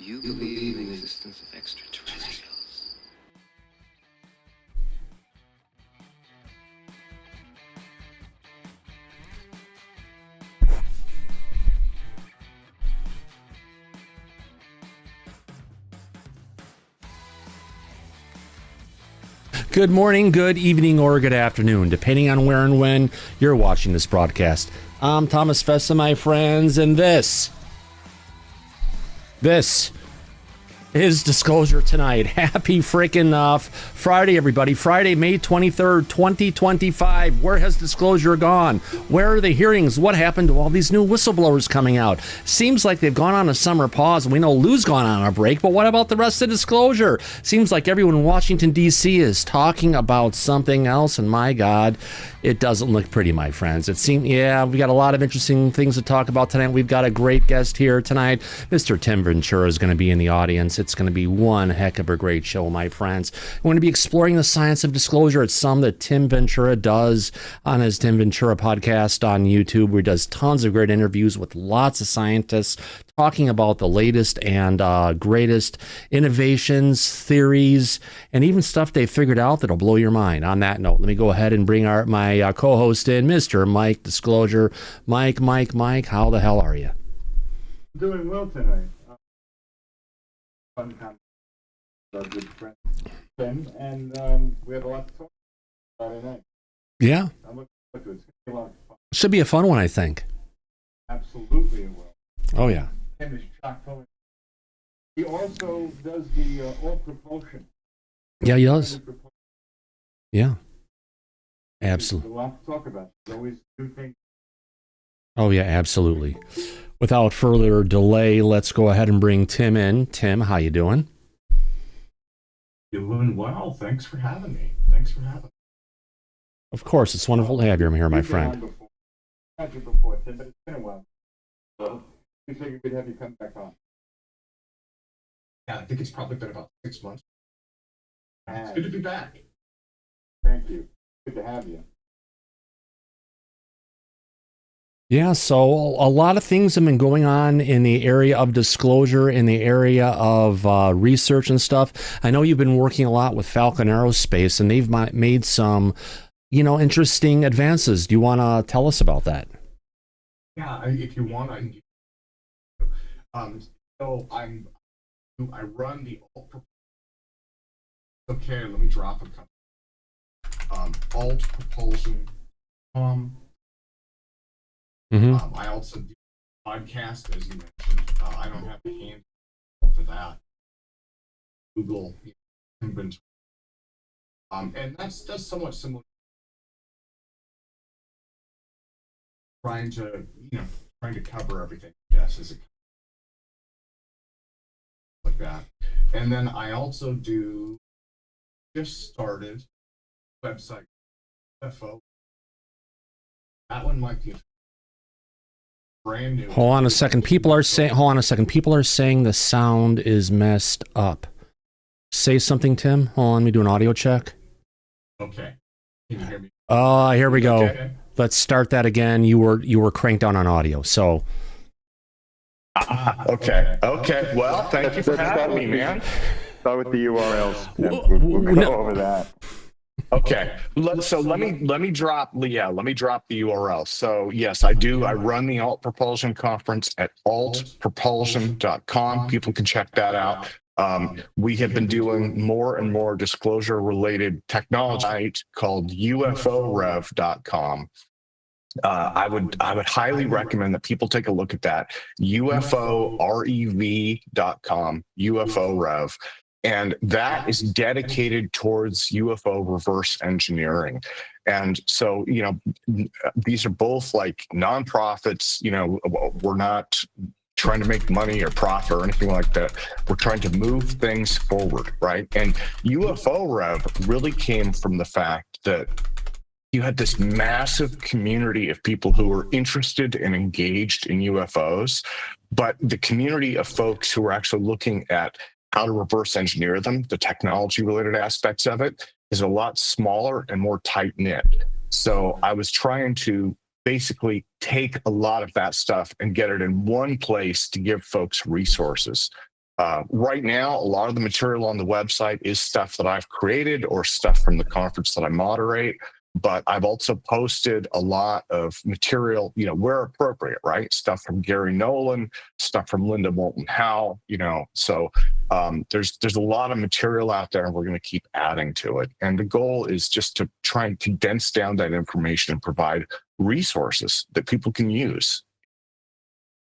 you believe in the existence of extraterrestrials? Good morning, good evening, or good afternoon, depending on where and when you're watching this broadcast. I'm Thomas Fessler, my friends, and this is Disclosure tonight. Happy freaking Friday, everybody. Friday, May 23rd, 2025. Where has Disclosure gone? Where are the hearings? What happened to all these new whistleblowers coming out? Seems like they've gone on a summer pause. We know Lou's gone on a break, but what about the rest of Disclosure? Seems like everyone in Washington, D.C. is talking about something else, and my God, it doesn't look pretty, my friends. It seems, yeah, we got a lot of interesting things to talk about tonight. We've got a great guest here tonight. Mr. Tim Ventura is going to be in the audience. It's going to be one heck of a great show, my friends. We're going to be exploring the science of disclosure. It's some that Tim Ventura does on his Tim Ventura podcast on YouTube, where he does tons of great interviews with lots of scientists talking about the latest and greatest innovations, theories, and even stuff they figured out that'll blow your mind. On that note, let me go ahead and bring my co-host in, Mr. Mike Disclosure. Mike, how the hell are you? Doing well tonight. Fun conversation with our good friend Tim, and we have a lot to talk about Friday night. Yeah. I'm looking forward to it. It's going to be a lot of fun. Should be a fun one, I think. Absolutely it will. Oh, yeah. Tim is chock full. He also does the all propulsion. Yeah, he does. Yeah. Absolutely. There's a lot to talk about. There's always new things. Oh, yeah, absolutely. Without further delay, let's go ahead and bring Tim in. Tim, how you doing? Doing well. Thanks for having me. Of course, it's wonderful to have you here, my friend. I've had you before, Tim, but it's been a while. So we figured we'd have you come back on. Yeah, I think it's probably been about 6 months. It's good to be back. Thank you. Good to have you. Yeah, so a lot of things have been going on in the area of disclosure, in the area of research and stuff. I know you've been working a lot with Falcon Aerospace, and they've made some, interesting advances. Do you want to tell us about that? Yeah, if you want, I can give you. So I run the alt. Okay, let me drop a couple. Alt propulsion. I also do podcast, as you mentioned. I don't have the hand for that. Google inventory. And that's somewhat similar. Trying to cover everything, yes, as it like that. And then I also just started website UFO. That one might be brand new. Hold on a second. People are saying the sound is messed up. Say something, Tim. Hold on, let me do an audio check. Okay. Can you hear me? Here we go. Okay. Let's start that again. You were cranked down on audio, so. Okay. Well, thank you for having me, man. Start with the URLs. We'll go over that. Okay. Let me drop the URL. So yes, I do. I run the Alt Propulsion Conference at altpropulsion.com. People can check that out. We have been doing more and more disclosure related technology called UFORev.com. I would highly recommend that people take a look at that. UFORev.com, UFORev. And that is dedicated towards UFO reverse engineering. And so, these are both like nonprofits. We're not trying to make money or profit or anything like that. We're trying to move things forward, right? And UFO Rev really came from the fact that you had this massive community of people who were interested and engaged in UFOs, but the community of folks who were actually looking at how to reverse engineer them, the technology related aspects of it, is a lot smaller and more tight knit. So I was trying to basically take a lot of that stuff and get it in one place to give folks resources. Right now, a lot of the material on the website is stuff that I've created or stuff from the conference that I moderate. But I've also posted a lot of material, where appropriate, right? Stuff from Gary Nolan, stuff from Linda Moulton Howe, So there's a lot of material out there, and we're going to keep adding to it. And the goal is just to try and condense down that information and provide resources that people can use.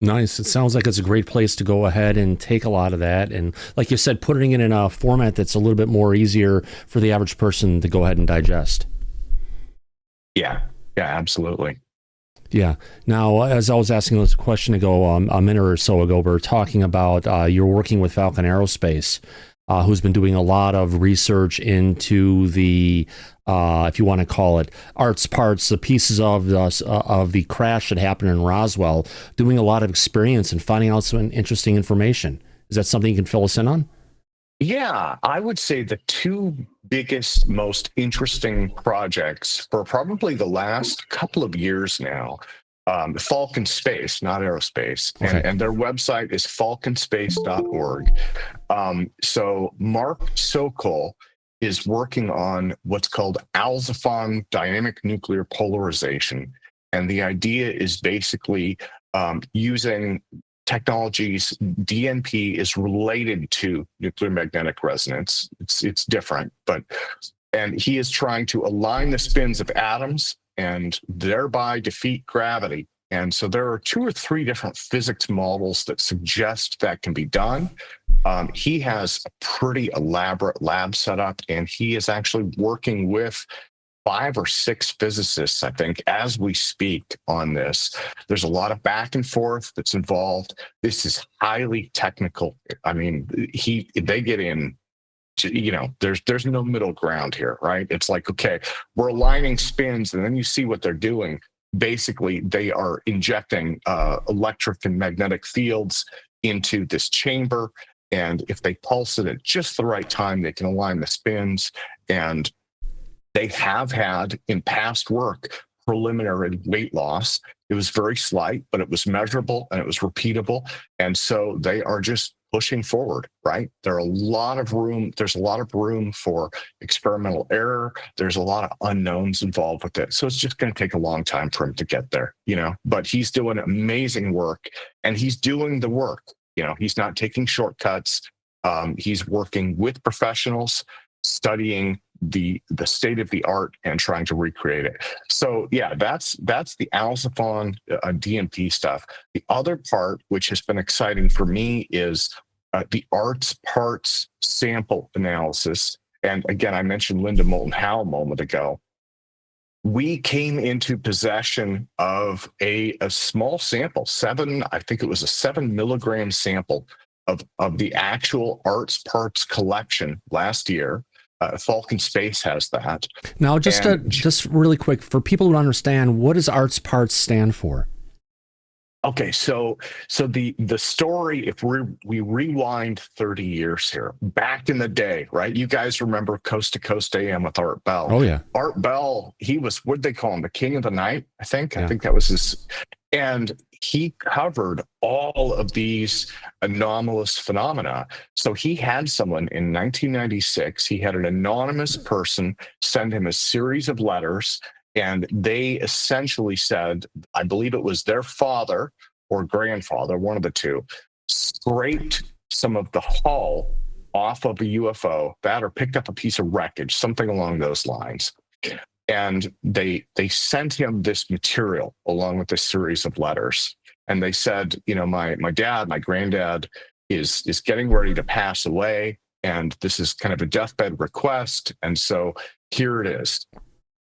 Nice. It sounds like it's a great place to go ahead and take a lot of that. And like you said, putting it in a format that's a little bit more easier for the average person to go ahead and digest. Yeah, absolutely. Yeah. Now, as I was asking this question ago, a minute or so ago, we were talking about you're working with Falcon Aerospace, who's been doing a lot of research into the, if you want to call it, parts, the pieces of the crash that happened in Roswell, doing a lot of experience and finding out some interesting information. Is that something you can fill us in on? Yeah, I would say the two biggest, most interesting projects for probably the last couple of years now, Falcon Space, not aerospace, Okay. and their website is falconspace.org. So Mark Sokol is working on what's called Alzaphan dynamic nuclear polarization. And the idea is basically using technologies. DNP is related to nuclear magnetic resonance. It's different, and he is trying to align the spins of atoms and thereby defeat gravity. And so there are 2 or 3 different physics models that suggest that can be done. He has a pretty elaborate lab setup, and he is actually working with 5 or 6 physicists, I think, as we speak on this. There's a lot of back and forth that's involved. This is highly technical. I mean, they get in, there's no middle ground here, right? It's like, okay, we're aligning spins, and then you see what they're doing. Basically, they are injecting electric and magnetic fields into this chamber. And if they pulse it at just the right time, they can align the spins. And they have had in past work preliminary weight loss. It was very slight, but it was measurable and it was repeatable. And so they are just pushing forward, right? There's a lot of room for experimental error. There's a lot of unknowns involved with it. So it's just going to take a long time for him to get there, but he's doing amazing work, and he's doing the work. He's not taking shortcuts. He's working with professionals, studying the state of the art and trying to recreate it. So yeah, that's the Alzaphan DNP stuff. The other part, which has been exciting for me, is the ARTS parts sample analysis. And again, I mentioned Linda Moulton Howe a moment ago. We came into possession of a small sample, I think it was a 7 milligram sample of the actual ARTS parts collection last year. Falcon Space has that. Now, just really quick, for people who understand, what does ARTS parts stand for? Okay, so the story, if we rewind 30 years here, back in the day, right? You guys remember Coast to Coast AM with Art Bell. Oh, yeah. Art Bell, he was, what'd they call him? The King of the Night, I think. Yeah. I think that was his. And he covered all of these anomalous phenomena. So he had someone in 1996, he had an anonymous person send him a series of letters. And they essentially said, I believe it was their father or grandfather, one of the two, scraped some of the hull off of a UFO, that or picked up a piece of wreckage, something along those lines. And they sent him this material along with a series of letters. And they said, my granddad is getting ready to pass away. And this is kind of a deathbed request. And so here it is.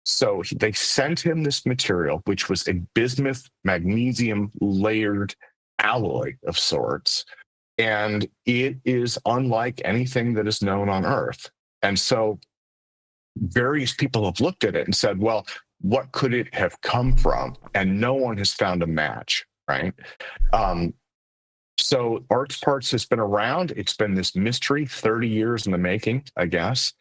So they sent him this material, which was a bismuth magnesium layered alloy of sorts. And it is unlike anything that is known on Earth. And so various people have looked at it and said, well, what could it have come from? And no one has found a match, right? So ARTS parts has been around. It's been this mystery, 30 years in the making, I guess.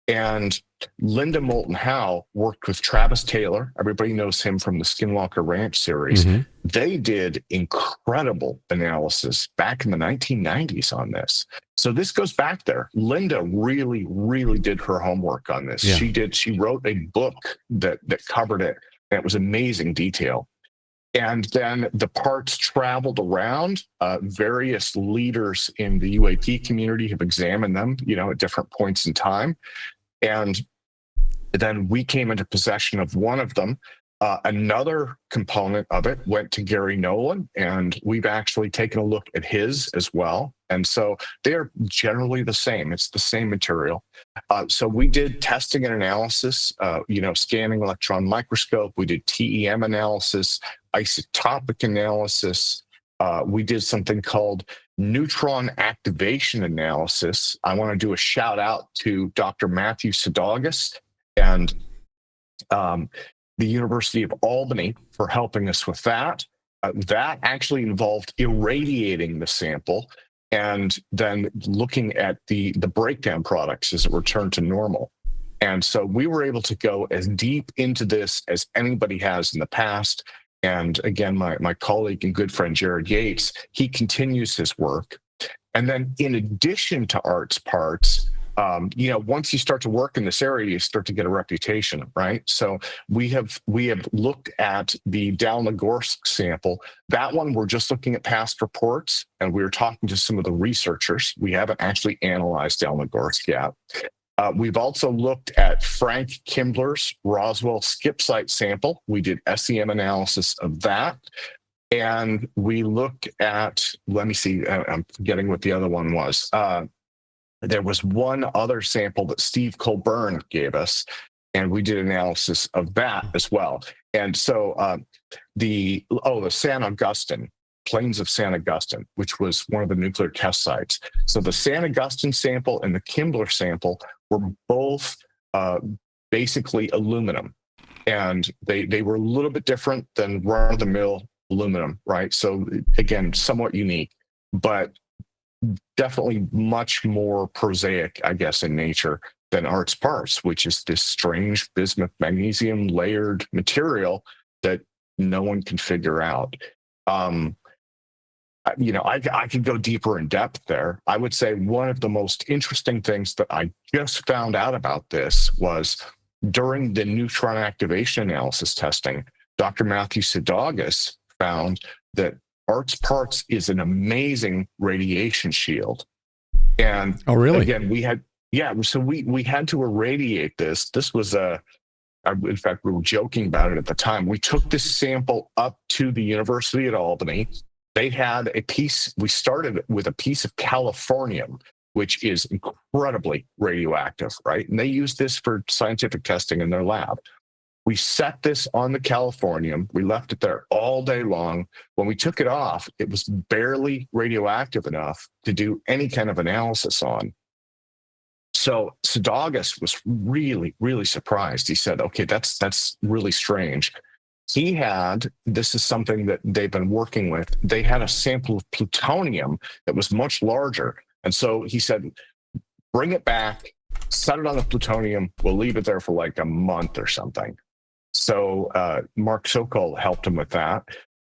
And Linda Moulton Howe worked with Travis Taylor. Everybody knows him from the Skinwalker Ranch series. Mm-hmm. They did incredible analysis back in the 1990s on this. So this goes back there. Linda really, really did her homework on this. Yeah. She wrote a book that covered it, and it was amazing detail. And then the parts traveled around. Various leaders in the UAP community have examined them, at different points in time. And then we came into possession of one of them. Another component of it went to Gary Nolan, and we've actually taken a look at his as well. And so they're generally the same. It's the same material. So we did testing and analysis, scanning electron microscope. We did TEM analysis, isotopic analysis. We did something called neutron activation analysis. I want to do a shout out to Dr. Matthew Sadaugas and the University of Albany for helping us with that. That actually involved irradiating the sample and then looking at the breakdown products as it returned to normal. And so we were able to go as deep into this as anybody has in the past. And again, my colleague and good friend Jared Yates, he continues his work. And then in addition to Art's Parts, once you start to work in this area, you start to get a reputation, right? So we have looked at the Dalnagorsk sample. That one, we're just looking at past reports, and we were talking to some of the researchers. We haven't actually analyzed Dalnagorsk yet. We've also looked at Frank Kimbler's Roswell skip site sample. We did SEM analysis of that. And we looked at, let me see, I'm forgetting what the other one was. There was one other sample that Steve Colburn gave us, and we did analysis of that as well. And so the San Augustine, plains of San Augustine, which was one of the nuclear test sites. So the San Augustine sample and the Kimbler sample were both basically aluminum. And they were a little bit different than run-of-the-mill aluminum, right? So again, somewhat unique, but definitely much more prosaic, I guess, in nature than Art's Parts, which is this strange bismuth magnesium layered material that no one can figure out. I could go deeper in depth there. I would say one of the most interesting things that I just found out about this was during the neutron activation analysis testing, Dr. Matthew Sadaugas found that Art's Parts is an amazing radiation shield. And oh, really? Again, we had to irradiate this. This was in fact, we were joking about it at the time. We took this sample up to the University at Albany. They had we started with a piece of californium, which is incredibly radioactive, right? And they used this for scientific testing in their lab. We set this on the californium. We left it there all day long. When we took it off, it was barely radioactive enough to do any kind of analysis on. So Sadaugas was really, really surprised. He said, okay, that's really strange. This is something that they've been working with. They had a sample of plutonium that was much larger. And so he said, bring it back, set it on the plutonium. We'll leave it there for like a month or something. So Mark Sokol helped him with that.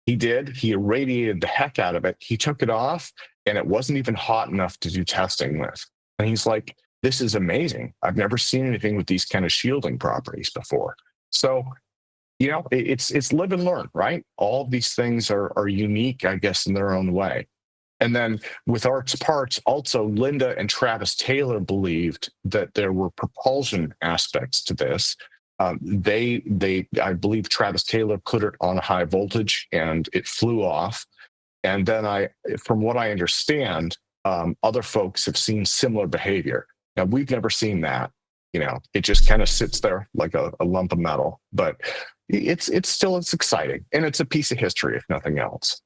He did. He irradiated the heck out of it. He took it off, and it wasn't even hot enough to do testing with. And he's like, this is amazing. I've never seen anything with these kind of shielding properties before. So, it's live and learn, right? All of these things are unique, I guess, in their own way. And then with Art's Parts, also Linda and Travis Taylor believed that there were propulsion aspects to this. I believe Travis Taylor put it on a high voltage and it flew off. And then from what I understand, other folks have seen similar behavior. Now, we've never seen that. It just kind of sits there like a lump of metal, but it's exciting. And it's a piece of history, if nothing else.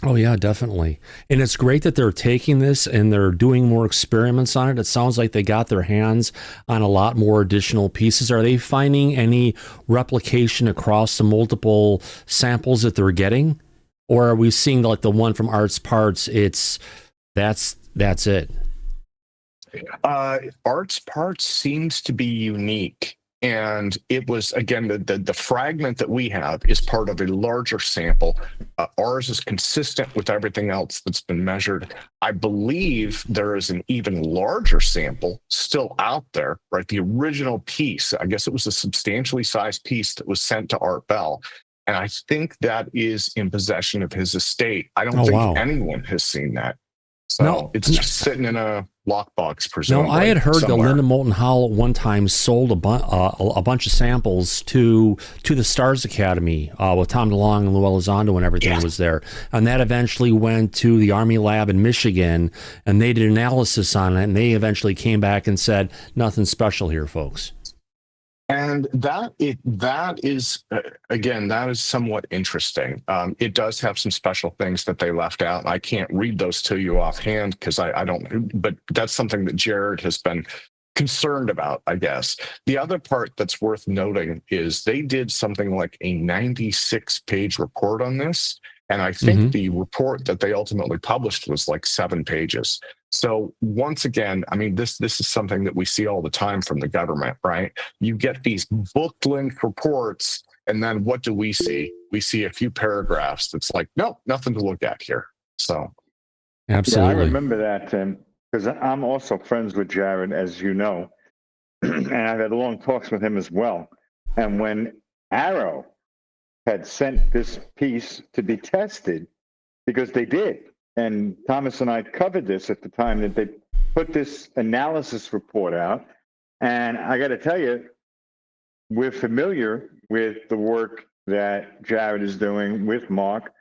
Oh, yeah, definitely. And it's great that they're taking this and they're doing more experiments on it. It sounds like they got their hands on a lot more additional pieces. Are they finding any replication across the multiple samples that they're getting? Or are we seeing like the one from Art's Parts? That's it. Art's part seems to be unique. And it was, again, the fragment that we have is part of a larger sample. Ours is consistent with everything else that's been measured. I believe there is an even larger sample still out there, right? The original piece, I guess it was a substantially sized piece that was sent to Art Bell. And I think that is in possession of his estate. I don't think anyone has seen that. So it's just sitting in a lockbox, presumably. No, I had heard somewhere. that Linda Moulton Howe at one time sold a bunch of samples to the Stars Academy with Tom DeLonge and Lou Elizondo and everything was there. And that eventually went to the Army lab in Michigan, and they did analysis on it, and they eventually came back and said, nothing special here, folks. And that is again, that is somewhat interesting. It does have some special things that they left out. I can't read those to you offhand because I don't, but that's something that Jared has been concerned about, I guess. The other part that's worth noting is they did something like a 96-page report on this. And I think the report that they ultimately published was like 7 pages. So once again, I mean, this is something that we see all the time from the government, right? You get these book-length reports, and then what do we see? We see a few paragraphs that's like, nope, nothing to look at here. So, absolutely. Yeah, I remember that, Tim, because I'm also friends with Jared, as you know, and I've had long talks with him as well. And when AARO had sent this piece to be tested, because they did. And Thomas and I covered this at the time that they put this analysis report out. And I got to tell you, we're familiar with the work that Jared is doing with Mark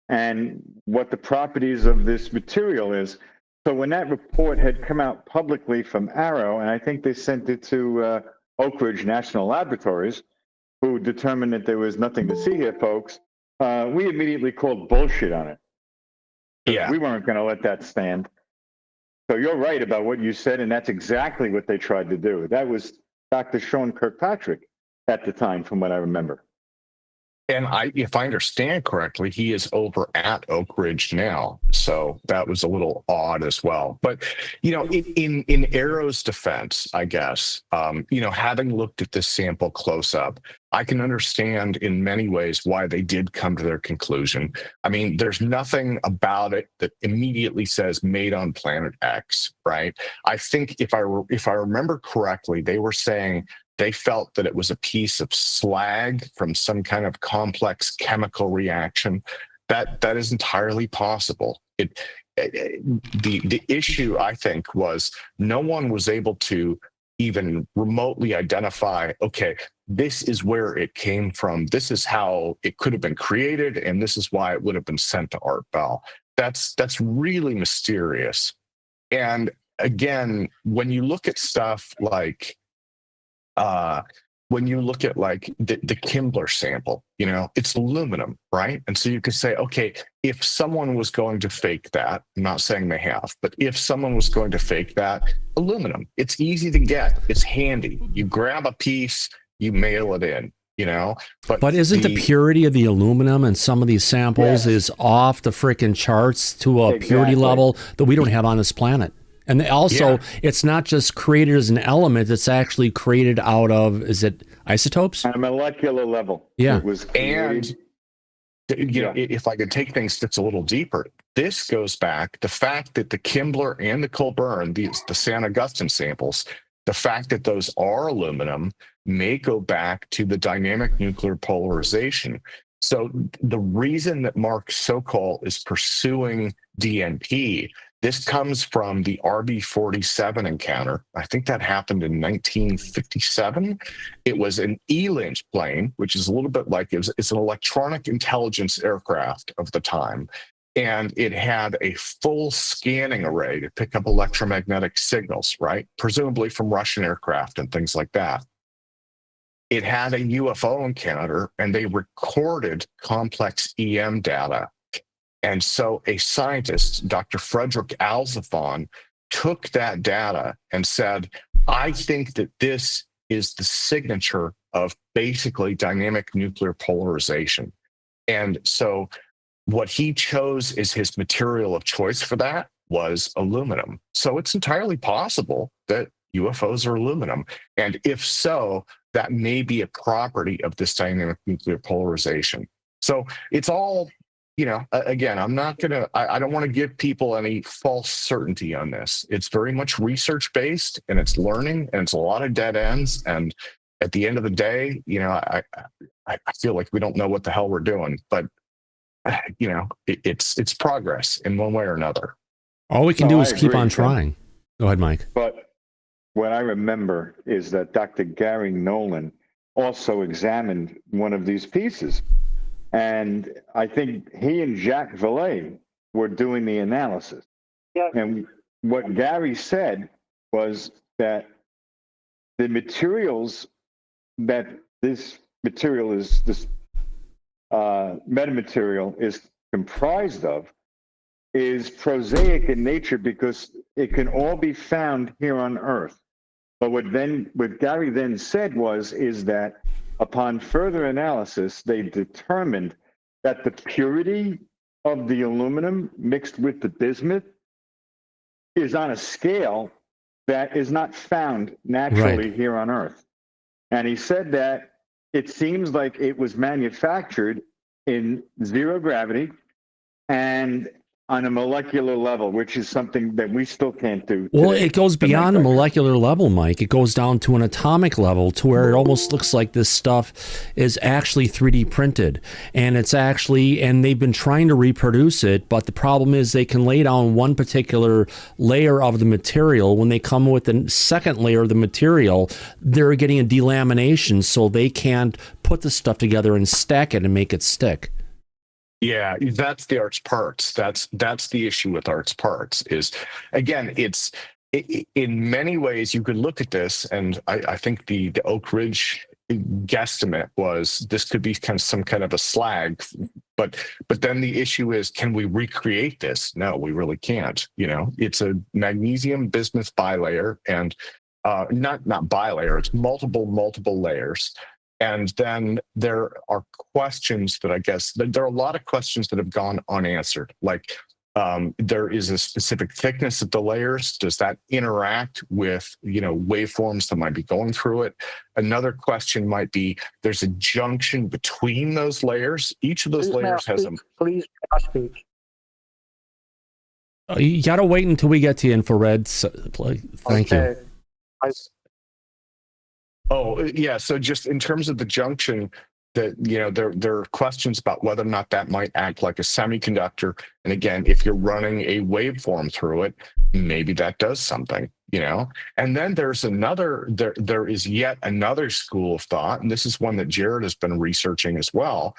and what the properties of this material is. So when that report had come out publicly from AARO, and I think they sent it to Oak Ridge National Laboratories, who determined that there was nothing to see here, folks, we immediately called bullshit on it. Yeah. We weren't going to let that stand. So you're right about what you said, and that's exactly what they tried to do. That was Dr. Sean Kirkpatrick at the time, from what I remember. And if I understand correctly, he is over at Oak Ridge now. So that was a little odd as well. But, you know, in AARO's defense, I guess, you know, having looked at this sample close up, I can understand in many ways why they did come to their conclusion. I mean, there's nothing about it that immediately says made on planet X, right? I think if I remember correctly, they were saying they felt that it was a piece of slag from some kind of complex chemical reaction. That is entirely possible. The issue, I think, was no one was able to even remotely identify, okay, this is where it came from. This is how it could have been created, and this is why it would have been sent to Art Bell. That's really mysterious. And again, when you look at stuff like when you look at like the Kimbler sample, you know, it's aluminum, right? And so you could say, okay, if someone was going to fake that, I'm not saying they have, but if someone was going to fake that, aluminum, it's easy to get, it's handy. You grab a piece, you mail it in, you know. But isn't the purity of the aluminum in some of these samples is off the freaking charts to a purity level that we don't have on this planet? And also, it's not just created as an element, it's actually created out of, is it isotopes? At a molecular level. Yeah. It was created. And, you know, if I could take things that's a little deeper, this goes back, the fact that the Kimbler and the Colburn, the San Augustine samples, the fact that those are aluminum may go back to the dynamic nuclear polarization. So the reason that Mark Sokol is pursuing DNP, this comes from the RB-47 encounter. I think that happened in 1957. It was an E-Lynch plane, which is a little bit like, it's an electronic intelligence aircraft of the time. And it had a full scanning array to pick up electromagnetic signals, right? Presumably from Russian aircraft and things like that. It had a UFO encounter, and they recorded complex EM data. And so a scientist, Dr. Frederick Alzaphon, took that data and said, I think that this is the signature of basically dynamic nuclear polarization. And so what he chose is his material of choice for that was aluminum. So it's entirely possible that UFOs are aluminum. And if so, that may be a property of this dynamic nuclear polarization. So it's all, again, I'm not going to, I don't want to give people any false certainty on this. It's very much research based, and it's learning, and it's a lot of dead ends. And at the end of the day, I feel like we don't know what the hell we're doing, but it's progress in one way or another. All we can do is keep on trying. Go ahead, Mike. But what I remember is that Dr. Gary Nolan also examined one of these pieces. And I think he and Jacques Vallée were doing the analysis. Yeah. And what Gary said was that the materials that this material is, this metamaterial is comprised of, is prosaic in nature because it can all be found here on Earth. But what Gary then said is that upon further analysis, they determined that the purity of the aluminum mixed with the bismuth is on a scale that is not found naturally here on Earth. And he said that it seems like it was manufactured in zero gravity and on a molecular level, which is something that we still can't do today. Well, it goes beyond a molecular level, Mike. It goes down to an atomic level, to where it almost looks like this stuff is actually 3D printed. And it's actually, and they've been trying to reproduce it, but the problem is they can lay down one particular layer of the material. When they come with the second layer of the material, they're getting a delamination, so they can't put the stuff together and stack it and make it stick. Yeah, that's the arts parts. That's the issue with arts parts is, again, in many ways you could look at this, and I think the Oak Ridge guesstimate was this could be some kind of a slag, but then the issue is, can we recreate this? No, we really can't. It's a magnesium bismuth bilayer, and not bilayer. It's multiple layers. And then there are questions that I guess there are a lot of questions that have gone unanswered. Like there is a specific thickness of the layers. Does that interact with, waveforms that might be going through it? Another question might be, there's a junction between those layers. Each of those layers has a... Please speak. You got to wait until we get to infrared. Thank you. Oh, yeah. So just in terms of the junction, that there are questions about whether or not that might act like a semiconductor. And again, if you're running a waveform through it, maybe that does something, And then there is yet another school of thought, and this is one that Jared has been researching as well.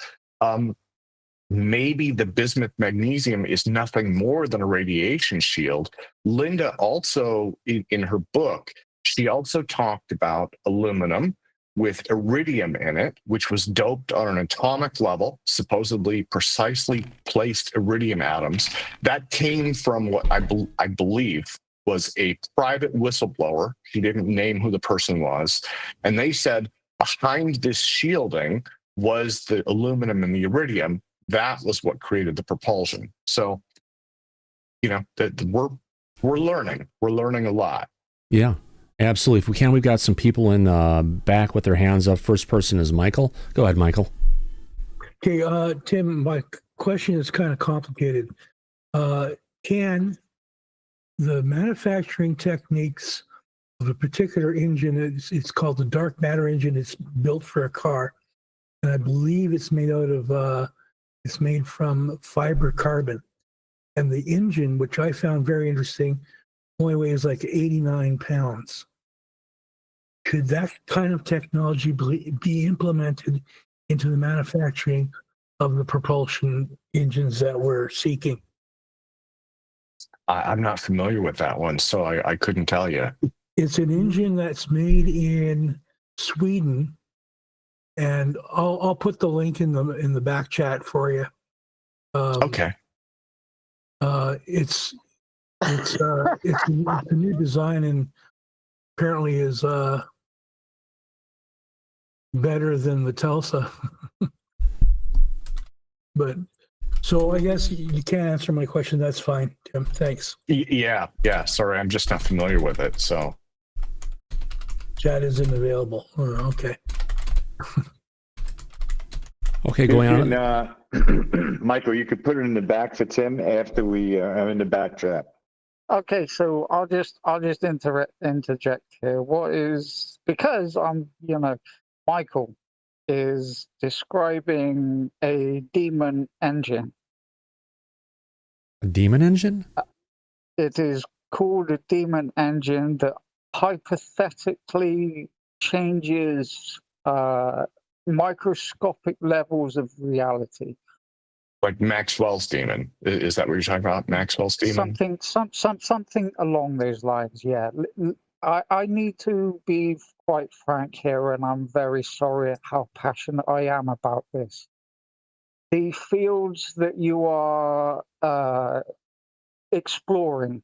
Maybe the bismuth magnesium is nothing more than a radiation shield. Linda also, in her book, she also talked about aluminum with iridium in it, which was doped on an atomic level, supposedly precisely placed iridium atoms. That came from what I believe was a private whistleblower. She didn't name who the person was. And they said behind this shielding was the aluminum and the iridium. That was what created the propulsion. So, that we're learning. We're learning a lot. Yeah. Absolutely. If we can, we've got some people in back with their hands up. First person is Michael. Go ahead, Michael. Okay, Tim, my question is kind of complicated. Can the manufacturing techniques of a particular engine, it's called the dark matter engine, it's built for a car, and I believe it's made out of, it's made from fiber carbon. And the engine, which I found very interesting, only weighs like 89 pounds. Could that kind of technology be implemented into the manufacturing of the propulsion engines that we're seeking? I'm not familiar with that one, so I couldn't tell you. It's an engine that's made in Sweden, and I'll put the link in the back chat for you. Okay. It's a new design, and apparently is better than the Tulsa. But So I guess you can't answer my question. That's fine, Tim. Thanks. Yeah. Sorry, I'm just not familiar with it. So Chat isn't available. Okay. Okay, going on. Michael, you could put it in the back for Tim after we are in the back chat. Okay, so I'll just interject here. What is, because Michael is describing a demon engine. A demon engine? It is called a demon engine that hypothetically changes microscopic levels of reality. like Maxwell's demon. Is that what you're talking about? Maxwell's demon? Something along those lines, yeah. I need to be quite frank here, and I'm very sorry how passionate I am about this. The fields that you are exploring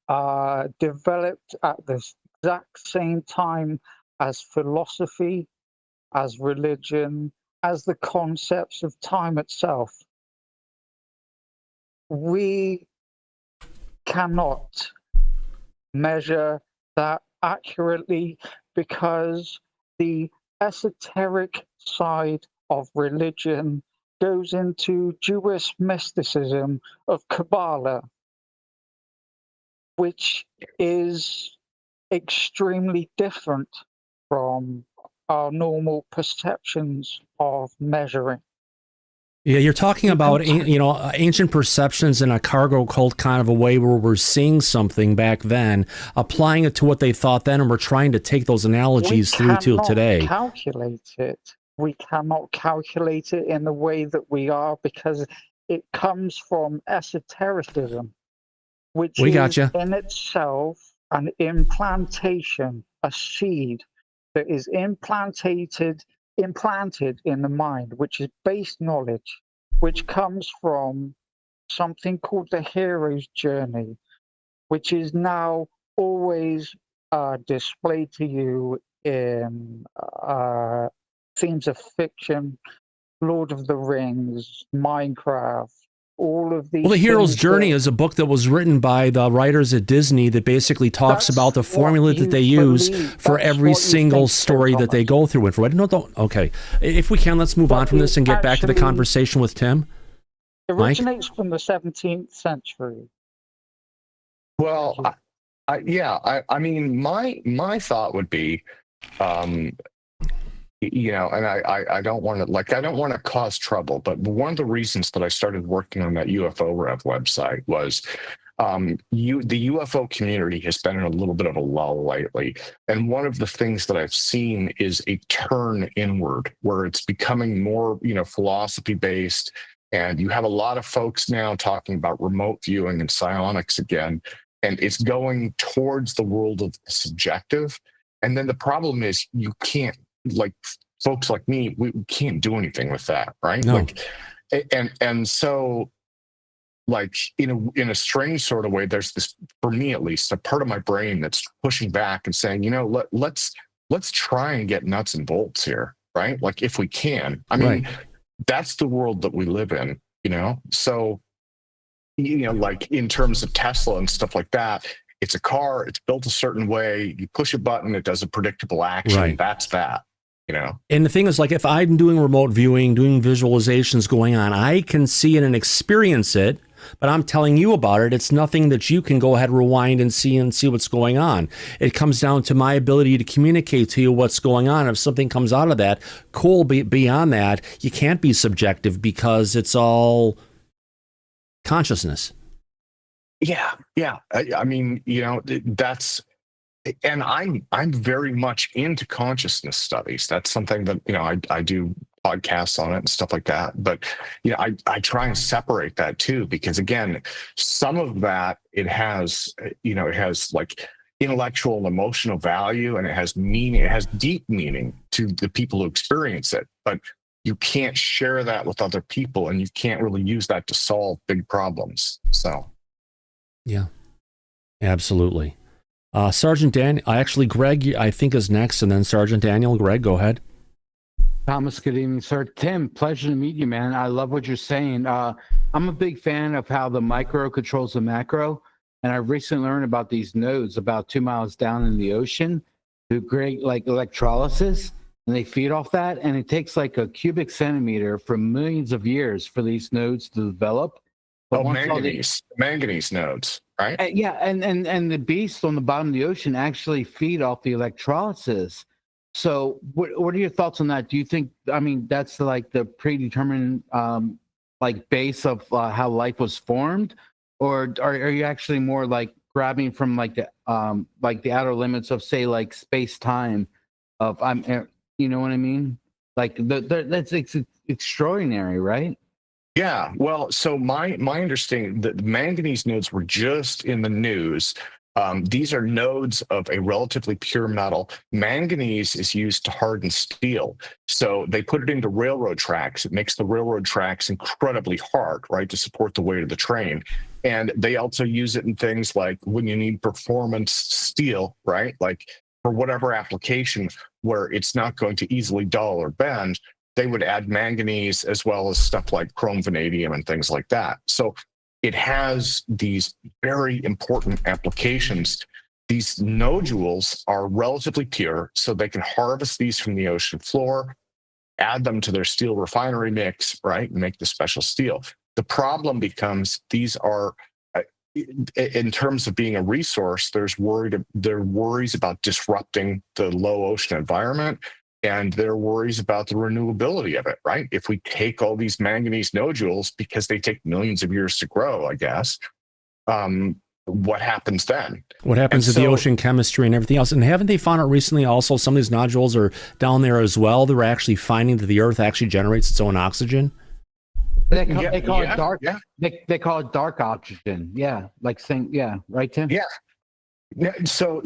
are developed at the exact same time as philosophy, as religion, as the concepts of time itself. We cannot measure that accurately because the esoteric side of religion goes into Jewish mysticism of Kabbalah, which is extremely different from our normal perceptions of measuring. Yeah, you're talking about ancient perceptions in a cargo cult kind of a way where we're seeing something back then, applying it to what they thought then, and we're trying to take those analogies through to today. Calculate it. We cannot calculate it in the way that we are because it comes from esotericism, which is in itself an implantation, a seed that is implanted in the mind, which is base knowledge, which comes from something called the hero's journey, which is now always displayed to you in themes of fiction, Lord of the Rings, Minecraft, all of these. Well, The Hero's Journey is a book that was written by the writers at Disney that basically talks about the formula that they use for every single story that they go through. Okay. If we can, let's move on from this and get back to the conversation with Tim. It originates from the 17th century. Well, I mean, my thought would be, and I don't want to cause trouble, but one of the reasons that I started working on that UFO Rev website was the UFO community has been in a little bit of a lull lately. And one of the things that I've seen is a turn inward where it's becoming more, philosophy based. And you have a lot of folks now talking about remote viewing and psionics again. And it's going towards the world of the subjective. And then the problem is you can't, like folks like me, we can't do anything with that, right? No. And so, like in a strange sort of way, there's this, for me at least, a part of my brain that's pushing back and saying, let's try and get nuts and bolts here, right? Like if we can. I mean, that's the world that we live in, So, like in terms of Tesla and stuff like that, it's a car, it's built a certain way, you push a button, it does a predictable action. Right. That's that. And the thing is, like, if I'm doing remote viewing, doing visualizations going on, I can see it and experience it, but I'm telling you about it. It's nothing that you can go ahead, rewind and see what's going on. It comes down to my ability to communicate to you what's going on. If something comes out of that, cool. Beyond that, you can't be subjective because it's all consciousness. Yeah. I mean, that's. And I'm very much into consciousness studies. That's something that, I do podcasts on it and stuff like that. But, I try and separate that too, because again, some of that, it has like intellectual and emotional value, and it has meaning, it has deep meaning to the people who experience it. But you can't share that with other people, and you can't really use that to solve big problems. So. Yeah, absolutely. Sergeant Dan, actually, Greg, I think is next, and then Sergeant Daniel. Greg, go ahead. Thomas, good evening, sir. Tim, pleasure to meet you, man. I love what you're saying. I'm a big fan of how the micro controls the macro, and I recently learned about these nodes about 2 miles down in the ocean who create like electrolysis, and they feed off that, and it takes like a cubic centimeter for millions of years for these nodes to develop. But manganese nodes, right? Yeah, and the beasts on the bottom of the ocean actually feed off the electrolysis. So what are your thoughts on that? Do you think, I mean, that's like the predetermined like base of how life was formed, or are you actually more like grabbing from like the outer limits of, say, like space-time of, you know what I mean? Like that's extraordinary, right? Yeah, well, so my understanding that the manganese nodes were just in the news. These are nodes of a relatively pure metal. Manganese is used to harden steel. So they put it into railroad tracks. It makes the railroad tracks incredibly hard, right, to support the weight of the train. And they also use it in things like when you need performance steel, right, like for whatever application where it's not going to easily dull or bend, they would add manganese as well as stuff like chrome vanadium and things like that. So it has these very important applications. These nodules are relatively pure, so they can harvest these from the ocean floor, add them to their steel refinery mix, right, and make the special steel. The problem becomes these are, in terms of being a resource, there are worries about disrupting the low ocean environment, and there are worries about the renewability of it, right? If we take all these manganese nodules, because they take millions of years to grow, I guess, what happens then? What happens to the ocean chemistry and everything else? And haven't they found out recently also some of these nodules are down there as well? They're actually finding that the Earth actually generates its own oxygen? They call it dark. Yeah. They call it dark oxygen. Yeah, like saying, yeah, right, Tim? Yeah. So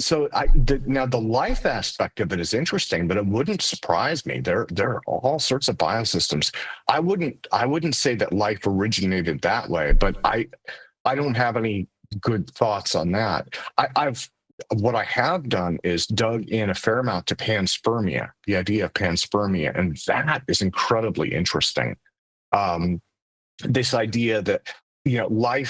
now the life aspect of it is interesting, but it wouldn't surprise me. There are all sorts of biosystems. I wouldn't say that life originated that way, but I don't have any good thoughts on that. What I have done is dug in a fair amount to panspermia, the idea of panspermia, and that is incredibly interesting. This idea that, you know,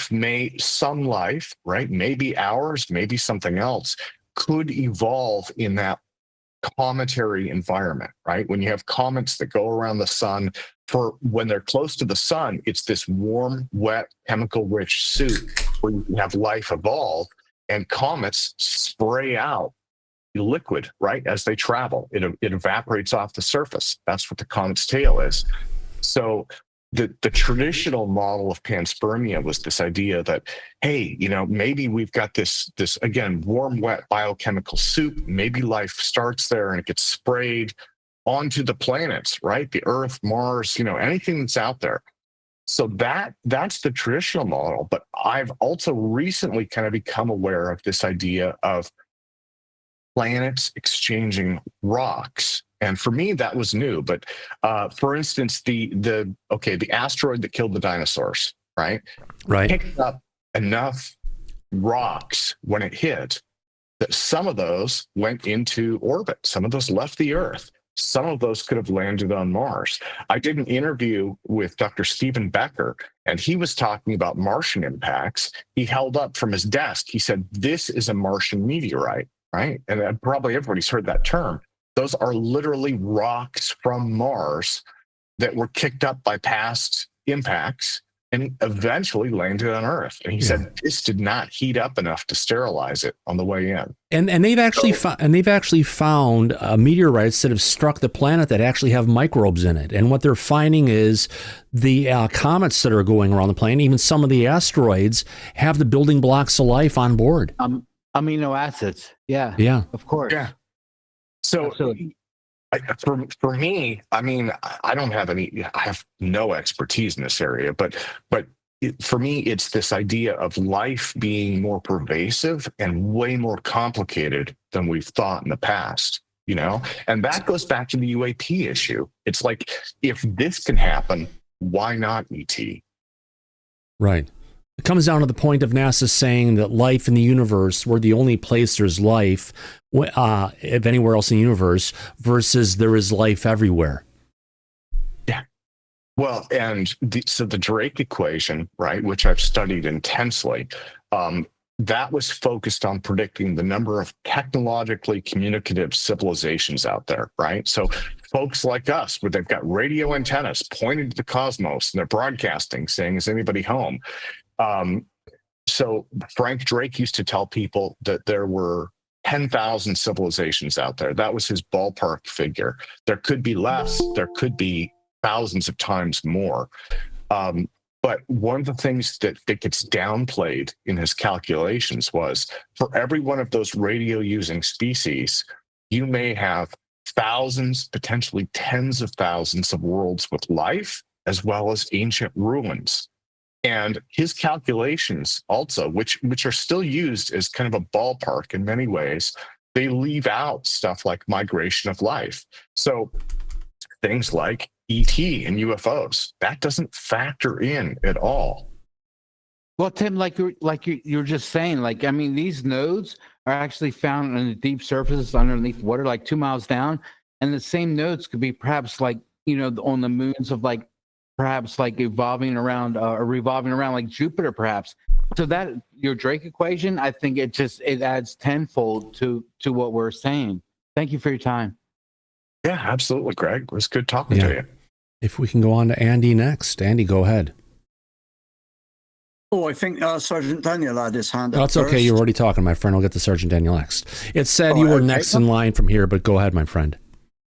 some life, right, maybe ours, maybe something else, could evolve in that cometary environment, right? When you have comets that go around the sun, when they're close to the sun, it's this warm, wet, chemical-rich soup where you can have life evolve, and comets spray out liquid, right, as they travel. It evaporates off the surface. That's what the comet's tail is. So the traditional model of panspermia was this idea that, hey, you know, maybe we've got this again, warm, wet biochemical soup. Maybe life starts there and it gets sprayed onto the planets, right? The Earth, Mars, you know, anything that's out there. So that's the traditional model. But I've also recently kind of become aware of this idea of planets exchanging rocks. And for me, that was new. But for instance, the asteroid that killed the dinosaurs, right? Picked up enough rocks when it hit that some of those went into orbit. Some of those left the Earth. Some of those could have landed on Mars. I did an interview with Dr. Stephen Becker, and he was talking about Martian impacts. He held up from his desk. He said, "This is a Martian meteorite," right? And probably everybody's heard that term. Those are literally rocks from Mars that were kicked up by past impacts and eventually landed on Earth. And he said this did not heat up enough to sterilize it on the way in. And they've actually found meteorites that have struck the planet that actually have microbes in it. And what they're finding is the comets that are going around the planet, even some of the asteroids, have the building blocks of life on board. Amino acids. Yeah. Yeah. Of course. Yeah. So for me, I mean, I have no expertise in this area, but for me, it's this idea of life being more pervasive and way more complicated than we've thought in the past, you know? And that goes back to the UAP issue. It's like, if this can happen, why not ET? Right. It comes down to the point of NASA saying that life in the universe, we're the only place there's life, if anywhere else in the universe, versus there is life everywhere. Well, and so the Drake equation, right, which I've studied intensely, that was focused on predicting the number of technologically communicative civilizations out there, right? So folks like us, where they've got radio antennas pointed to the cosmos and they're broadcasting, saying, "Is anybody home?" So Frank Drake used to tell people that there were 10,000 civilizations out there. That was his ballpark figure. There could be less, there could be thousands of times more. But one of the things that gets downplayed in his calculations was for every one of those radio using species, you may have thousands, potentially tens of thousands of worlds with life, as well as ancient ruins. And his calculations also, which are still used as kind of a ballpark in many ways, they leave out stuff like migration of life. So things like ET and UFOs, that doesn't factor in at all. Well, Tim, like you're just saying, like, I mean, these nodes are actually found on the deep surfaces underneath water, like 2 miles down. And the same nodes could be perhaps like, you know, on the moons of like, perhaps like evolving around or revolving around like Jupiter, perhaps. So that your Drake equation, I think it adds tenfold to what we're saying. Thank you for your time. Yeah, absolutely, Greg. It was good talking to you. If we can go on to Andy next. Andy, go ahead. Oh, I think Sergeant Daniel had his hand up. That's okay. You're already talking, my friend. I'll get to Sergeant Daniel next. It said you were next in line from here, but go ahead, my friend.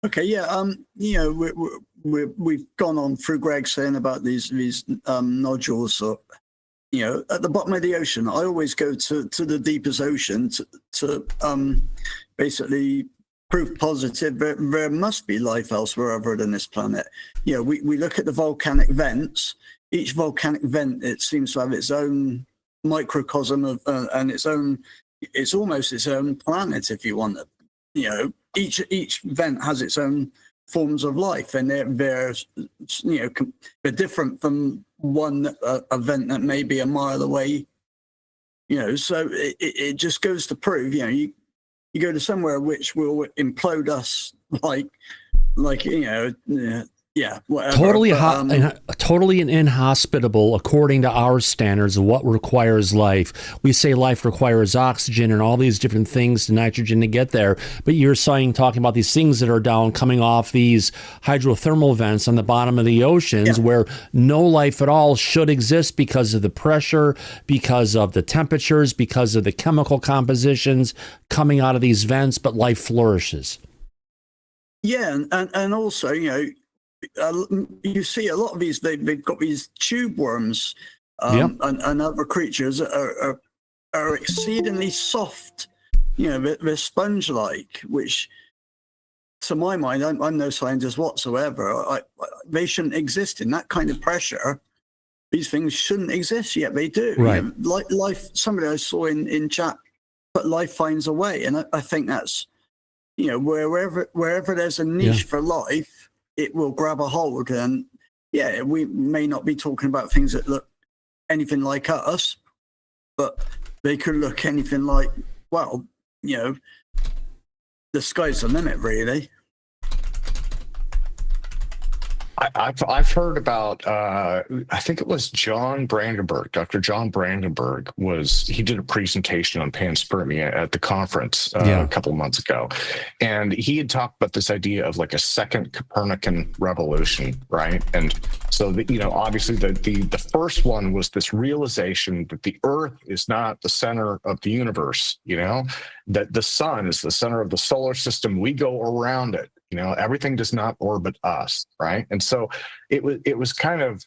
Okay, yeah. You know, we've gone on through Greg saying about these nodules, or, you know, at the bottom of the ocean. I always go to the deepest ocean to basically proof positive there must be life elsewhere other than this planet. You know, we look at the volcanic vents. Each volcanic vent, it seems to have its own microcosm of and its own. It's almost its own planet, if you want to. You know, each vent has its own forms of life, and they're you know, they're different from one event that may be a mile away. You know, so it just goes to prove, you know, you go to somewhere which will implode us like you know. Yeah, whatever. Totally inhospitable according to our standards of what requires life. We say life requires oxygen and all these different things, nitrogen to get there. But you're talking about these things that are down coming off these hydrothermal vents on the bottom of the oceans, where no life at all should exist because of the pressure, because of the temperatures, because of the chemical compositions coming out of these vents, but life flourishes. Yeah, and also, you know, you see a lot of these, they've got these tube worms and other creatures that are exceedingly soft. You know, they're sponge-like, which, to my mind, I'm no scientist whatsoever. They shouldn't exist in that kind of pressure. These things shouldn't exist, yet they do. Right. You know, like life, somebody I saw in chat, but life finds a way. And I think that's, you know, wherever there's a niche for life, it will grab a hold. And yeah, we may not be talking about things that look anything like us, but they could look anything like, well, you know, the sky's the limit, really. I've heard about, I think it was John Brandenburg, Dr. John Brandenburg he did a presentation on Panspermia at the conference a couple of months ago. And he had talked about this idea of like a second Copernican revolution, right? And so, you know, obviously the first one was this realization that the Earth is not the center of the universe, you know, that the sun is the center of the solar system. We go around it. You know, everything does not orbit us, right? And so it was kind of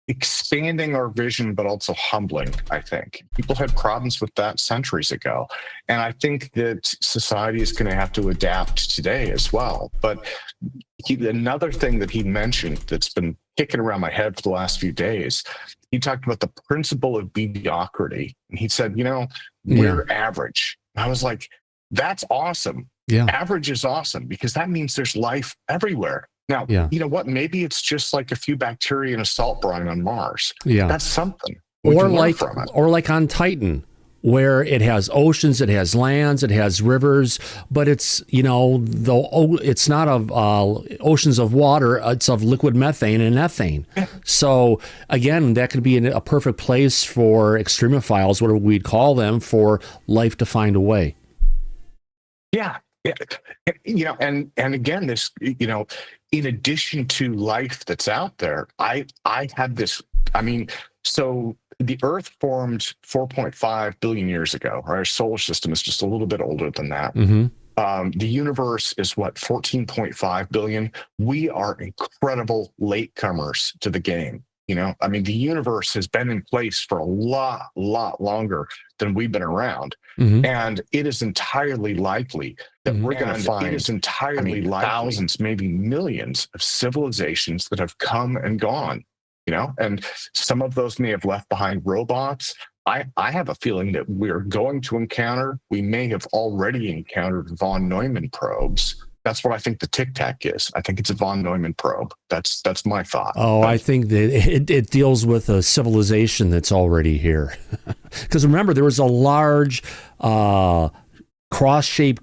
expanding our vision, but also humbling, I think. People had problems with that centuries ago. And I think that society is going to have to adapt today as well. But another thing that he mentioned that's been kicking around my head for the last few days, he talked about the principle of mediocrity. And he said, you know, we're average. And I was like, that's awesome. Yeah. Average is awesome because that means there's life everywhere. Now, you know what? Maybe it's just like a few bacteria in a salt brine on Mars. Yeah. That's something. Or like on Titan, where it has oceans, it has lands, it has rivers, but it's, it's not of oceans of water, it's of liquid methane and ethane. So again, that could be a perfect place for extremophiles, whatever we'd call them, for life to find a way. Yeah. And again, this, in addition to life that's out there, I had this, so the Earth formed 4.5 billion years ago. Our solar system is just a little bit older than that. Mm-hmm. The universe is 14.5 billion. We are incredible latecomers to the game. The universe has been in place for a lot longer than we've been around. Mm-hmm. And it is entirely likely that we're going to find thousands, maybe millions of civilizations that have come and gone, and some of those may have left behind robots. I have a feeling that we may have already encountered von Neumann probes. That's what I think the Tic Tac is. I think it's a von Neumann probe. That's my thought. Oh, I think that it deals with a civilization that's already here. Because remember, there was a large cross-shaped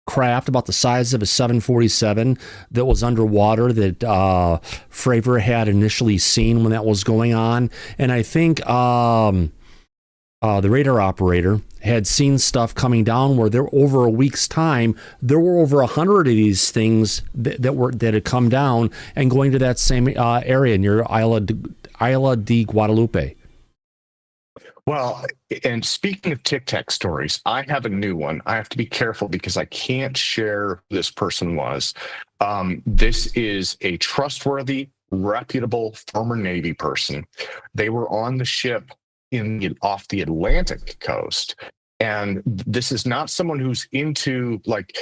craft about the size of a 747 that was underwater that Fravor had initially seen when that was going on. And I think the radar operator had seen stuff coming down where there, over a week's time, there were over 100 of these things that had come down and going to that same area near Isla de Guadalupe. Well, and speaking of Tic Tac stories, I have a new one. I have to be careful because I can't share who this person was. This is a trustworthy, reputable former Navy person. They were on the ship off the Atlantic coast. And this is not someone who's into, like,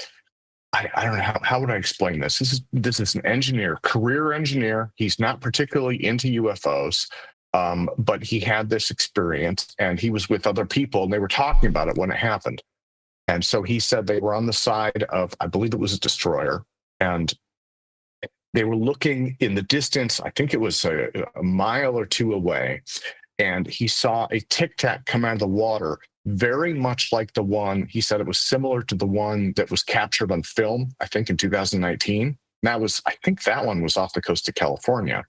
I don't know, how would I explain this? This is an engineer, career engineer. He's not particularly into UFOs. But he had this experience and he was with other people and they were talking about it when it happened. And so he said they were on the side of, I believe it was a destroyer, and they were looking in the distance. I think it was a mile or two away. And he saw a Tic Tac come out of the water, very much like the one, he said it was similar to the one that was captured on film, I think in 2019. I think that one was off the coast of California.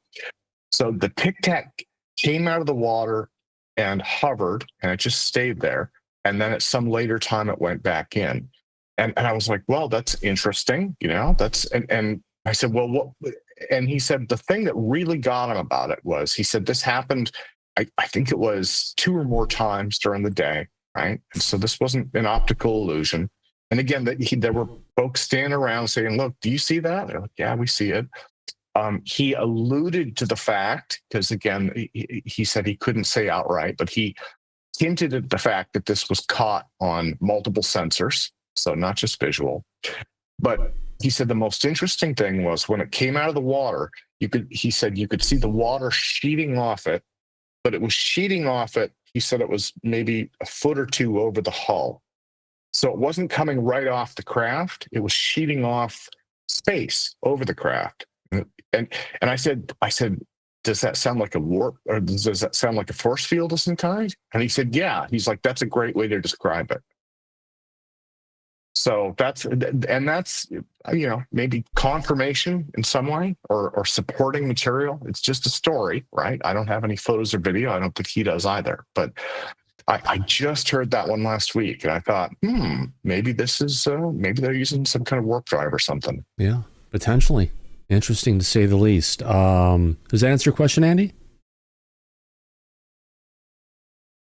So the Tic Tac came out of the water and hovered, and it just stayed there. And then at some later time, it went back in. And I was like, well, that's interesting. And I said, well, what? And he said, the thing that really got him about it was, he said, this happened, I think it was 2 or more times during the day, right? And so this wasn't an optical illusion. And again, there were folks standing around saying, look, do you see that? They're like, yeah, we see it. He alluded to the fact, because again, he said he couldn't say outright, but he hinted at the fact that this was caught on multiple sensors, so not just visual. But he said the most interesting thing was when it came out of the water, he said you could see the water sheeting off it, but it was sheeting off it. He said it was maybe a foot or 2 over the hull. So it wasn't coming right off the craft. It was sheeting off space over the craft. And I said, does that sound like a warp, or does that sound like a force field of some kind? And he said, yeah. He's like, that's a great way to describe it. So that's maybe confirmation in some way or supporting material. It's just a story, right? I don't have any photos or video. I don't think he does either. But I just heard that one last week, and I thought, maybe this is maybe they're using some kind of warp drive or something. Yeah, potentially. Interesting to say the least. Does that answer your question, Andy?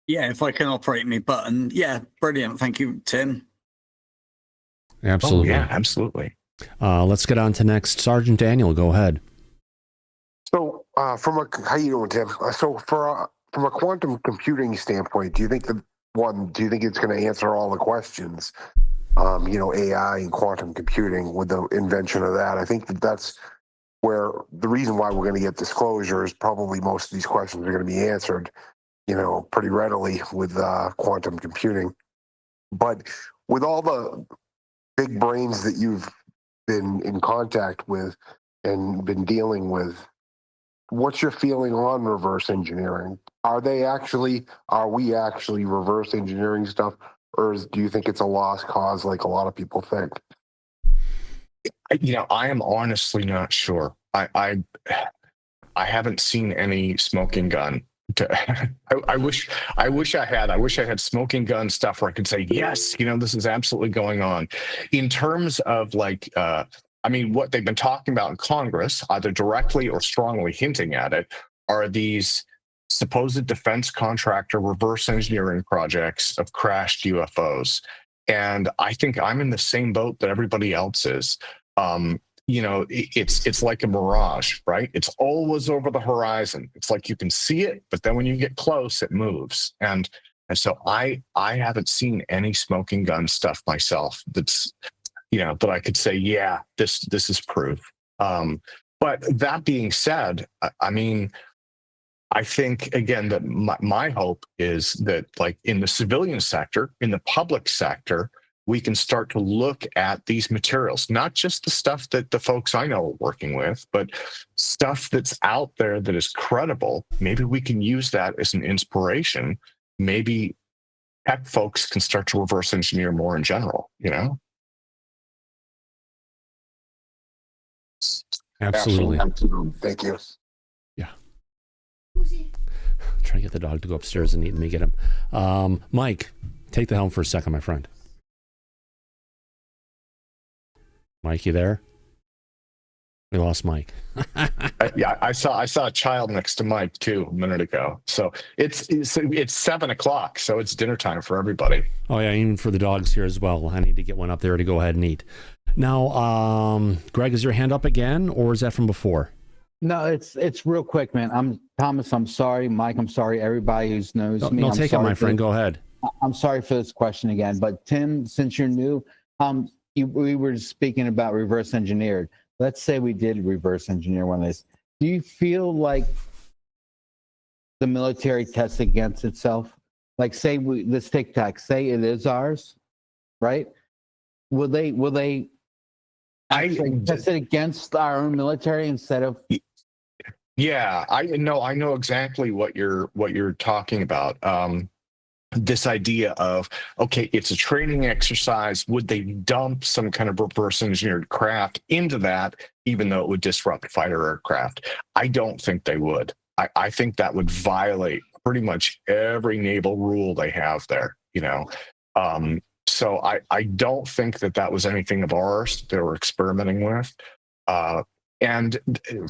Yeah, if I can operate my button. Yeah, brilliant. Thank you, Tim. Absolutely. Oh, yeah, absolutely. Let's get on to next. Sergeant Daniel, go ahead. So, how you doing, Tim? So, from a quantum computing standpoint, do you think it's going to answer all the questions? AI and quantum computing with the invention of that. I think that's where the reason why we're going to get disclosure is probably most of these questions are going to be answered, pretty readily with quantum computing. But with all the big brains that you've been in contact with and been dealing with, what's your feeling on reverse engineering? Are we actually reverse engineering stuff, or do you think it's a lost cause like a lot of people think? I am honestly not sure. I haven't seen any smoking gun. I wish I had. I wish I had smoking gun stuff where I could say, yes, this is absolutely going on. In terms of what they've been talking about in Congress, either directly or strongly hinting at it, are these supposed defense contractor reverse engineering projects of crashed UFOs. And I think I'm in the same boat that everybody else is. It's like a mirage, right? It's always over the horizon. It's like you can see it, but then when you get close, it moves. And so I haven't seen any smoking gun stuff myself that's, that I could say, yeah, this is proof. But that being said, I think, again, that my hope is that, like, in the civilian sector, in the public sector, we can start to look at these materials, not just the stuff that the folks I know are working with, but stuff that's out there that is credible. Maybe we can use that as an inspiration. Maybe tech folks can start to reverse engineer more in general, Absolutely. Thank you. Yeah. Try to get the dog to go upstairs and eat. Let me get him. Mike, take the helm for a second, my friend. Mike, you there? We lost Mike. Yeah, I saw a child next to Mike too a minute ago. So it's 7:00, so it's dinner time for everybody. Oh yeah, even for the dogs here as well. I need to get one up there to go ahead and eat. Now, Greg, is your hand up again, or is that from before? No, it's real quick, man. I'm Thomas. I'm sorry, Mike. I'm sorry, everybody who knows me. No, take it, my friend. Go ahead. I'm sorry for this question again, but Tim, since you're new, we were speaking about reverse engineered. Let's say we did reverse engineer one of these. Do you feel like the military tests against itself? Like, say this Tic Tac, say it is ours, right? Will they test it against our own military instead of? Yeah, I know exactly what you're talking about. This idea of, okay, it's a training exercise. Would they dump some kind of reverse engineered craft into that, even though it would disrupt fighter aircraft? I don't think they would. I think that would violate pretty much every naval rule they have there, So I don't think that was anything of ours they were experimenting with. And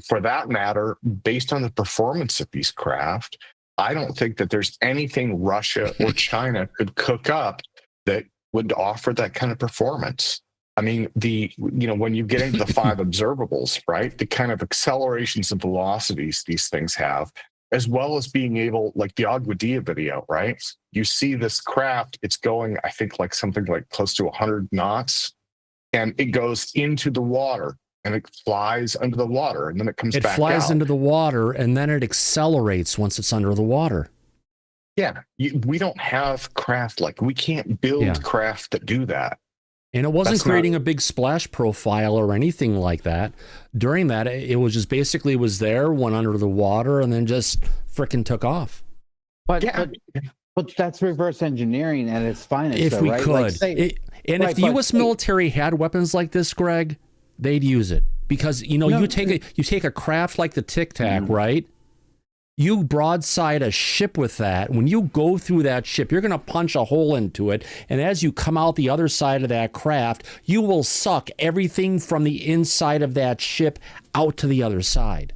for that matter, based on the performance of these craft, I don't think that there's anything Russia or China could cook up that would offer that kind of performance. I mean, when you get into the 5 observables, right, the kind of accelerations and velocities these things have, as well as being able, like the Aguadilla video, right? You see this craft, it's going, I think, like something like close to 100 knots, and it goes into the water. And it flies under the water, and then it comes back out. It flies into the water, and then it accelerates once it's under the water. Yeah, we don't have craft we can't build craft that do that. And it wasn't creating a big splash profile or anything like that. During that, it was just basically was there, went under the water, and then just frickin' took off. But that's reverse engineering at its finest. If we right? could. If the U.S. military had weapons like this, Greg, they'd use it, because you take a craft like the Tic Tac, right? You broadside a ship with that. When you go through that ship, you're going to punch a hole into it, and as you come out the other side of that craft, you will suck everything from the inside of that ship out to the other side.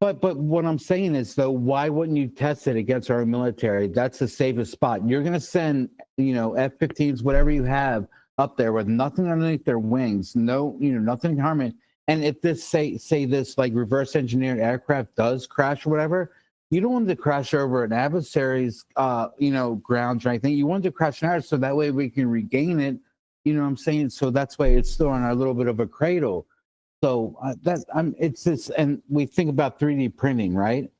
But what I'm saying is, though, why wouldn't you test it against our military? That's the safest spot. You're going to send F-15s, whatever you have, up there with nothing underneath their wings, nothing harming. And if this say this like reverse engineered aircraft does crash or whatever, you don't want it to crash over an adversary's grounds or anything. You want it to crash in ours, so that way we can regain it. You know what I'm saying? So that's why it's still on our little bit of a cradle. So it's this, and we think about 3D printing, right?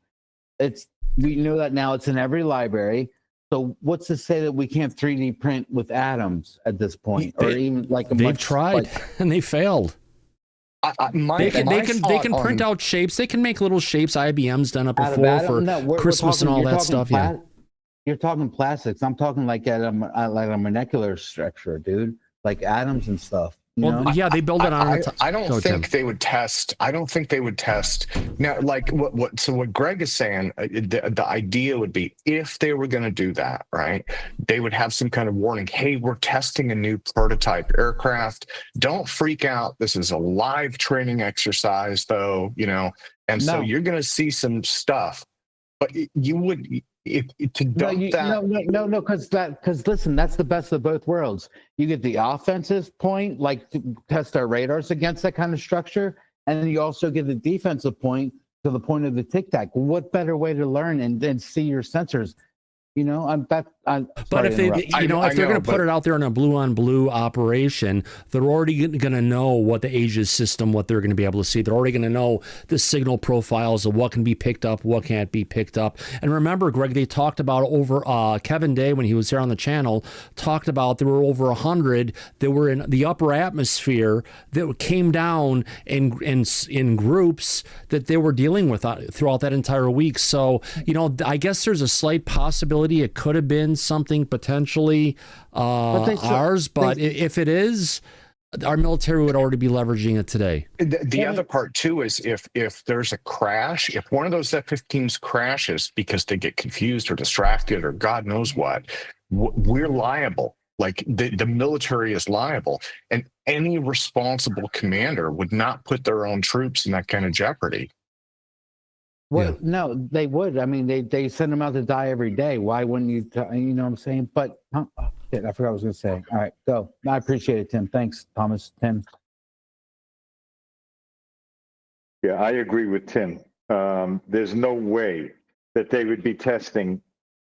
We know that now it's in every library. So what's to say that we can't 3D print with atoms at this point, or even like they've tried and they failed. They can print out shapes. They can make little shapes. IBM's done it before for Christmas and all that stuff. Yeah. You're talking plastics. I'm talking like at a molecular structure, dude, like atoms and stuff. Yeah, they build it on. I don't think they would test. I don't think they would test now. Like what Greg is saying, the idea would be if they were going to do that, right? They would have some kind of warning. Hey, we're testing a new prototype aircraft. Don't freak out. This is a live training exercise, though. So you're going to see some stuff, but you would. Because listen, that's the best of both worlds. You get the offensive point, like to test our radars against that kind of structure, and then you also get the defensive point to the point of the Tic Tac. What better way to learn and see your sensors? But if they're going to put it out there in a blue-on-blue operation, they're already going to know what the Aegis system, what they're going to be able to see. They're already going to know the signal profiles of what can be picked up, what can't be picked up. And remember, Greg, they talked about over Kevin Day when he was here on the channel talked about there were over 100 that were in the upper atmosphere that came down in groups that they were dealing with throughout that entire week. So I guess there's a slight possibility it could have been something potentially ours, but if it is, our military would already be leveraging it today. The other part too is if there's a crash, if one of those F-15s crashes because they get confused or distracted or God knows what, we're liable. Like the military is liable, and any responsible commander would not put their own troops in that kind of jeopardy. Well, no, they would. I mean, they send them out to die every day. Why wouldn't you? You know what I'm saying? But I forgot what I was going to say. All right, go. I appreciate it, Tim. Thanks, Thomas. Tim. Yeah, I agree with Tim. There's no way that they would be testing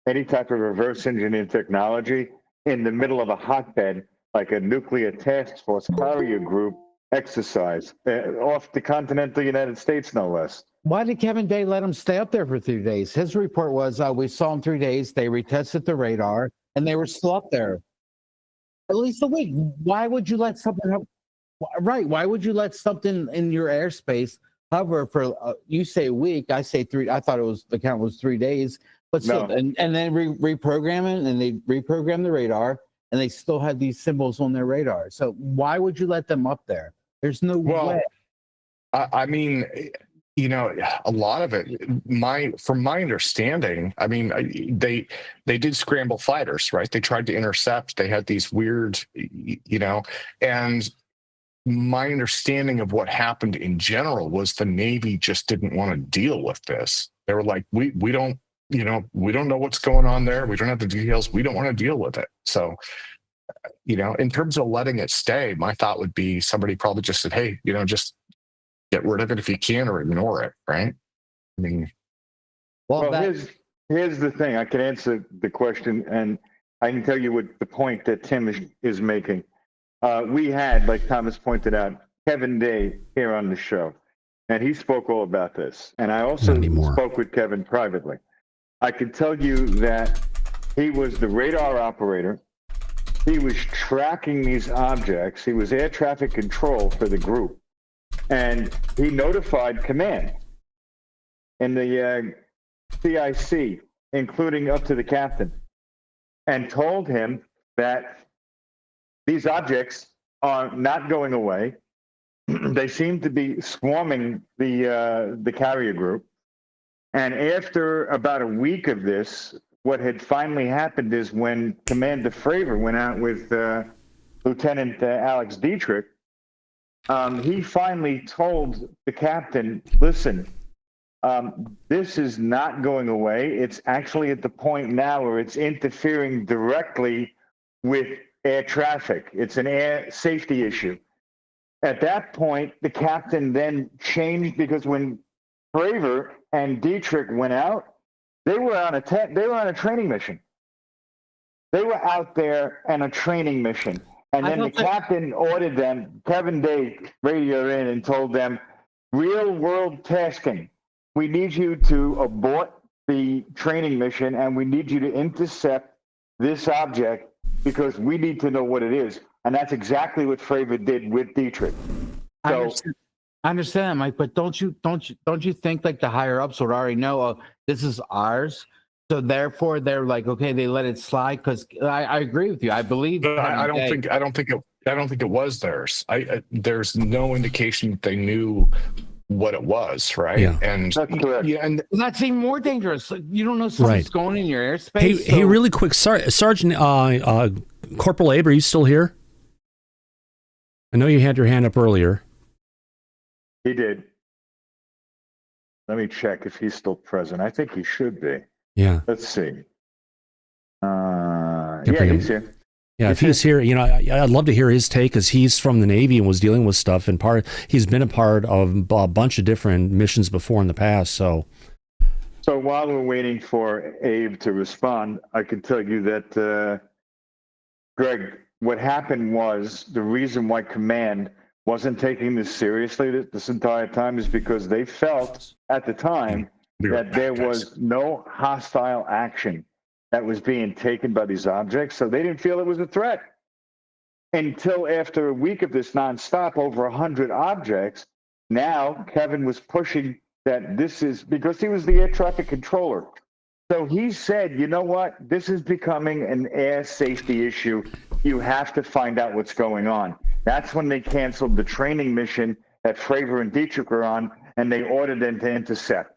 any type of reverse engineering technology in the middle of a hotbed like a nuclear task force carrier group exercise off the continental United States, no less. Why did Kevin Day let him stay up there for 3 days? His report was we saw him 3 days. They retested the radar, and they were still up there at least a week. Why would you let something up? Right? Why would you let something in your airspace hover for? You say a week. I say 3. I thought the count was 3 days, but still, no. and then reprogram it, and they reprogram the radar, and they still had these symbols on their radar. So why would you let them up there? There's no way. I mean. A lot of it, from my understanding, I mean, they did scramble fighters, right? They tried to intercept. They had these weird, and my understanding of what happened in general was the Navy just didn't want to deal with this. They were like, we don't know what's going on there. We don't have the details. We don't want to deal with it. So, in terms of letting it stay, my thought would be somebody probably just said, hey, just get rid of it if you can, or ignore it, right? I mean, here's the thing. I can answer the question, and I can tell you what the point that Tim is making. We had, like Thomas pointed out, Kevin Day here on the show, and he spoke all about this. And I also spoke with Kevin privately. I can tell you that he was the radar operator. He was tracking these objects. He was air traffic control for the group. And he notified command in the CIC, including up to the captain, and told him that these objects are not going away. They seem to be swarming the carrier group. And after about a week of this, what had finally happened is when Commander Fravor went out with Lieutenant Alex Dietrich, he finally told the captain, listen, this is not going away. It's actually at the point now where it's interfering directly with air traffic. It's an air safety issue. At that point, the captain then changed, because when Fravor and Dietrich went out, they were on a training mission. They were out there on a training mission. And then the captain ordered them, Kevin Day radioed in and told them, real world tasking. We need you to abort the training mission, and we need you to intercept this object because we need to know what it is. And that's exactly what Fravor did with Dietrich. So I understand, Mike, but don't you think like the higher ups would already know, oh, this is ours, so therefore they're like, okay, they let it slide? Because I agree with you. I believe. But I don't think it was theirs. There's no indication that they knew what it was, right? Yeah. And yeah, and that's even more dangerous. You don't know something's going in your airspace. Hey, really quick, Sergeant Corporal Abe, are you still here? I know you had your hand up earlier. He did. Let me check if he's still present. I think he should be. Yeah. Let's see. Yeah, he's here. Yeah, if he's here, I'd love to hear his take, because he's from the Navy and was dealing with stuff, and he's been a part of a bunch of different missions before in the past. So while we're waiting for Abe to respond, I can tell you that, Greg, what happened was the reason why Command wasn't taking this seriously this entire time is because they felt at the time that there was no hostile action that was being taken by these objects, so they didn't feel it was a threat. Until after a week of this nonstop, over 100 objects, now Kevin was pushing that this is, because he was the air traffic controller. So he said, you know what, this is becoming an air safety issue. You have to find out what's going on. That's when they canceled the training mission that Fravor and Dietrich were on, and they ordered them to intercept.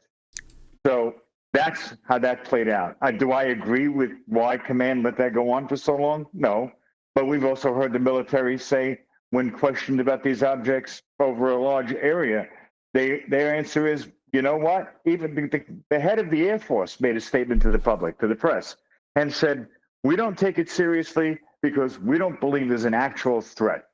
So that's how that played out. Do I agree with why Command let that go on for so long? No. But we've also heard the military say, when questioned about these objects over a large area, their answer is, you know what? Even the head of the Air Force made a statement to the public, to the press, and said, we don't take it seriously because we don't believe there's an actual threat.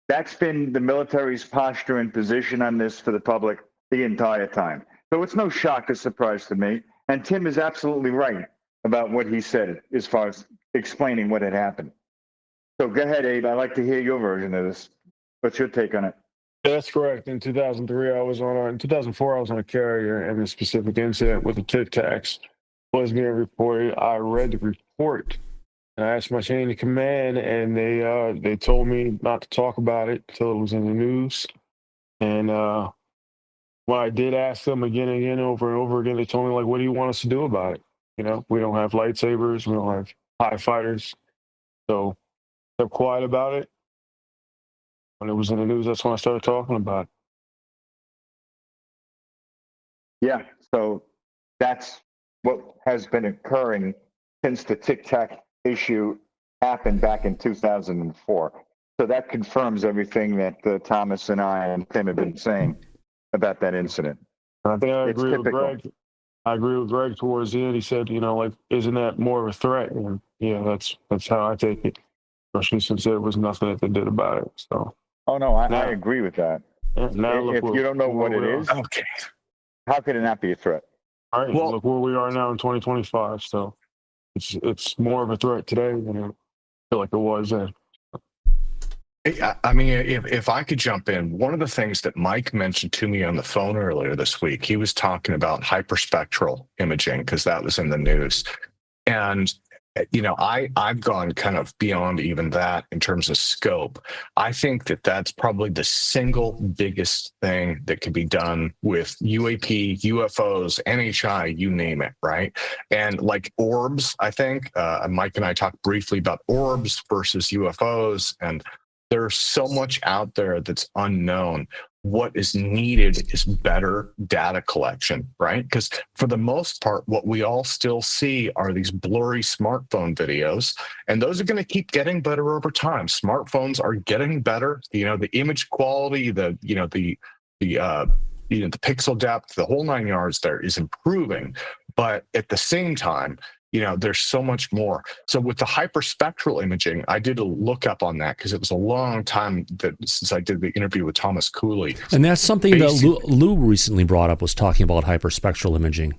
That's been the military's posture and position on this for the public the entire time. So it's no shock or surprise to me. And Tim is absolutely right about what he said as far as explaining what had happened. So go ahead, Abe. I'd like to hear your version of this. What's your take on it? That's correct. In 2003, in 2004, I was on a carrier, and the specific incident with the Tic Tacs was being reported. I read the report, and I asked my chain of command, and they told me not to talk about it until it was in the news. And when I did ask them again and again, over and over again, they told me, like, what do you want us to do about it? We don't have lightsabers, we don't have TIE fighters. So they're quiet about it. When it was in the news, that's when I started talking about it. Yeah, so that's what has been occurring since the Tic Tac issue happened back in 2004. So that confirms everything that Thomas and I and Tim have been saying about that incident. I think I agree with Greg. I agree with Greg towards the end. He said, isn't that more of a threat? And yeah, that's how I take it, especially since there was nothing that they did about it. So. Oh no, I agree with that. Now if you don't know what it is, okay, how could it not be a threat? All right, look where we are now in 2025. So it's more of a threat today than I feel like it was then. I mean, if I could jump in, one of the things that Mike mentioned to me on the phone earlier this week, he was talking about hyperspectral imaging, because that was in the news. And I've gone kind of beyond even that in terms of scope. I think that that's probably the single biggest thing that can be done with UAP, UFOs, NHI, you name it, right? And like Orbs, I think, Mike and I talked briefly about Orbs versus UFOs, and there's so much out there that's unknown. What is needed is better data collection, right? Because for the most part, what we all still see are these blurry smartphone videos, and those are going to keep getting better over time. Smartphones are getting better. The image quality, the pixel depth, the whole 9 yards there is improving. But at the same time, there's so much more. So with the hyperspectral imaging, I did a lookup on that because it was a long time since I did the interview with Thomas Cooley. And that's something that Lou recently brought up, was talking about hyperspectral imaging.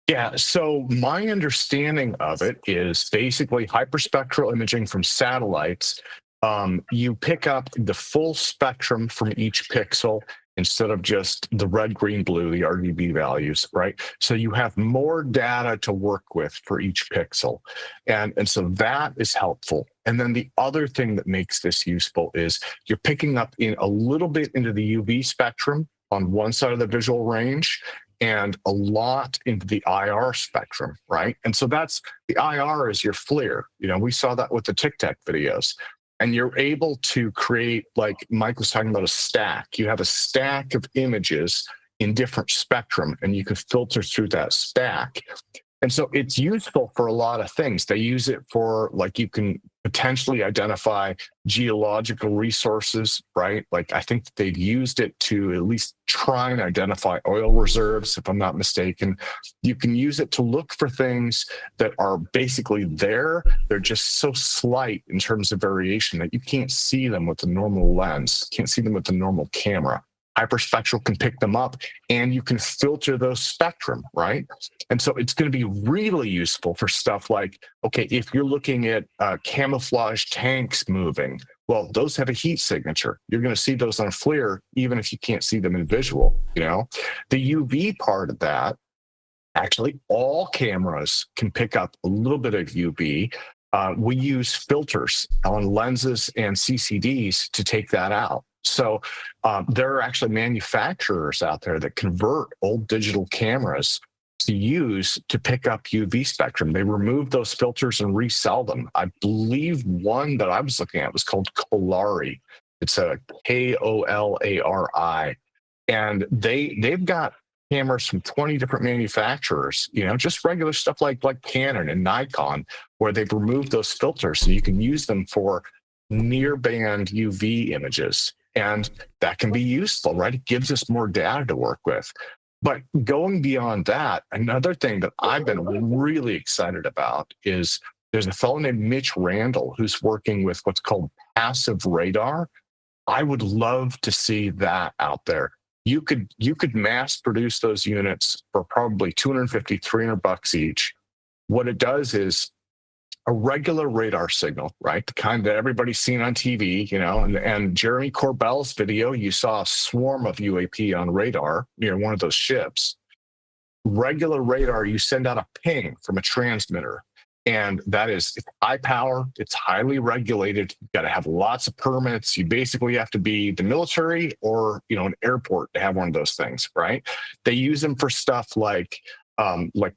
Yeah, so my understanding of it is basically hyperspectral imaging from satellites. You pick up the full spectrum from each pixel, instead of just the red, green, blue, the RGB values, right? So you have more data to work with for each pixel. And so that is helpful. And then the other thing that makes this useful is you're picking up in a little bit into the UV spectrum on one side of the visual range and a lot into the IR spectrum, right? And so that's, the IR is your FLIR. You know, we saw that with the Tic Tac videos. And you're able to create, like Mike was talking about, a stack. You have a stack of images in different spectrum, and you can filter through that stack. And so it's useful for a lot of things. They use it for, like, you can potentially identify geological resources, right? Like, I think they've used it to at least try and identify oil reserves, if I'm not mistaken. You can use it to look for things that are basically there. They're just so slight in terms of variation that you can't see them with the normal lens, can't see them with the normal camera. Hyperspectral can pick them up, and you can filter those spectrum, right? And so it's going to be really useful for stuff like, okay, if you're looking at camouflage tanks moving, well, those have a heat signature. You're going to see those on FLIR, even if you can't see them in visual, you know? The UV part of that, actually, all cameras can pick up a little bit of UV. We use filters on lenses and CCDs to take that out. So there are actually manufacturers out there that convert old digital cameras to use to pick up UV spectrum. They remove those filters and resell them. I believe one that I was looking at was called Kolari. It's a Kolari. And they've got cameras from 20 different manufacturers, you know, just regular stuff like Canon and Nikon, where they've removed those filters so you can use them for near band UV images. And that can be useful, right? It gives us more data to work with. But going beyond that, another thing that I've been really excited about is there's a fellow named Mitch Randall who's working with what's called passive radar. I would love to see that out there. You could mass produce those units for probably $250, $300 each. What it does is a regular radar signal, right? The kind that everybody's seen on TV, you know, and Jeremy Corbell's video, you saw a swarm of UAP on radar near one of those ships. Regular radar, you send out a ping from a transmitter, and that is high power, it's highly regulated. You've got to have lots of permits. You basically have to be the military or, you know, an airport to have one of those things, right? They use them for stuff like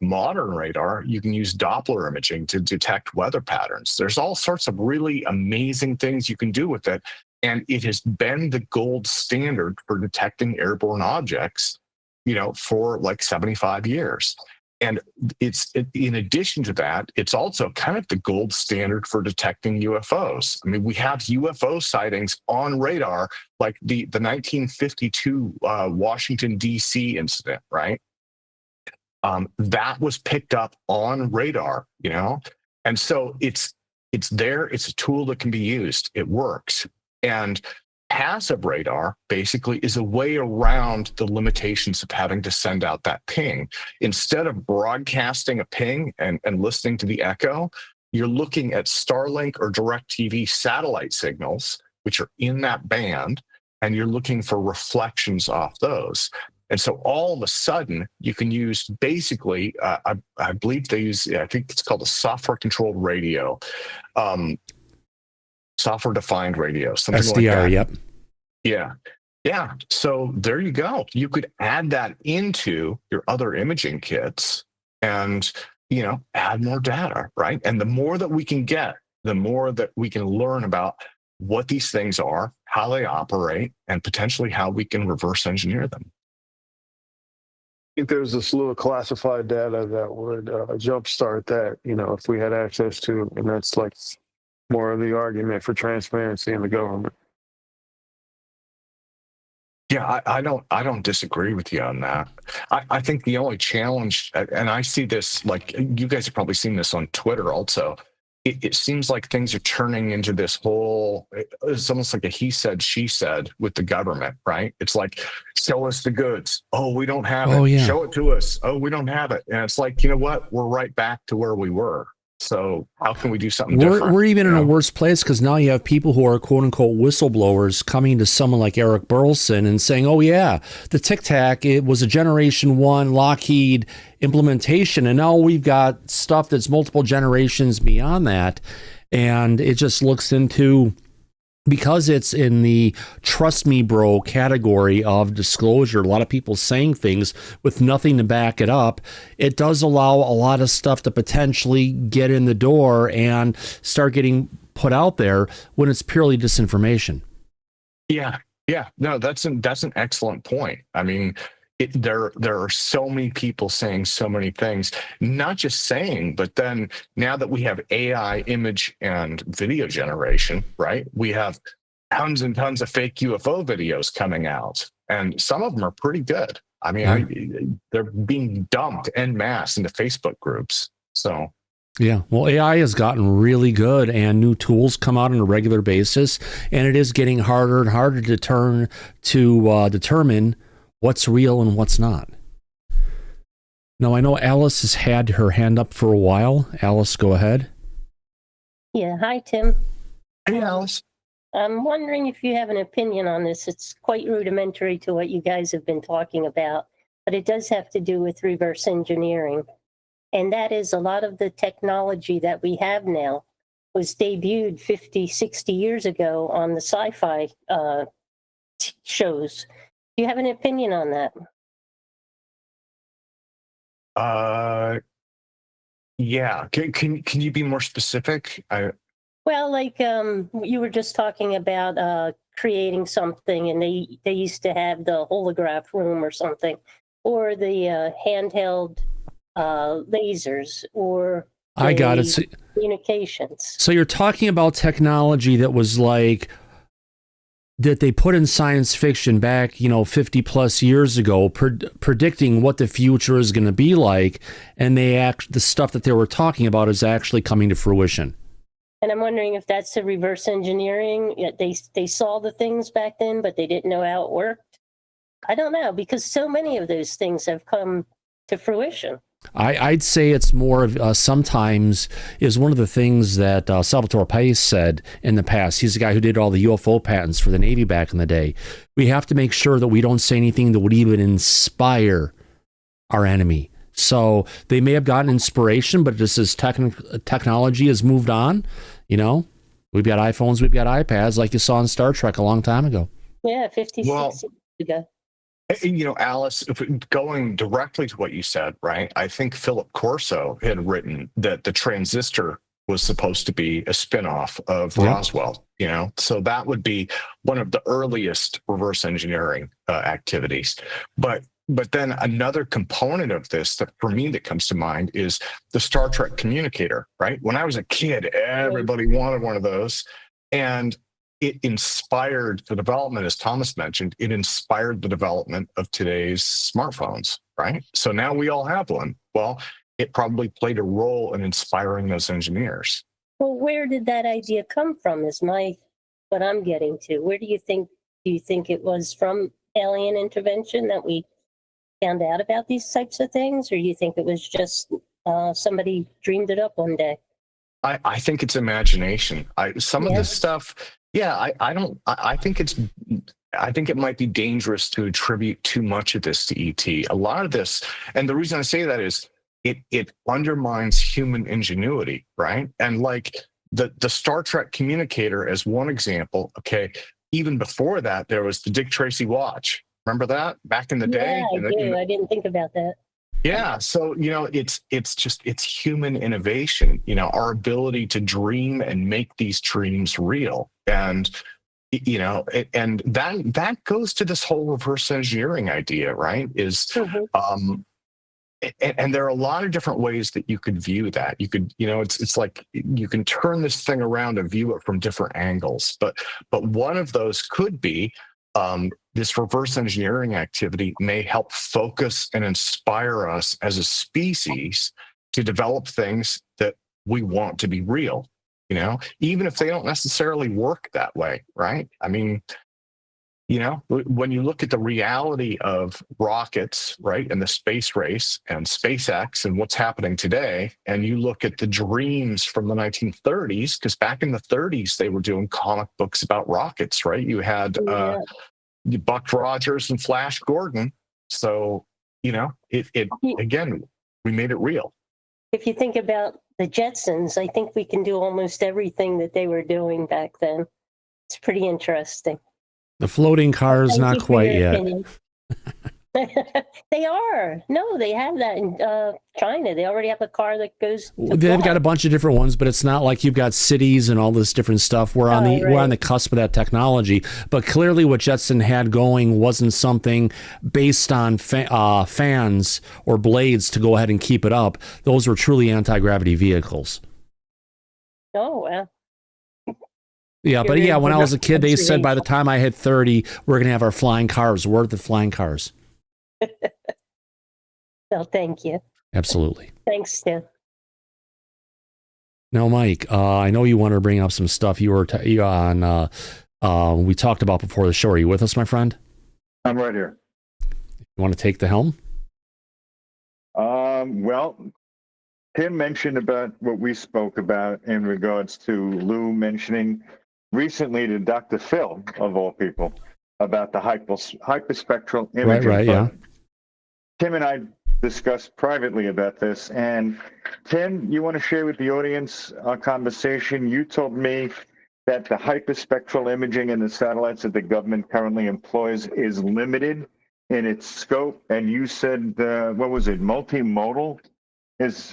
modern radar. You can use Doppler imaging to detect weather patterns. There's all sorts of really amazing things you can do with it. And it has been the gold standard for detecting airborne objects, you know, for like 75 years. And in addition to that, it's also kind of the gold standard for detecting UFOs. I mean, we have UFO sightings on radar, like the 1952 Washington, D.C. incident, right? That was picked up on radar, you know? And so it's there. It's a tool that can be used. It works. And passive radar basically is a way around the limitations of having to send out that ping. Instead of broadcasting a ping and listening to the echo, you're looking at Starlink or DirecTV satellite signals, which are in that band, and you're looking for reflections off those. And so all of a sudden, you can use basically, I believe they use, I think it's called a software-controlled radio, software-defined radio, something SDR, like that. Yep. Yeah. Yeah. So there you go. You could add that into your other imaging kits and, you know, add more data, right? And the more that we can get, the more that we can learn about what these things are, how they operate, and potentially how we can reverse engineer them. I think there's a slew of classified data that would jumpstart that, you know, if we had access to, and that's like more of the argument for transparency in the government. Yeah, I don't disagree with you on that. I think the only challenge, and I see this, like you guys have probably seen this on Twitter also, it seems like things are turning into this whole, it's almost like a he said, she said with the government, right? It's like, show us the goods. Oh, we don't have it. Yeah. Show it to us. Oh, we don't have it. And it's like, you know what? We're right back to where we were. So how can we do something different? We're even in a worse place because now you have people who are quote unquote whistleblowers coming to someone like Eric Burleson and saying, oh yeah, the Tic Tac, it was a Generation 1 Lockheed implementation. And now we've got stuff that's multiple generations beyond that. And it just looks into, because it's in the trust me bro category of disclosure, a lot of people saying things with nothing to back it up. It does allow a lot of stuff to potentially get in the door and start getting put out there when it's purely disinformation. Yeah. No, that's an excellent point. I mean, there are so many people saying so many things, not just saying, but then now that we have AI image and video generation, right? We have tons and tons of fake UFO videos coming out, and some of them are pretty good. I mean, they're being dumped en masse into Facebook groups. So. Yeah, well, AI has gotten really good, and new tools come out on a regular basis, and it is getting harder and harder to determine what's real and what's not. Now, I know Alice has had her hand up for a while. Alice, go ahead. Yeah, hi, Tim. Hey, Alice. I'm wondering if you have an opinion on this. It's quite rudimentary to what you guys have been talking about, but it does have to do with reverse engineering. And that is, a lot of the technology that we have now was debuted 50, 60 years ago on the sci-fi shows. Do you have an opinion on that? Yeah. Can you be more specific? Well, like you were just talking about creating something, and they used to have the holograph room or something, or the handheld lasers, or I got it. Communications. So you're talking about technology that was like, that they put in science fiction back, 50 plus years ago, predicting what the future is going to be like. And the stuff that they were talking about is actually coming to fruition. And I'm wondering if that's the reverse engineering. They saw the things back then, but they didn't know how it worked. I don't know, because so many of those things have come to fruition. I'd say it's more of sometimes is one of the things that Salvatore Pais said in the past. He's the guy who did all the UFO patents for the Navy back in the day. We have to make sure that we don't say anything that would even inspire our enemy. So they may have gotten inspiration, but just as technology has moved on, we've got iPhones, we've got iPads, like you saw in Star Trek a long time ago. Yeah, 56 years ago. Alice, if going directly to what you said, right? I think Philip Corso had written that the transistor was supposed to be a spinoff of Roswell, so that would be one of the earliest reverse engineering activities. But then another component of this that for me that comes to mind is the Star Trek communicator, right? When I was a kid, everybody wanted one of those, and it inspired the development, as Thomas mentioned, it inspired the development of today's smartphones, right? So now we all have one. Well, it probably played a role in inspiring those engineers. Well, where did that idea come from is what I'm getting to. Where do you think it was from alien intervention that we found out about these types of things? Or do you think it was just somebody dreamed it up one day? I think it's imagination. Some of this stuff... Yeah, I think it might be dangerous to attribute too much of this to ET. A lot of this, and the reason I say that is it undermines human ingenuity, right? And like the Star Trek communicator as one example, okay, even before that, there was the Dick Tracy watch. Remember that back in the day? Yeah, I do. I didn't think about that. Yeah, so it's human innovation, our ability to dream and make these dreams real, and and that goes to this whole reverse engineering idea, right? And there are a lot of different ways that you could view that. You could, it's like you can turn this thing around and view it from different angles, but one of those could be this reverse engineering activity may help focus and inspire us as a species to develop things that we want to be real, even if they don't necessarily work that way, right? I mean, You know, when you look at the reality of rockets, right, and the space race and SpaceX and what's happening today, and you look at the dreams from the 1930s, because back in the 30s, they were doing comic books about rockets, right? You had Buck Rogers and Flash Gordon. So, you know, it again, we made it real. If you think about the Jetsons, I think we can do almost everything that they were doing back then. It's pretty interesting. The floating cars, not quite yet. They are. No, they have that in China. They already have a car that goes. They've got a bunch of different ones, but it's not like you've got cities and all this different stuff. We're on the cusp of that technology. But clearly, what Jetson had going wasn't something based on fans or blades to go ahead and keep it up. Those were truly anti-gravity vehicles. Oh well. Yeah, but yeah, when I was a kid, they said by the time I hit 30, we're going to have our flying cars. We're the flying cars. Well, thank you. Absolutely. Thanks, Tim. Now, Mike, I know you wanted to bring up some stuff you were on. We talked about before the show. Are you with us, my friend? I'm right here. You want to take the helm? Well, Tim mentioned about what we spoke about in regards to Lou mentioning recently to Dr. Phil, of all people, about the hyperspectral imaging. Right, yeah. Tim and I discussed privately about this. And Tim, you want to share with the audience our conversation? You told me that the hyperspectral imaging in the satellites that the government currently employs is limited in its scope. And you said, what was it, multimodal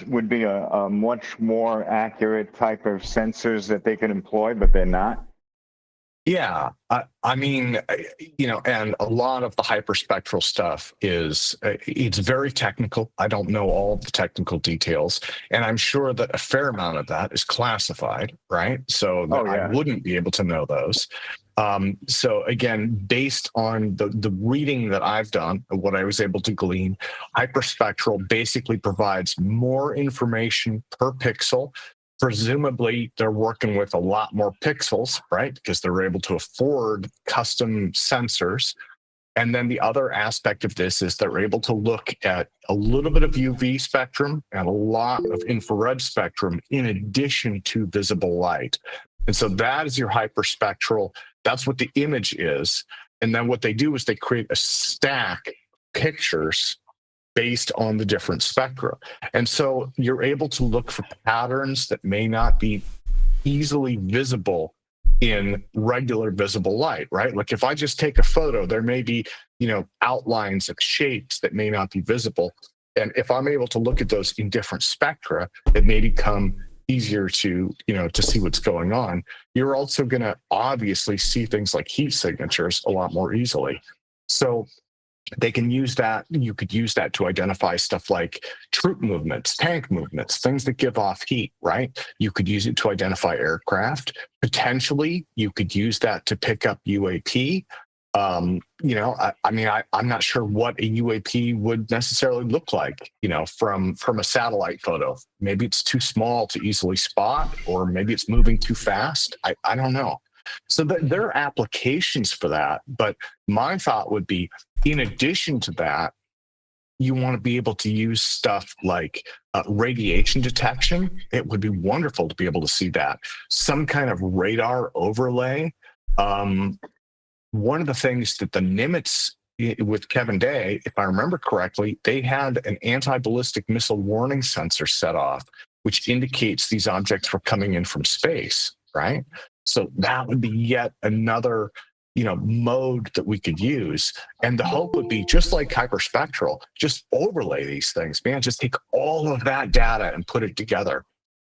would be a much more accurate type of sensors that they can employ, but they're not? Yeah, I mean, you know, and a lot of the hyperspectral stuff it's very technical. I don't know all the technical details, and I'm sure that a fair amount of that is classified, right? So I wouldn't be able to know those. So again, based on the reading that I've done, what I was able to glean, hyperspectral basically provides more information per pixel. Presumably, they're working with a lot more pixels, right? Because they're able to afford custom sensors. And then the other aspect of this is they're able to look at a little bit of UV spectrum and a lot of infrared spectrum in addition to visible light. And so that is your hyperspectral. That's what the image is. And then what they do is they create a stack of pictures based on the different spectra. And so you're able to look for patterns that may not be easily visible in regular visible light, right? Like if I just take a photo, there may be, you know, outlines of shapes that may not be visible. And if I'm able to look at those in different spectra, it may become easier to, you know, to see what's going on. You're also going to obviously see things like heat signatures a lot more easily. So they can use that. You could use that to identify stuff like troop movements, tank movements, things that give off heat, right? You could use it to identify aircraft. Potentially, you could use that to pick up UAP. You know, I'm not sure what a UAP would necessarily look like, you know, from a satellite photo. Maybe it's too small to easily spot, or maybe it's moving too fast. I don't know. So there are applications for that. But my thought would be, in addition to that, you want to be able to use stuff like radiation detection. It would be wonderful to be able to see that. Some kind of radar overlay. One of the things that the Nimitz with Kevin Day, if I remember correctly, they had an anti-ballistic missile warning sensor set off, which indicates these objects were coming in from space, right? So that would be yet another, you know, mode that we could use. And the hope would be, just like hyperspectral, just overlay these things, man. Just take all of that data and put it together.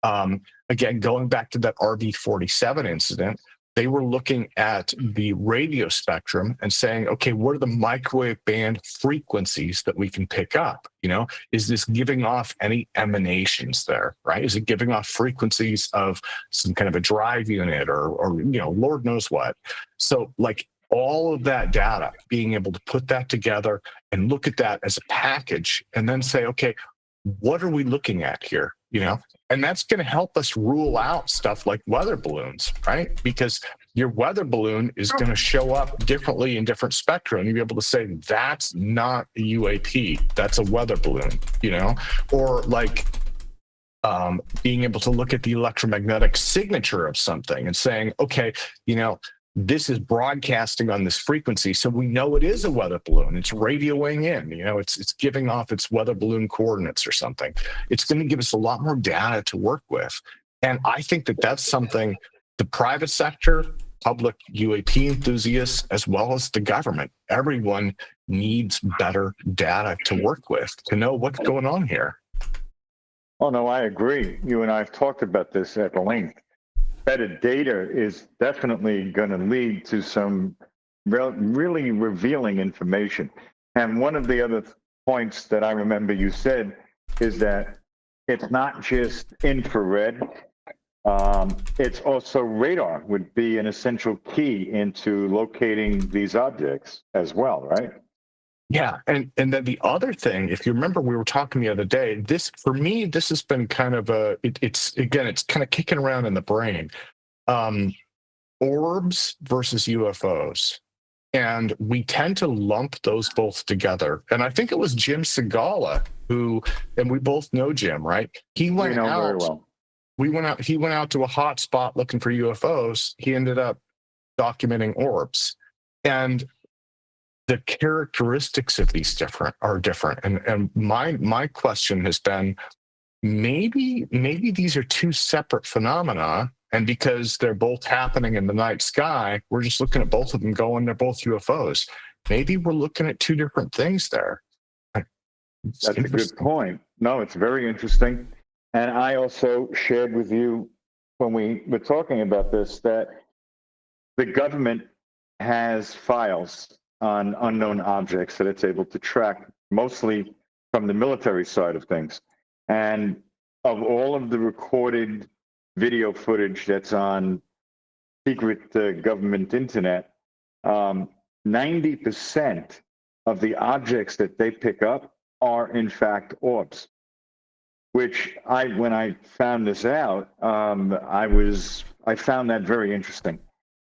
Again, going back to that RV-47 incident, they were looking at the radio spectrum and saying, okay, what are the microwave band frequencies that we can pick up? You know, is this giving off any emanations there, right? Is it giving off frequencies of some kind of a drive unit or you know, Lord knows what? So like all of that data, being able to put that together and look at that as a package and then say, okay, what are we looking at here? You know, and that's going to help us rule out stuff like weather balloons, right? Because your weather balloon is going to show up differently in different spectra, and you'll be able to say that's not a UAP, that's a weather balloon, or like being able to look at the electromagnetic signature of something and saying, okay, this is broadcasting on this frequency, so we know it is a weather balloon. It's radioing in, it's giving off its weather balloon coordinates or something. It's going to give us a lot more data to work with. And I think that that's something the private sector, public UAP enthusiasts, as well as the government, everyone needs better data to work with to know what's going on here. Oh, no, I agree. You and I have talked about this at length. Better data is definitely going to lead to some really revealing information. And one of the other points that I remember you said is that it's not just infrared. It's also radar would be an essential key into locating these objects as well, right? Yeah, and then the other thing, if you remember, we were talking the other day. This, for me, this has been kind of it's kind of kicking around in the brain. Orbs versus UFOs, and we tend to lump those both together. And I think it was Jim Segala who, and we both know Jim, right? He went out very well. He went out to a hot spot looking for UFOs. He ended up documenting orbs, and the characteristics of these are different. And my question has been, maybe these are two separate phenomena, and because they're both happening in the night sky, we're just looking at both of them going, they're both UFOs. Maybe we're looking at two different things there. That's a good point. No, it's very interesting. And I also shared with you when we were talking about this that the government has files on unknown objects that it's able to track, mostly from the military side of things. And of all of the recorded video footage that's on secret government internet, 90% of the objects that they pick up are in fact orbs, which when I found this out, I found that very interesting,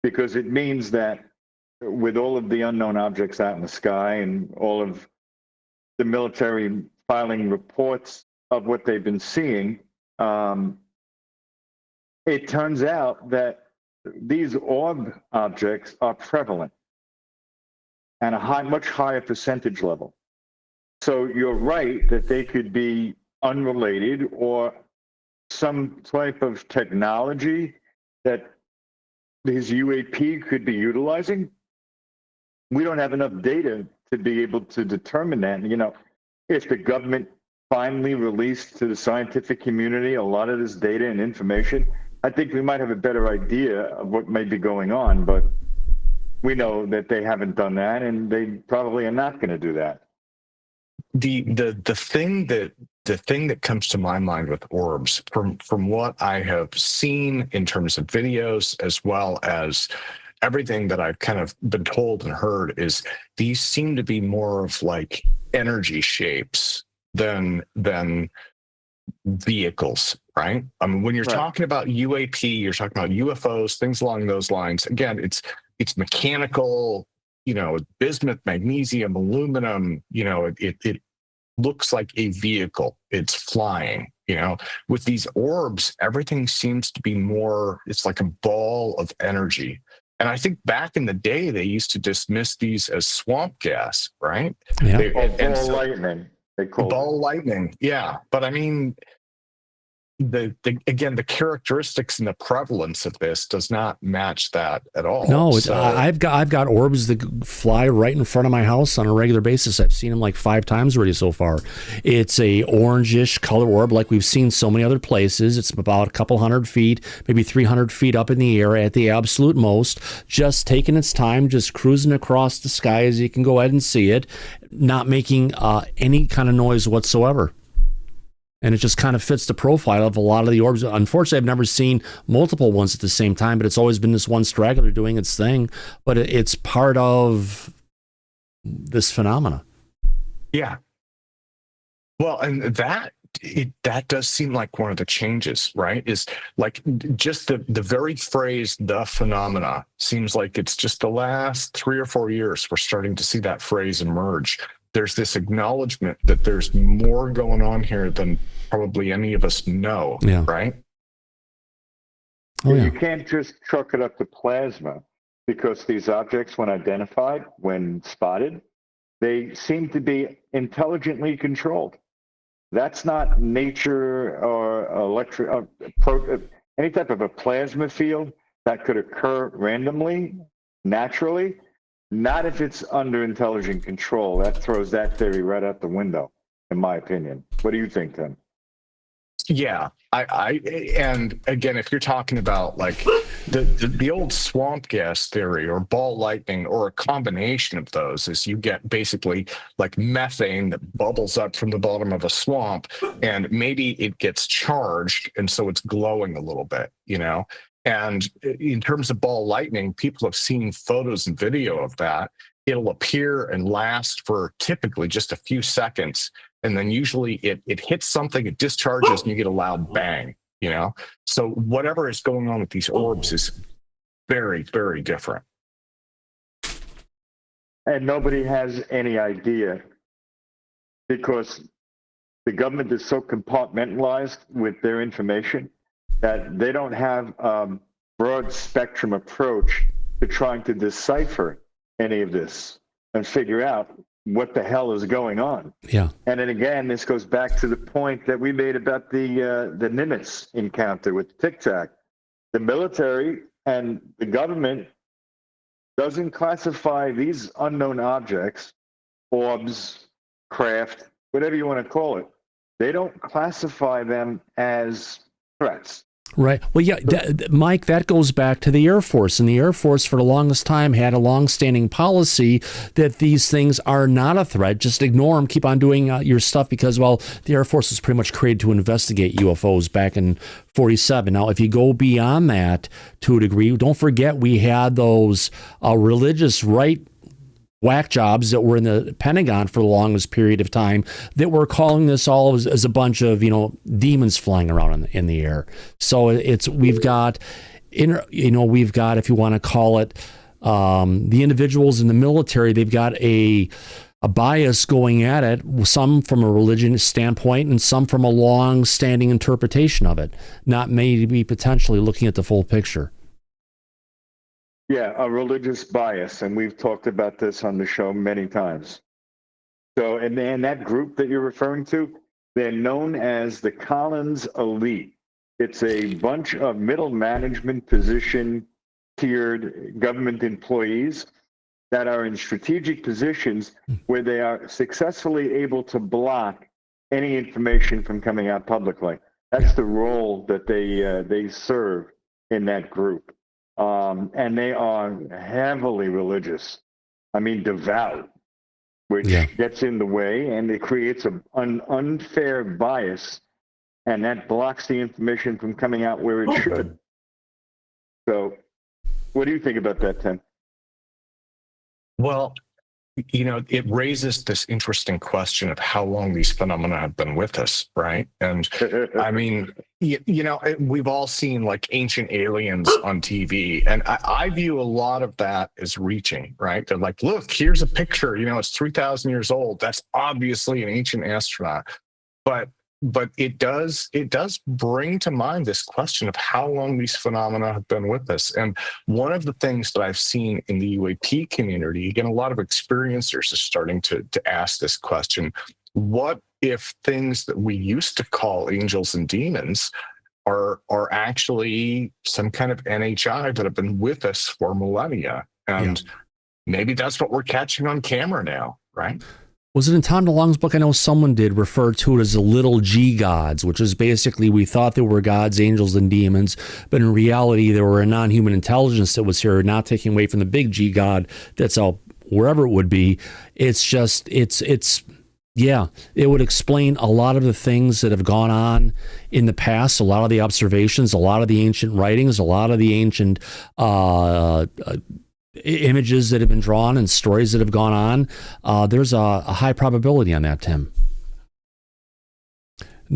because it means that with all of the unknown objects out in the sky and all of the military filing reports of what they've been seeing, it turns out that these orb objects are prevalent and a much higher percentage level. So you're right that they could be unrelated or some type of technology that these UAP could be utilizing. We don't have enough data to be able to determine that. If the government finally released to the scientific community a lot of this data and information, I think we might have a better idea of what may be going on, but we know that they haven't done that, and they probably are not going to do that. The thing that comes to my mind with orbs, from what I have seen in terms of videos, as well as everything that I've kind of been told and heard, is these seem to be more of like energy shapes than vehicles, right? I mean, when you're talking about UAP, you're talking about UFOs, things along those lines. Again, it's mechanical, bismuth, magnesium, aluminum, it looks like a vehicle. It's flying, With these orbs, everything seems to be more, it's like a ball of energy. And I think back in the day, they used to dismiss these as swamp gas, right? Yeah. Ball lightning. They call ball lightning. Yeah. But I mean, the characteristics and the prevalence of this does not match that at all. No, I've got orbs that fly right in front of my house on a regular basis. I've seen them like 5 times already so far. It's a orangish color orb, like we've seen so many other places. It's about a couple 100 feet, maybe 300 feet up in the air at the absolute most, just taking its time, just cruising across the sky as you can go ahead and see it, not making any kind of noise whatsoever. And it just kind of fits the profile of a lot of the orbs. Unfortunately, I've never seen multiple ones at the same time, but it's always been this one straggler doing its thing. But it's part of this phenomena. Yeah. Well, and that that does seem like one of the changes, right? Is like just the very phrase "the phenomena" seems like it's just the last 3 or 4 years we're starting to see that phrase emerge. There's this acknowledgement that there's more going on here than probably any of us know, right? Oh, yeah. You can't just chalk it up to plasma, because these objects, when identified, when spotted, they seem to be intelligently controlled. That's not nature or electric, any type of a plasma field that could occur randomly, naturally. Not if it's under intelligent control. That throws that theory right out the window, in my opinion. What do you think, Tim? Yeah, and again, if you're talking about like the old swamp gas theory or ball lightning or a combination of those, is you get basically like methane that bubbles up from the bottom of a swamp, and maybe it gets charged, and so it's glowing a little bit, you know. And in terms of ball lightning, people have seen photos and video of that. It'll appear and last for typically just a few seconds. And then usually it hits something, it discharges, and you get a loud bang, you know? So whatever is going on with these orbs is very, very different. And nobody has any idea, because the government is so compartmentalized with their information that they don't have a broad spectrum approach to trying to decipher any of this and figure out what the hell is going on. Yeah. And then again, this goes back to the point that we made about the Nimitz encounter with Tic Tac. The military and the government doesn't classify these unknown objects, orbs, craft, whatever you want to call it. They don't classify them as threats. Right. Well, yeah, Mike, that goes back to the Air Force. And the Air Force, for the longest time, had a long-standing policy that these things are not a threat. Just ignore them. Keep on doing your stuff because, well, the Air Force was pretty much created to investigate UFOs back in 1947. Now, if you go beyond that to a degree, don't forget we had those religious right whack jobs that were in the Pentagon for the longest period of time that were calling this all as a bunch of, you know, demons flying around in the air. So we've got, if you want to call it, the individuals in the military, they've got a bias going at it, some from a religion standpoint and some from a long-standing interpretation of it, not maybe potentially looking at the full picture. Yeah, a religious bias, and we've talked about this on the show many times. So, and that group that you're referring to, they're known as the Collins Elite. It's a bunch of middle management position tiered government employees that are in strategic positions where they are successfully able to block any information from coming out publicly. That's the role that they serve in that group. And they are heavily religious. I mean, devout, which gets in the way, and it creates an unfair bias, and that blocks the information from coming out where it should. So, what do you think about that, Tim? Well, you know, it raises this interesting question of how long these phenomena have been with us, right? And I mean, you know, we've all seen like ancient aliens on TV, and I view a lot of that as reaching, right? They're like, look, here's a picture, you know, it's 3,000 years old. That's obviously an ancient astronaut. But it does bring to mind this question of how long these phenomena have been with us. And one of the things that I've seen in the UAP community, again, a lot of experiencers are starting to ask this question: what if things that we used to call angels and demons are actually some kind of NHI that have been with us for millennia? And maybe that's what we're catching on camera now, right? Was it in Tom DeLonge's book? I know someone did refer to it as the little g gods, which is basically we thought there were gods, angels, and demons, but in reality there were a non-human intelligence that was here, not taking away from the big G god that's out wherever it would be. It's just, it would explain a lot of the things that have gone on in the past, a lot of the observations, a lot of the ancient writings, a lot of the ancient images that have been drawn and stories that have gone on. There's a high probability on that, Tim.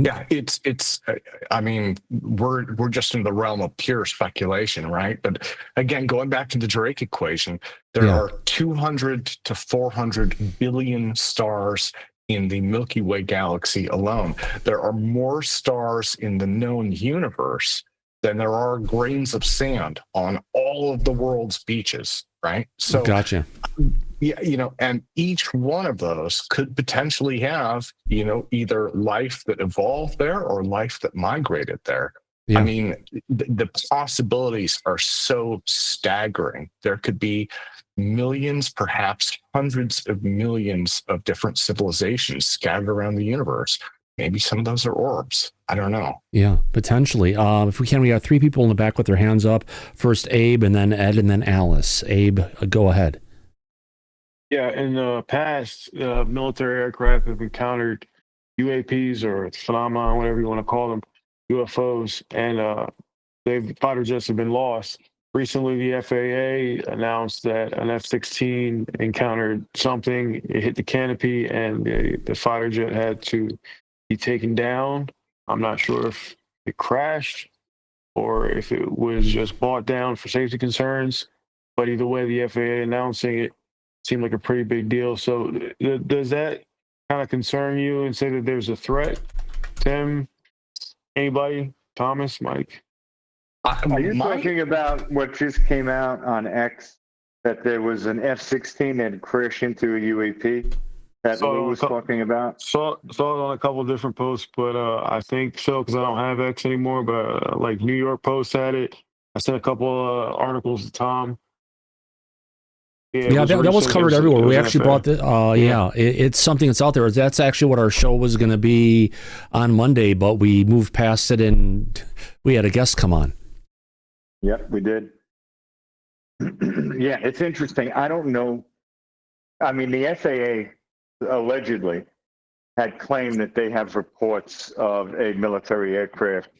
Yeah, it's. I mean, we're just in the realm of pure speculation, right? But again, going back to the Drake equation, there are 200 to 400 billion stars in the Milky Way galaxy alone. There are more stars in the known universe than there are grains of sand on all of the world's beaches, right? So, gotcha. Yeah, and each one of those could potentially have, either life that evolved there or life that migrated there. Yeah. I mean, the possibilities are so staggering. There could be millions, perhaps hundreds of millions of different civilizations scattered around the universe. Maybe some of those are orbs. I don't know. Yeah, potentially. If we can, we have three people in the back with their hands up. First Abe, and then Ed, and then Alice. Abe, go ahead. Yeah, in the past, military aircraft have encountered UAPs or phenomenon, whatever you want to call them, UFOs, and fighter jets have been lost. Recently, the FAA announced that an F-16 encountered something. It hit the canopy, and the fighter jet had to be taken down. I'm not sure if it crashed or if it was just brought down for safety concerns. But either way, the FAA announcing it seemed like a pretty big deal. So does that kind of concern you and say that there's a threat? Tim, anybody? Thomas, Mike? Are you talking about what just came out on X, that there was an F-16 that crashed into a UAP? That Lou was talking about? Saw it on a couple of different posts, but I think so, because I don't have X anymore, but like New York Post had it. I sent a couple articles to Tom. Yeah, that was covered everywhere. We actually brought the, it's something that's out there. That's actually what our show was going to be on Monday, but we moved past it and we had a guest come on. Yep, we did. Yeah, it's interesting. I don't know. I mean, the FAA allegedly had claimed that they have reports of a military aircraft.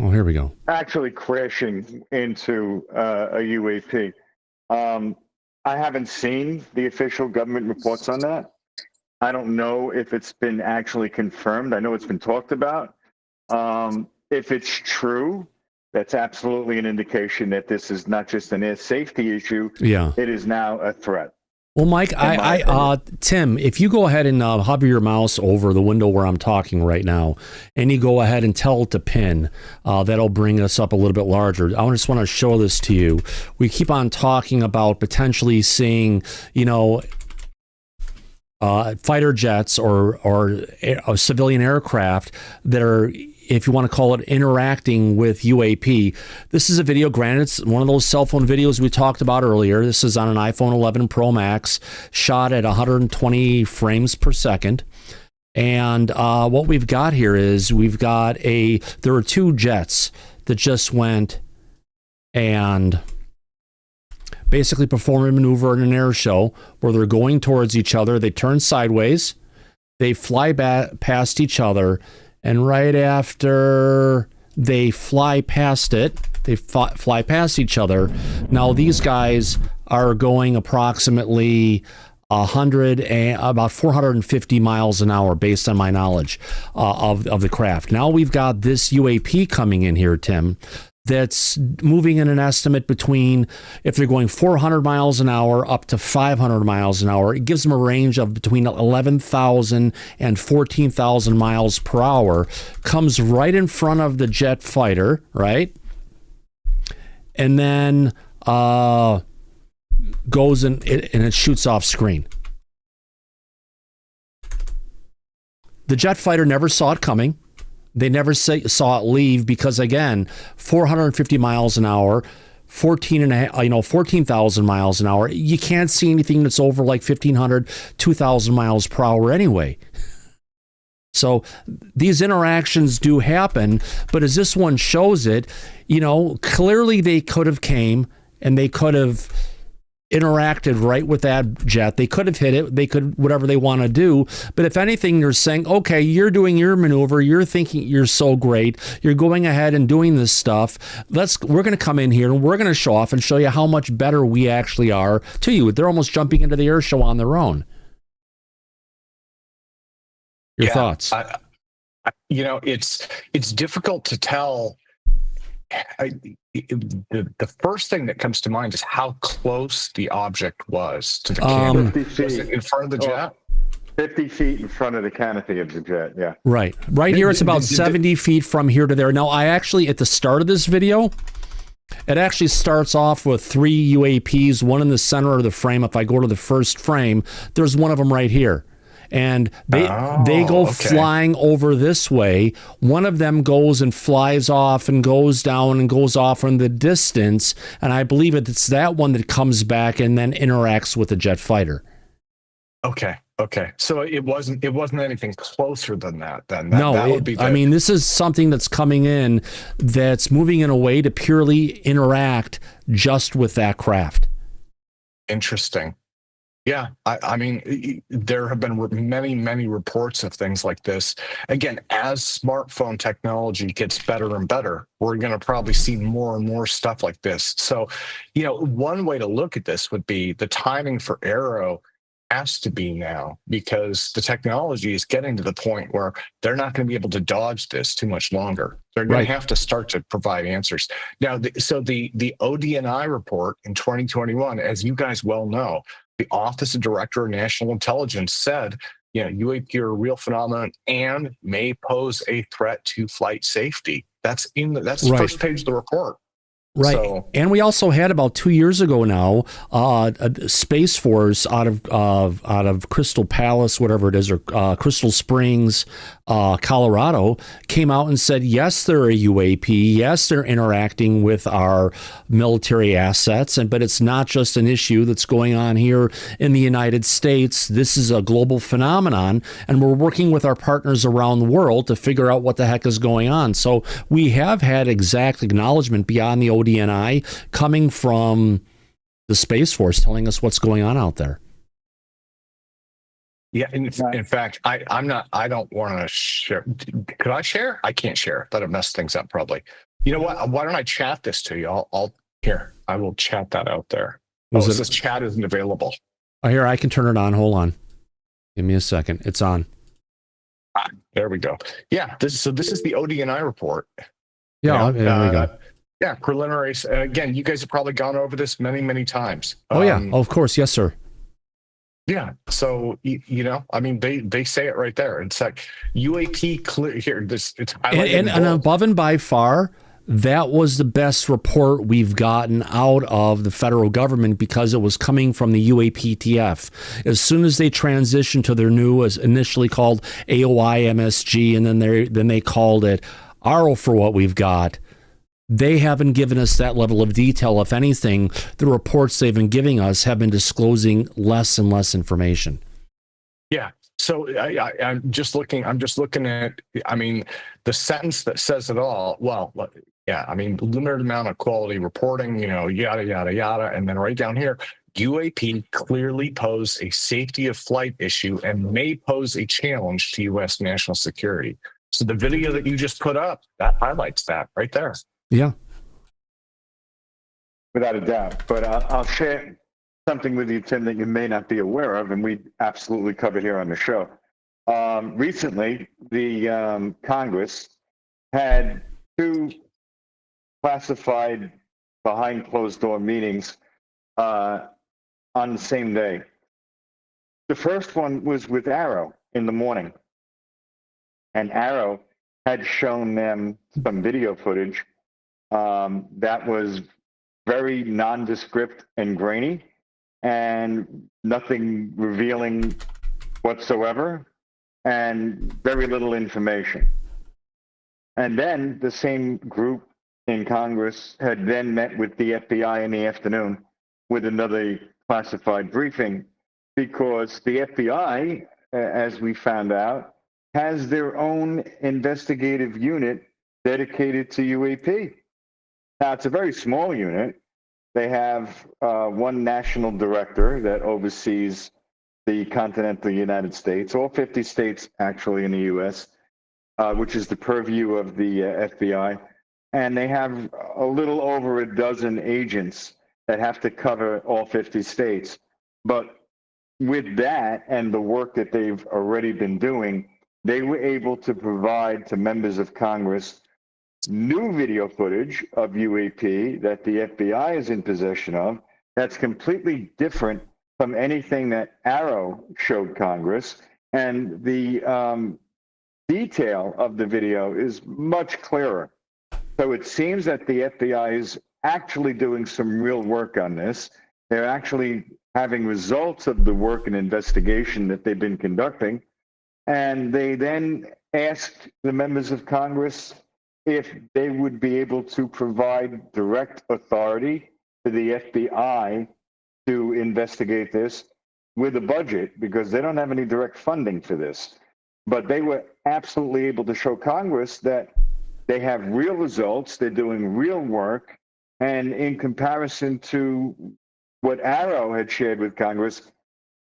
Oh, here we go. Actually crashing into a UAP. I haven't seen the official government reports on that. I don't know if it's been actually confirmed. I know it's been talked about. If it's true, that's absolutely an indication that this is not just an air safety issue. Yeah. It is now a threat. Well, Mike, Tim, if you go ahead and hover your mouse over the window where I'm talking right now, and you go ahead and tell it to pin, that'll bring us up a little bit larger. I just want to show this to you. We keep on talking about potentially seeing, fighter jets or civilian aircraft that are, if you want to call it, interacting with UAP. This is a video, granted, it's one of those cell phone videos we talked about earlier. This is on an iPhone 11 Pro Max, shot at 120 frames per second. And what we've got here is there are two jets that just went and basically perform a maneuver in an air show where they're going towards each other. They turn sideways, they fly past each other, and right after they fly past it, they fly past each other. Now these guys are going approximately about 450 miles an hour, based on my knowledge of the craft. Now we've got this UAP coming in here, Tim, that's moving in an estimate between, if they're going 400 miles an hour up to 500 miles an hour, it gives them a range of between 11,000 and 14,000 miles per hour, comes right in front of the jet fighter, right? And then goes and it shoots off screen. The jet fighter never saw it coming. They never saw it leave because, again, 450 miles an hour, 14,000 miles an hour. You can't see anything that's over like 1,500, 2,000 miles per hour anyway. So these interactions do happen, but as this one shows it, clearly they could have came and they could have interacted right with that jet. They could have hit it. They could, whatever they want to do. But if anything, they're saying, okay, you're doing your maneuver. You're thinking you're so great. You're going ahead and doing this stuff. We're going to come in here and we're going to show off and show you how much better we actually are to you. They're almost jumping into the air show on their own. Your thoughts? it's difficult to tell. The first thing that comes to mind is how close the object was to the camera. 50 feet. Was it in front of the jet? 50 feet in front of the canopy of the jet, yeah. Right here, it's about 70 feet from here to there. Now, I actually, at the start of this video, it actually starts off with 3 UAPs, one in the center of the frame. If I go to the first frame, there's one of them right here. And they go flying over this way. One of them goes and flies off and goes down and goes off in the distance. And I believe it's that one that comes back and then interacts with the jet fighter. Okay. So it wasn't anything closer than that. Then that would be. I mean, this is something that's coming in that's moving in a way to purely interact just with that craft. Interesting. Yeah, I mean, there have been many reports of things like this. Again, as smartphone technology gets better and better, we're going to probably see more and more stuff like this. So, one way to look at this would be the timing for AARO has to be now, because the technology is getting to the point where they're not going to be able to dodge this too much longer. They're going to have to start to provide answers. Now, the ODNI report in 2021, as you guys well know, the Office of Director of National Intelligence said, UAP are a real phenomenon and may pose a threat to flight safety. That's the first page of the report. Right. So, and we also had about 2 years ago now, Space Force out of Crystal Palace, whatever it is, or Crystal Springs, Colorado, came out and said, yes, they're a UAP. Yes, they're interacting with our military assets. But it's not just an issue that's going on here in the United States. This is a global phenomenon, and we're working with our partners around the world to figure out what the heck is going on. So we have had exact acknowledgement beyond the ODNI coming from the Space Force telling us what's going on out there. Yeah, in fact, I don't want to share. Could I share? I can't share. That'll mess things up probably. You know what? Why don't I chat this to you? I will chat that out there. This chat isn't available. Oh, here, I can turn it on. Hold on. Give me a second. It's on. There we go. Yeah, this is the ODNI report. Yeah, there we go. Yeah, preliminaries. Again, you guys have probably gone over this many times. Of course. Yes, sir. Yeah. So, I mean, they say it right there. It's like UAP clear here. It's highlighted and above and by far, that was the best report we've gotten out of the federal government because it was coming from the UAPTF. As soon as they transitioned to their new, as initially called AOI MSG, and then they called it AARO for what we've got. They haven't given us that level of detail. If anything, the reports they've been giving us have been disclosing less and less information. Yeah. So I'm just looking at, I mean, the sentence that says it all. Well, yeah, I mean, limited amount of quality reporting, yada, yada, yada. And then right down here, UAP clearly pose a safety of flight issue and may pose a challenge to U.S. national security. So the video that you just put up, that highlights that right there. Yeah. Without a doubt. But I'll share something with you, Tim, that you may not be aware of, and we absolutely covered here on the show. Recently, the Congress had 2 classified behind closed door meetings on the same day. The first one was with AARO in the morning. And AARO had shown them some video footage that was very nondescript and grainy and nothing revealing whatsoever and very little information. And then the same group in Congress had then met with the FBI in the afternoon with another classified briefing because the FBI, as we found out, has their own investigative unit dedicated to UAP. Now, it's a very small unit. They have one national director that oversees the continental United States, all 50 states actually in the U.S., which is the purview of the FBI. And they have a little over a dozen agents that have to cover all 50 states. But with that and the work that they've already been doing, they were able to provide to members of Congress new video footage of UAP that the FBI is in possession of that's completely different from anything that AARO showed Congress. And the detail of the video is much clearer. So it seems that the FBI is actually doing some real work on this. They're actually having results of the work and investigation that they've been conducting. And they then asked the members of Congress if they would be able to provide direct authority to the FBI to investigate this with a budget, because they don't have any direct funding for this. But they were absolutely able to show Congress that they have real results, they're doing real work, and in comparison to what AARO had shared with Congress,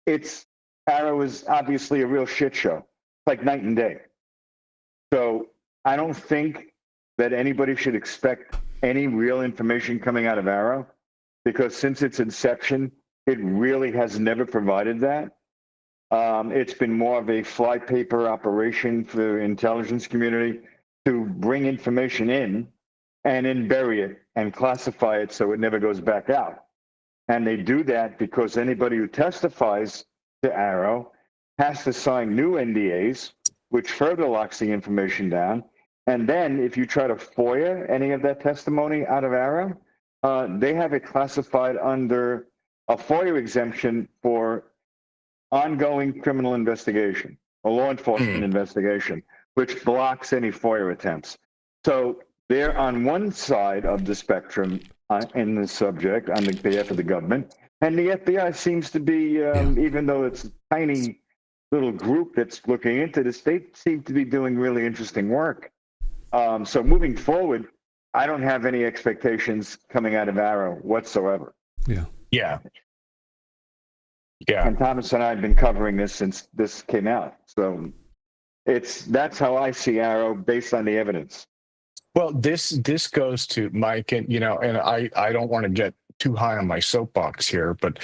AARO is obviously a real shit show, like night and day. So I don't think that anybody should expect any real information coming out of AARO, because since its inception, it really has never provided that. It's been more of a flypaper operation for the intelligence community to bring information in and then bury it and classify it so it never goes back out. And they do that because anybody who testifies to AARO has to sign new NDAs, which further locks the information down. And then if you try to FOIA any of that testimony out of AARO, they have it classified under a FOIA exemption for ongoing criminal investigation, a law enforcement investigation, which blocks any FOIA attempts. So they're on one side of the spectrum in this subject on the behalf of the government. And the FBI seems to be, even though it's a tiny little group that's looking into this, they seem to be doing really interesting work. So moving forward, I don't have any expectations coming out of AARO whatsoever. Yeah. And Thomas and I have been covering this since this came out. So that's how I see AARO based on the evidence. Well, this goes to Mike, and and I don't want to get too high on my soapbox here, but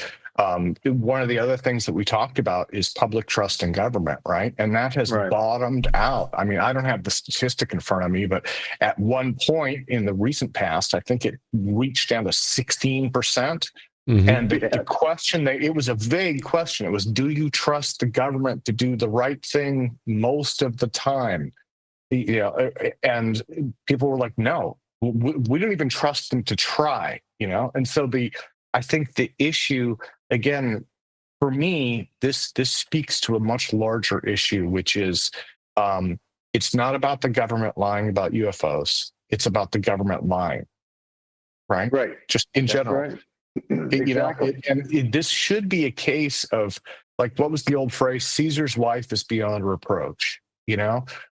one of the other things that we talked about is public trust in government, right? And that has bottomed out. I mean, I don't have the statistic in front of me, but at one point in the recent past, I think it reached down to 16%. Mm-hmm. And the question, it was a vague question. It was, do you trust the government to do the right thing most of the time? And people were like, no, we don't even trust them to try, And so I think the issue, again, for me, this speaks to a much larger issue, which is it's not about the government lying about UFOs. It's about the government lying, right? Right. Just in general. Right. Exactly. And this should be a case of, like, what was the old phrase? Caesar's wife is beyond reproach.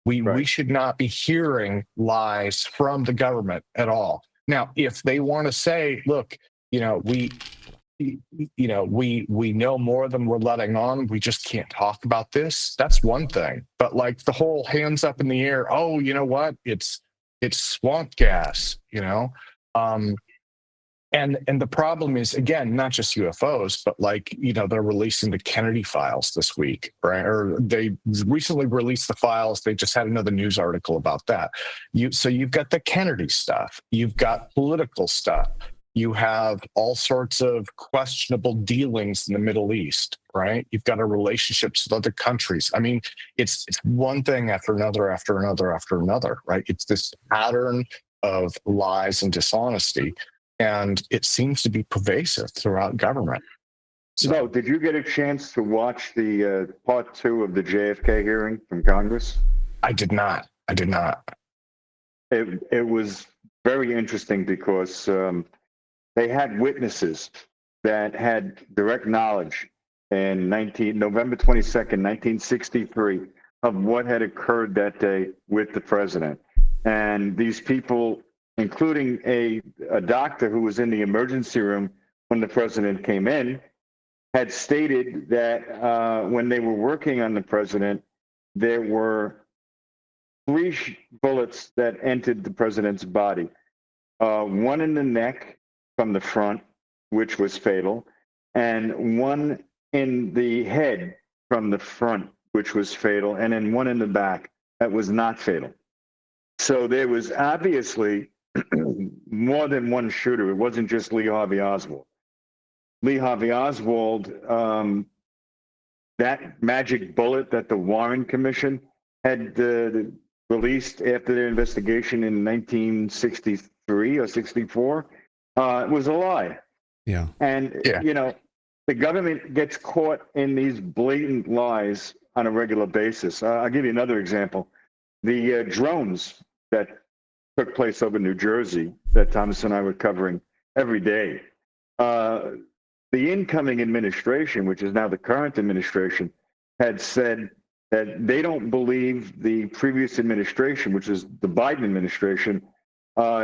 We should not be hearing lies from the government at all. Now, if they want to say, look, we know more than we're letting on, we just can't talk about this, that's one thing. But like the whole hands up in the air, oh, you know what? It's swamp gas, And the problem is, again, not just UFOs, but they're releasing the Kennedy files this week, right? Or they recently released the files. They just had another news article about that. So you've got the Kennedy stuff. You've got political stuff. You have all sorts of questionable dealings in the Middle East, right? You've got relationships with other countries. I mean, it's one thing after another, after another, after another, right? It's this pattern of lies and dishonesty. And it seems to be pervasive throughout government. So, did you get a chance to watch the part 2 of the JFK hearing from Congress? I did not. It was very interesting because they had witnesses that had direct knowledge in November 22nd, 1963, of what had occurred that day with the president. And these people, including a doctor who was in the emergency room when the president came in, had stated that when they were working on the president, there were 3 bullets that entered the president's body. One in the neck from the front, which was fatal, and one in the head from the front, which was fatal, and then one in the back that was not fatal. So there was obviously more than one shooter. It wasn't just Lee Harvey Oswald. Lee Harvey Oswald, that magic bullet that the Warren Commission had released after their investigation in 1963 or 64, was a lie. Yeah. And, you know, the government gets caught in these blatant lies on a regular basis. I'll give you another example. The drones that took place over New Jersey that Thomas and I were covering every day. The incoming administration, which is now the current administration, had said that they don't believe the previous administration, which is the Biden administration,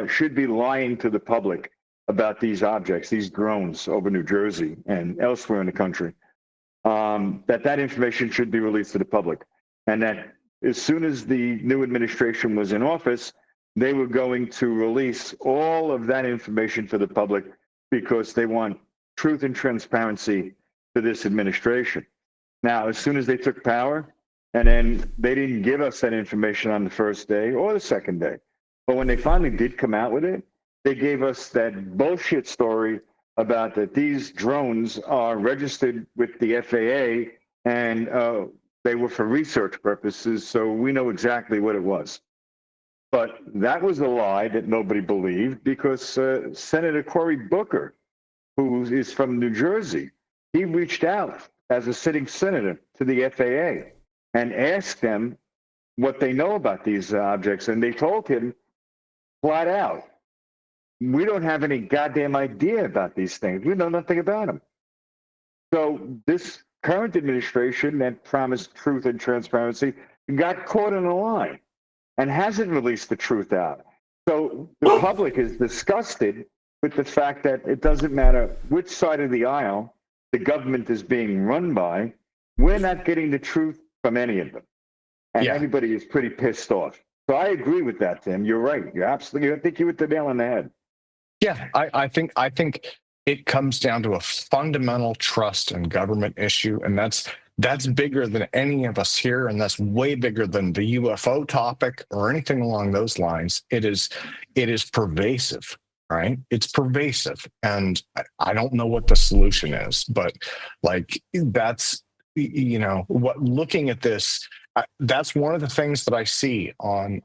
should be lying to the public about these objects, these drones over New Jersey and elsewhere in the country, that information should be released to the public. And that as soon as the new administration was in office, they were going to release all of that information to the public because they want truth and transparency to this administration. Now, as soon as they took power, and then they didn't give us that information on the first day or the second day, but when they finally did come out with it, they gave us that bullshit story about that these drones are registered with the FAA and they were for research purposes, so we know exactly what it was. But that was a lie that nobody believed because Senator Cory Booker, who is from New Jersey, he reached out as a sitting senator to the FAA and asked them what they know about these objects. And they told him flat out, we don't have any goddamn idea about these things. We know nothing about them. So this current administration that promised truth and transparency got caught in a lie and hasn't released the truth out. So the public is disgusted with the fact that it doesn't matter which side of the aisle the government is being run by, we're not getting the truth from any of them. And everybody is pretty pissed off. So I agree with that, Tim. You're right. You're absolutely, I think you hit the nail on the head. Yeah, I think it comes down to a fundamental trust and government issue, and that's bigger than any of us here, and that's way bigger than the UFO topic or anything along those lines. It is pervasive, right? It's pervasive, and I don't know what the solution is, but like that's, you know, what looking at this. That's one of the things that I see on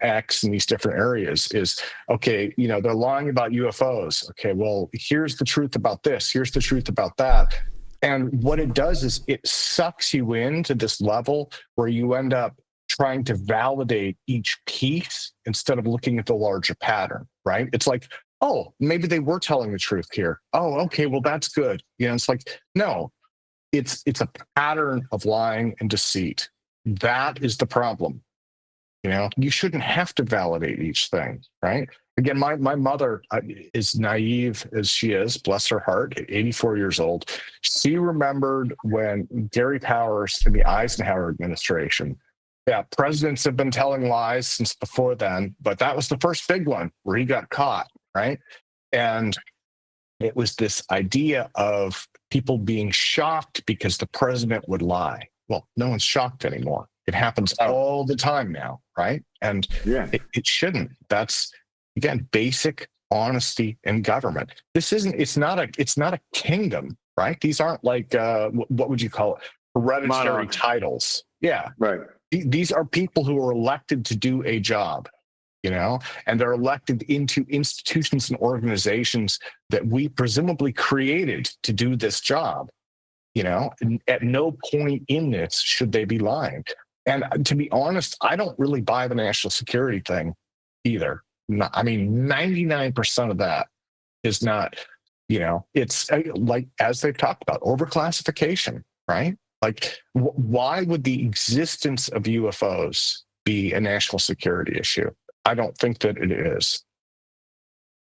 X and these different areas is, okay, you know, they're lying about UFOs. Okay, well, here's the truth about this. Here's the truth about that. And what it does is it sucks you into this level where you end up trying to validate each piece instead of looking at the larger pattern, right? It's like, oh, maybe they were telling the truth here. Oh, okay, well, that's good. You know, it's like, no, it's a pattern of lying and deceit. That is the problem. You know, you shouldn't have to validate each thing, right? Again, my mother is naive as she is, bless her heart, at 84 years old. She remembered when Gary Powers in the Eisenhower administration, presidents have been telling lies since before then, but that was the first big one where he got caught, right? And it was this idea of people being shocked because the president would lie. Well, no one's shocked anymore. It happens all the time now, right? And it shouldn't. That's, again, basic honesty in government. This isn't. It's not a kingdom, right? These aren't like what would you call it? Hereditary titles. Yeah, right. These are people who are elected to do a job, you know, and they're elected into institutions and organizations that we presumably created to do this job. You know, at no point in this should they be lying. And to be honest, I don't really buy the national security thing either. I mean, 99% of that is not, you know, it's like, as they've talked about, overclassification, right? Like, why would the existence of UFOs be a national security issue? I don't think that it is.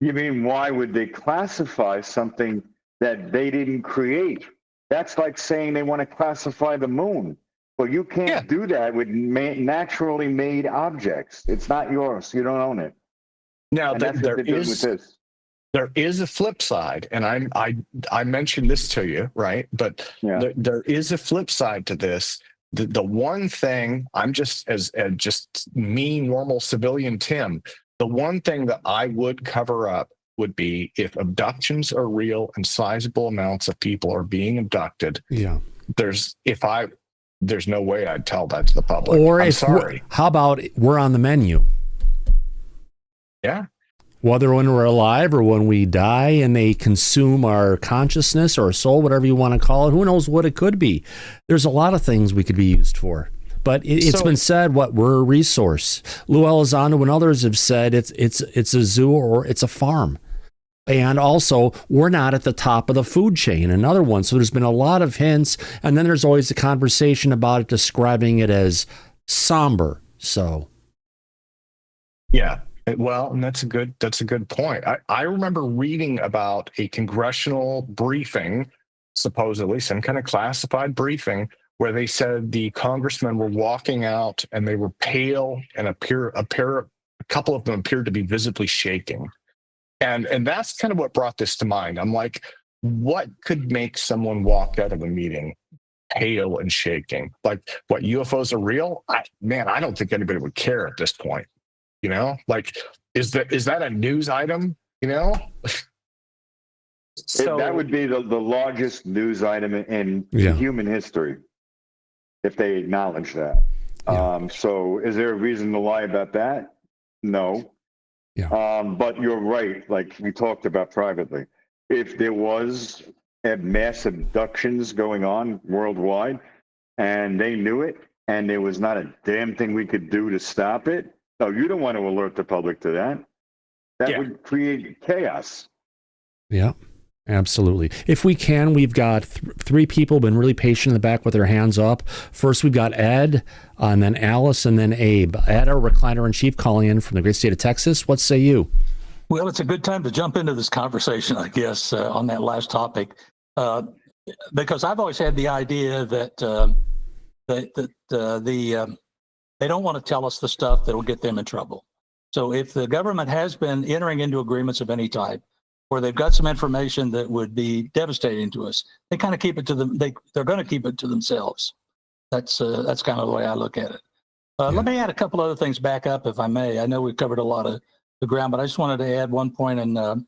You mean, why would they classify something that they didn't create? That's like saying they want to classify the moon. Well, you can't do that with naturally made objects. It's not yours. You don't own it. Now, there is a flip side, and I mentioned this to you, right? But there is a flip side to this. the one thing, I'm just as just me, normal civilian Tim, the one thing that I would cover up would be if abductions are real and sizable amounts of people are being abducted. Yeah. There's no way I'd tell that to the public. Or I'm sorry. How about we're on the menu? Yeah. Whether when we're alive or when we die and they consume our consciousness or soul, whatever you want to call it, who knows what it could be. There's a lot of things we could be used for. But it's been said, we're a resource. Lou Elizondo and others have said it's a zoo or it's a farm. And also, we're not at the top of the food chain, another one. So there's been a lot of hints. And then there's always a conversation about it, describing it as somber. So, yeah. Well, and that's a good point. I remember reading about a congressional briefing, supposedly some kind of classified briefing, where they said the congressmen were walking out and they were pale and a couple of them appeared to be visibly shaking. And that's kind of what brought this to mind. I'm like, what could make someone walk out of a meeting pale and shaking? Like, what, UFOs are real? I don't think anybody would care at this point. You know, like, is that a news item? You know, so that would be the largest news item in human history if they acknowledge that. Yeah. So is there a reason to lie about that? No. Yeah. But you're right. Like we talked about privately, if there was mass abductions going on worldwide and they knew it and there was not a damn thing we could do to stop it, no, you don't want to alert the public to that. That would create chaos. Yeah, absolutely. If we can, we've got three people been really patient in the back with their hands up. First, we've got Ed, and then Alice, and then Abe. Ed, our recliner-in-chief, calling in from the great state of Texas. What say you? Well, it's a good time to jump into this conversation, I guess, on that last topic, because I've always had the idea that they don't want to tell us the stuff that will get them in trouble. So if the government has been entering into agreements of any type, where they've got some information that would be devastating to us, they kind of keep it to them. They're going to keep it to themselves. That's kind of the way I look at it. Let me add a couple other things back up, if I may. I know we've covered a lot of the ground, but I just wanted to add one point and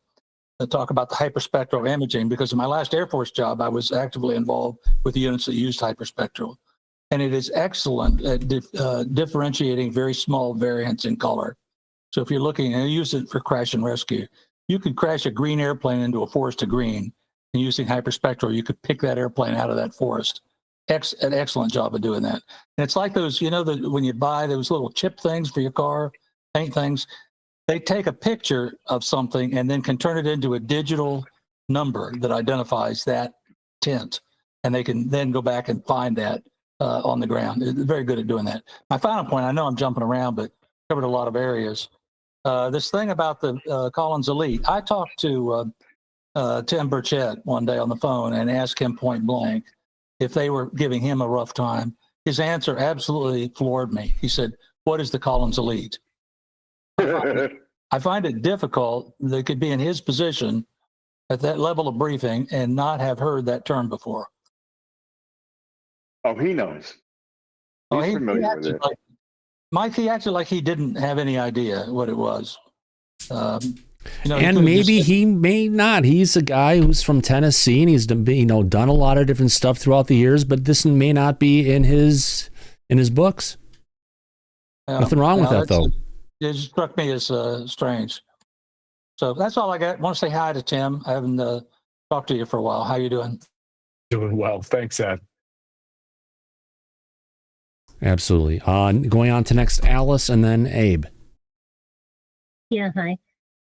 talk about the hyperspectral imaging, because in my last Air Force job, I was actively involved with the units that used hyperspectral. And it is excellent at differentiating very small variants in color. So if you're looking, and use it for crash and rescue, you could crash a green airplane into a forest of green, and using hyperspectral, you could pick that airplane out of that forest. An excellent job of doing that. And it's like those, when you buy those little chip things for your car, paint things, they take a picture of something and then can turn it into a digital number that identifies that tint. And they can then go back and find that on the ground. It's very good at doing that. My final point, I know I'm jumping around, but covered a lot of areas. This thing about the Collins Elite, I talked to Tim Burchett one day on the phone and asked him point blank if they were giving him a rough time. His answer absolutely floored me. He said, "What is the Collins Elite?" I find it difficult. They could be in his position at that level of briefing and not have heard that term before. Oh, he knows. He's familiar with it. Mike, he acted like he didn't have any idea what it was. And maybe he may not. He's a guy who's from Tennessee, and he's done a lot of different stuff throughout the years. But this may not be in his books. Nothing wrong with that, though. It struck me as strange. So that's all I got. I want to say hi to Tim. I haven't talked to you for a while. How you doing? Doing well. Thanks, Ed. Absolutely. Going on to next, Alice, and then Abe. Yeah, hi.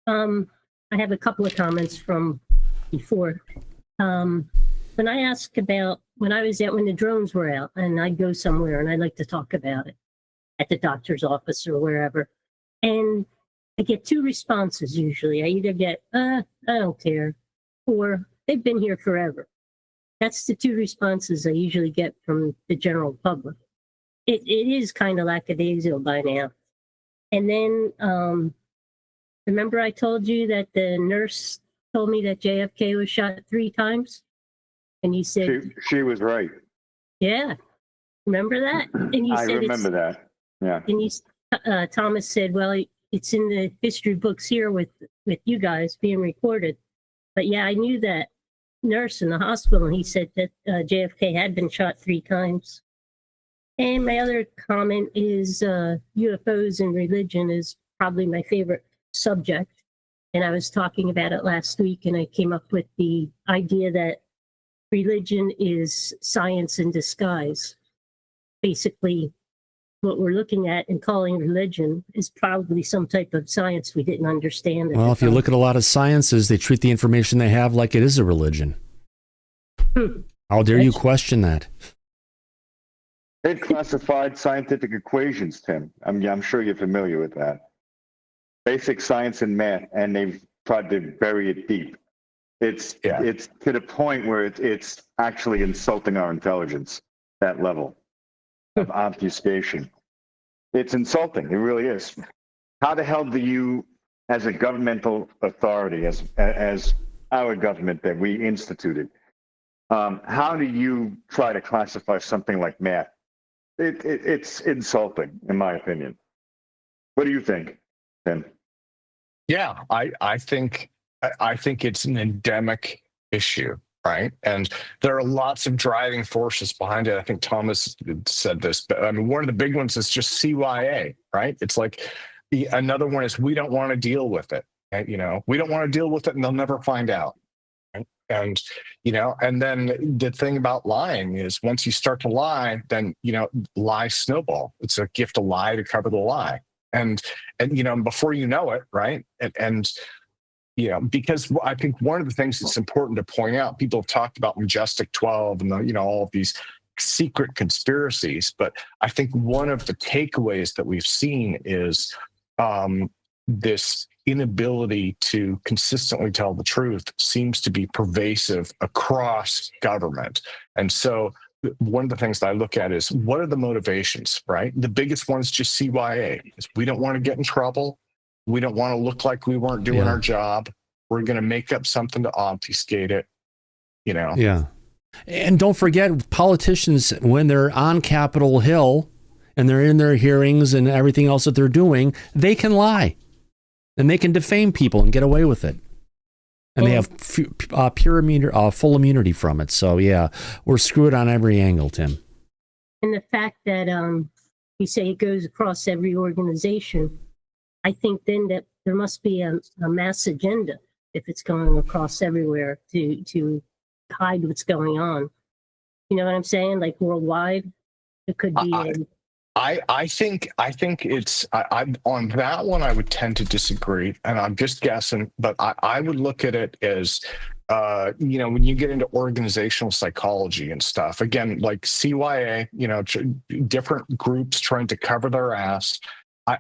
I have a couple of comments from before. When I asked about when the drones were out, and I'd go somewhere and I'd like to talk about it at the doctor's office or wherever, and I get two responses usually. I either get, I don't care, or they've been here forever. That's the two responses I usually get from the general public. It is kind of lackadaisical by now. And then, remember I told you that the nurse told me that JFK was shot 3 times? And you said... She was right. Yeah. Remember that? And you I said remember that. Yeah. And you, Thomas said, well, it's in the history books here with you guys being recorded. But yeah, I knew that nurse in the hospital, and he said that JFK had been shot 3 times. And my other comment is UFOs and religion is probably my favorite subject. And I was talking about it last week, and I came up with the idea that religion is science in disguise. Basically, what we're looking at and calling religion is probably some type of science we didn't understand. Well, if you look at a lot of sciences, they treat the information they have like it is a religion. How dare you question that? They've classified scientific equations, Tim. I'm sure you're familiar with that. Basic science and math, and they've tried to bury it deep. It's to the point where it's actually insulting our intelligence, that level of obfuscation. It's insulting. It really is. How the hell do you, as a governmental authority, as our government that we instituted, how do you try to classify something like math? It's insulting, in my opinion. What do you think, Tim? Yeah, I think it's an endemic issue, right? And there are lots of driving forces behind it. I think Thomas said this, but I mean, one of the big ones is just CYA, right? It's like another one is we don't want to deal with it. And, we don't want to deal with it, and they'll never find out. Right? And and then the thing about lying is once you start to lie, then lies snowball. It's a gift to lie to cover the lie. And before you know it, right? And because I think one of the things that's important to point out, people have talked about Majestic 12 and all of these secret conspiracies, but I think one of the takeaways that we've seen is this inability to consistently tell the truth seems to be pervasive across government. And so one of the things that I look at is what are the motivations, right? The biggest one is just CYA. Is we don't want to get in trouble. We don't want to look like we weren't doing our job. We're going to make up something to obfuscate it, Yeah. And don't forget, politicians, when they're on Capitol Hill and they're in their hearings and everything else that they're doing, they can lie. And they can defame people and get away with it. And they have full immunity from it. So, yeah, we're screwed on every angle, Tim. And the fact that you say it goes across every organization, I think then that there must be a mass agenda if it's going across everywhere to hide what's going on. You know what I'm saying? Like worldwide, it could be. I think it's on that one. I would tend to disagree, and I'm just guessing. But I would look at it as when you get into organizational psychology and stuff. Again, like CYA, different groups trying to cover their ass.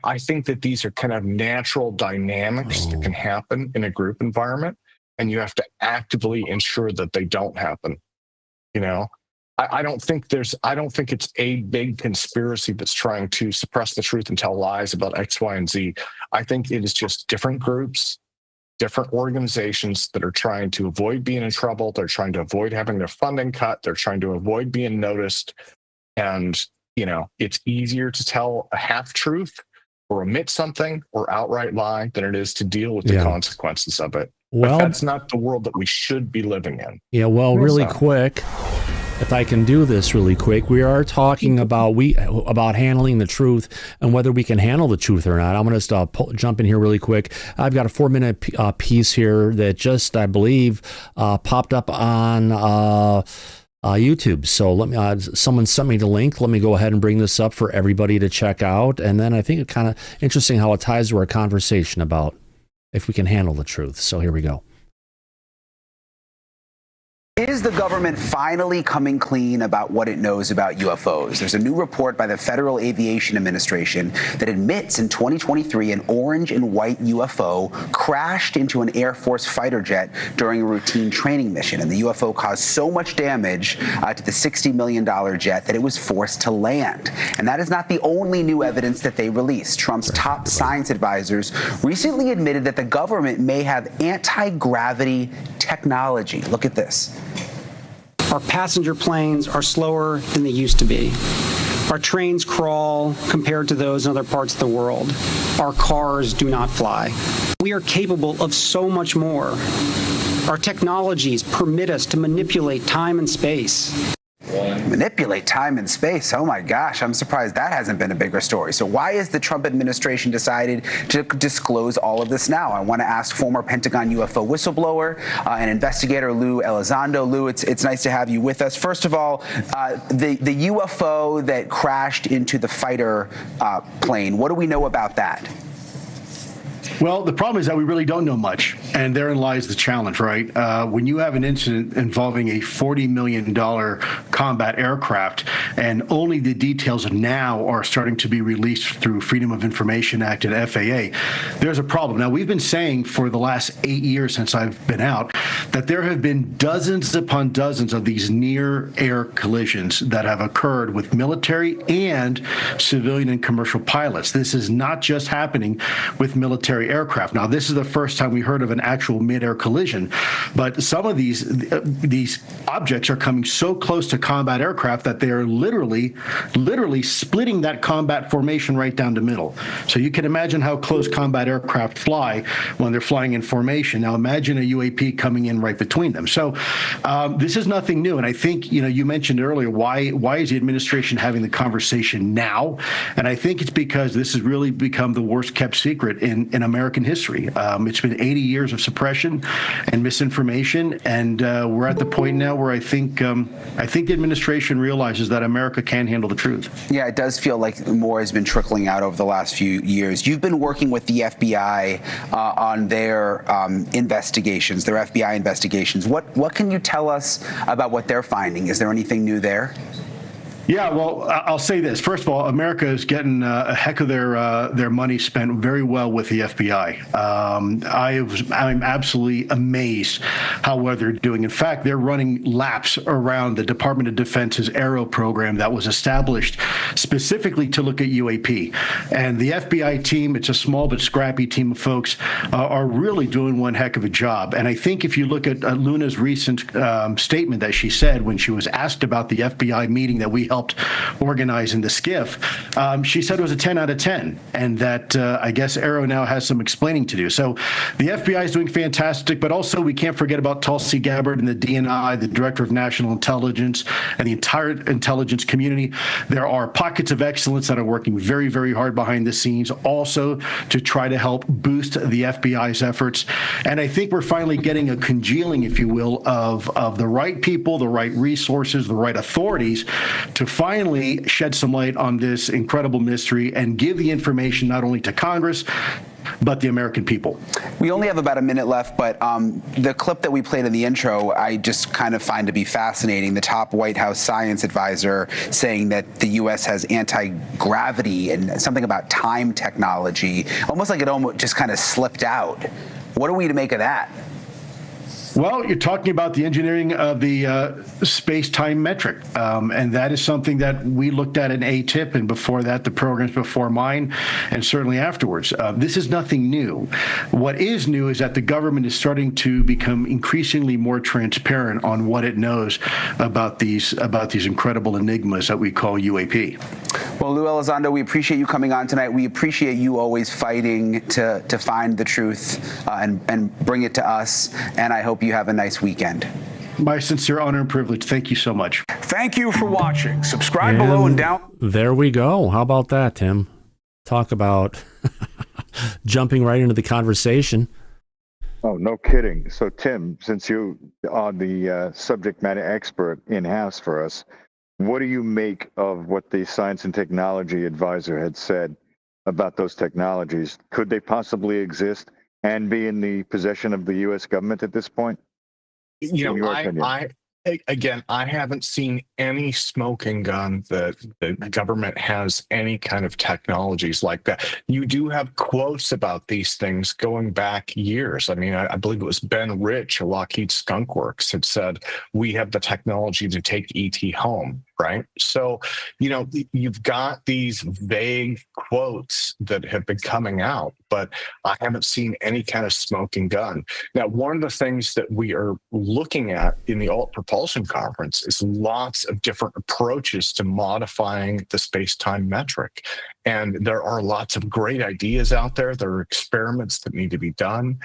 I think that these are kind of natural dynamics that can happen in a group environment, and you have to actively ensure that they don't happen. I don't think it's a big conspiracy that's trying to suppress the truth and tell lies about X, Y, and Z. I think it is just different groups, different organizations that are trying to avoid being in trouble. They're trying to avoid having their funding cut. They're trying to avoid being noticed. And, it's easier to tell a half truth or omit something or outright lie than it is to deal with the consequences of it. Well, but that's not the world that we should be living in. Yeah, well, really quick. If I can do this really quick, we are talking about handling the truth and whether we can handle the truth or not. I'm going to jump in here really quick. I've got a 4-minute piece here that just, I believe, popped up on YouTube. So let me. Someone sent me the link. Let me go ahead and bring this up for everybody to check out. And then I think it's kind of interesting how it ties to our conversation about if we can handle the truth. So here we go. Is the government finally coming clean about what it knows about UFOs? There's a new report by the Federal Aviation Administration that admits in 2023 an orange and white UFO crashed into an Air Force fighter jet during a routine training mission. And the UFO caused so much damage to the $60 million jet that it was forced to land. And that is not the only new evidence that they released. Trump's top science advisors recently admitted that the government may have anti-gravity technology. Look at this. Our passenger planes are slower than they used to be. Our trains crawl compared to those in other parts of the world. Our cars do not fly. We are capable of so much more. Our technologies permit us to manipulate time and space. Manipulate time and space. Oh my gosh, I'm surprised that hasn't been a bigger story. So why has the Trump administration decided to disclose all of this now? I want to ask former Pentagon UFO whistleblower and investigator Lou Elizondo. Lou, it's nice to have you with us. First of all, the UFO that crashed into the fighter plane, what do we know about that? Well, the problem is that we really don't know much, and therein lies the challenge, right? When you have an incident involving a $40 million combat aircraft, and only the details now are starting to be released through Freedom of Information Act and FAA, there's a problem. Now, we've been saying for the last 8 years since I've been out that there have been dozens upon dozens of these near-air collisions that have occurred with military and civilian and commercial pilots. This is not just happening with military aircraft. Now, this is the first time we heard of an actual mid-air collision, but some of these objects are coming so close to combat aircraft that they are literally splitting that combat formation right down the middle. So you can imagine how close combat aircraft fly when they're flying in formation. Now, imagine a UAP coming in right between them. So this is nothing new, and I think you mentioned earlier why is the administration having the conversation now? And I think it's because this has really become the worst kept secret in American history. It's been 80 years of suppression and misinformation, and we're at the point now where I think the administration realizes that America can handle the truth. Yeah, it does feel like more has been trickling out over the last few years. You've been working with the FBI on their investigations, their FBI investigations. What can you tell us about what they're finding? Is there anything new there? Yeah, well, I'll say this. First of all, America is getting a heck of their money spent very well with the FBI. I'm absolutely amazed how well they're doing. In fact, they're running laps around the Department of Defense's AARO program that was established specifically to look at UAP. And the FBI team, it's a small but scrappy team of folks, are really doing one heck of a job. And I think if you look at Luna's recent statement that she said when she was asked about the FBI meeting that we helped organize in the skiff, she said it was a 10 out of 10, and that I guess AARO now has some explaining to do. So the FBI is doing fantastic, but also we can't forget about Tulsi Gabbard and the DNI, the Director of National Intelligence, and the entire intelligence community. There are pockets of excellence that are working very, very hard behind the scenes also to try to help boost the FBI's efforts. And I think we're finally getting a congealing, if you will, of the right people, the right resources, the right authorities to finally shed some light on this incredible mystery and give the information not only to Congress, but the American people. We only have about a minute left, but the clip that we played in the intro, I just kind of find to be fascinating. The top White House science advisor saying that the U.S. has anti-gravity and something about time technology, almost like it almost just kind of slipped out. What are we to make of that? Well, you're talking about the engineering of the space-time metric, and that is something that we looked at in ATIP, and before that, the programs before mine, and certainly afterwards. This is nothing new. What is new is that the government is starting to become increasingly more transparent on what it knows about these incredible enigmas that we call UAP. Well, Lou Elizondo, we appreciate you coming on tonight. We appreciate you always fighting to find the truth and bring it to us, and I hope you have a nice weekend. My sincere honor and privilege. Thank you so much. Thank you for watching. Subscribe below and down. There we go. How about that, Tim? Talk about jumping right into the conversation. Oh, no kidding. So, Tim, since you are the subject matter expert in-house for us, what do you make of what the science and technology advisor had said about those technologies? Could they possibly exist and be in the possession of the U.S. government at this point? You know, I haven't seen any smoking gun that the government has any kind of technologies like that. You do have quotes about these things going back years. I mean, I believe it was Ben Rich of Lockheed Skunk Works had said, "We have the technology to take ET home." right? So, you've got these vague quotes that have been coming out, but I haven't seen any kind of smoking gun. Now, one of the things that we are looking at in the Alt Propulsion Conference is lots of different approaches to modifying the space-time metric. And there are lots of great ideas out there. There are experiments that need to be done.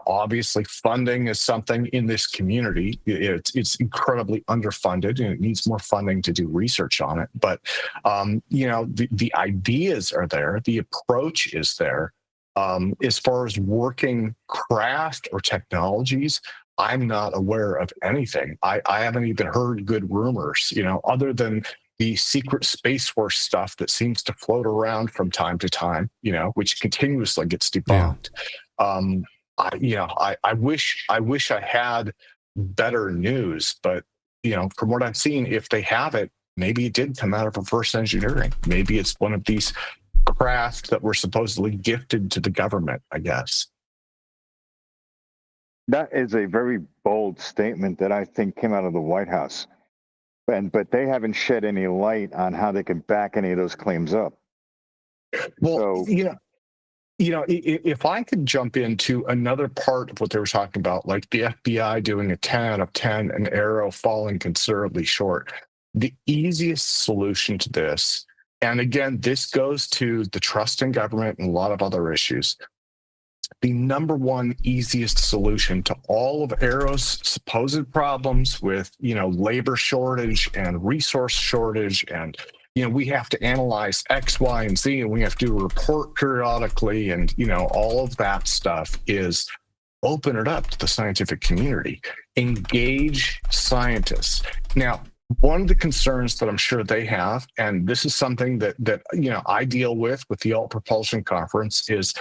Obviously, funding is something in this community. It's incredibly underfunded, and it needs more funding to do research on it. But, the ideas are there. The approach is there. As far as working craft or technologies, I'm not aware of anything. I haven't even heard good rumors, other than the secret Space Force stuff that seems to float around from time to time, which continuously gets debunked. I wish I had better news, but from what I've seen, if they have it, maybe it did come out of reverse engineering. Maybe it's one of these craft that were supposedly gifted to the government, I guess. That is a very bold statement that I think came out of the White House. But they haven't shed any light on how they can back any of those claims up. Well, if I could jump into another part of what they were talking about, like the FBI doing a 10 out of 10 and AARO falling considerably short, the easiest solution to this, and again, this goes to the trust in government and a lot of other issues. The number one easiest solution to all of AARO's supposed problems with, labor shortage and resource shortage, and, we have to analyze X, Y, and Z, and we have to do a report periodically, and, all of that stuff is open it up to the scientific community, engage scientists. Now, one of the concerns that I'm sure they have, and this is something that I deal with the Alt Propulsion Conference, is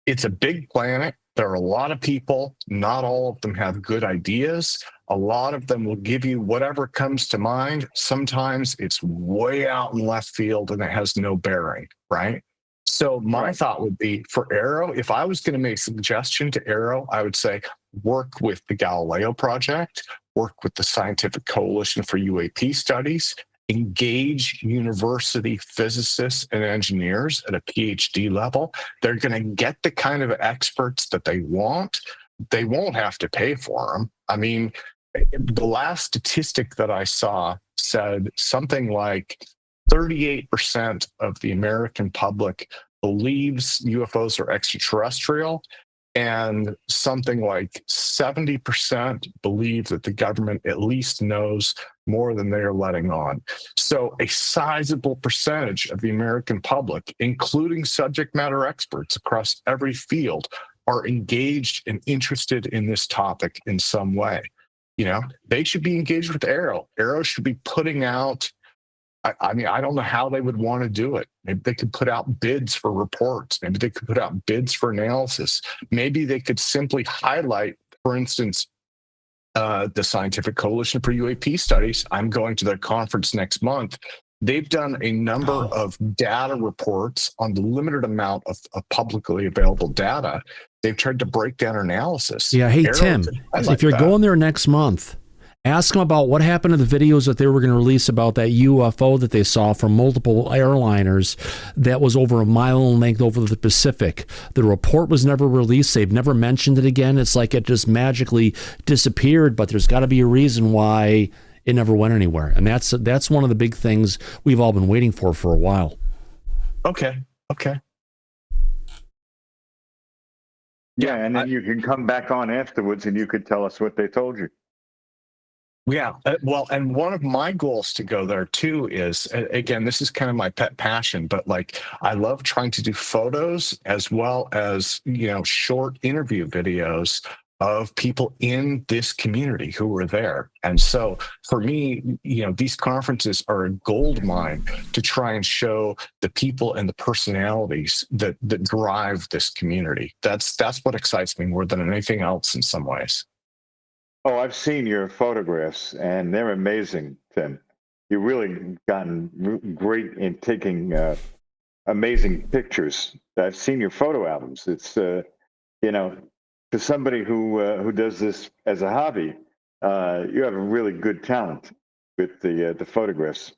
it's a big planet. There are a lot of people. Not all of them have good ideas. A lot of them will give you whatever comes to mind. Sometimes it's way out in left field and it has no bearing, right? So my thought would be for AARO, if I was going to make a suggestion to AARO, I would say work with the Galileo Project, work with the Scientific Coalition for UAP Studies, engage university physicists and engineers at a PhD level. They're going to get the kind of experts that they want. They won't have to pay for them. I mean, the last statistic that I saw said something like 38% of the American public believes UFOs are extraterrestrial, and something like 70% believe that the government at least knows more than they are letting on. So a sizable percentage of the American public, including subject matter experts across every field, are engaged and interested in this topic in some way. They should be engaged with AARO. AARO should be putting out, I mean, I don't know how they would want to do it. Maybe they could put out bids for reports. Maybe they could put out bids for analysis. Maybe they could simply highlight, for instance, the Scientific Coalition for UAP Studies. I'm going to their conference next month. They've done a number of data reports on the limited amount of publicly available data. They've tried to break down analysis. Yeah, hey, AARO, Tim, if you're going there next month, ask them about what happened to the videos that they were going to release about that UFO that they saw from multiple airliners that was over a mile in length over the Pacific. The report was never released. They've never mentioned it again. It's like it just magically disappeared, but there's got to be a reason why it never went anywhere. And that's one of the big things we've all been waiting for a while. Okay. Yeah, and then you can come back on afterwards and you could tell us what they told you. Yeah, well, and one of my goals to go there too is, again, this is kind of my pet passion, but like I love trying to do photos as well as, short interview videos of people in this community who were there. And so for me, these conferences are a gold mine to try and show the people and the personalities that drive this community. That's what excites me more than anything else in some ways. Oh, I've seen your photographs, and they're amazing, Tim. You've really gotten great in taking amazing pictures. I've seen your photo albums. It's, for somebody who does this as a hobby, you have a really good talent with the photographs.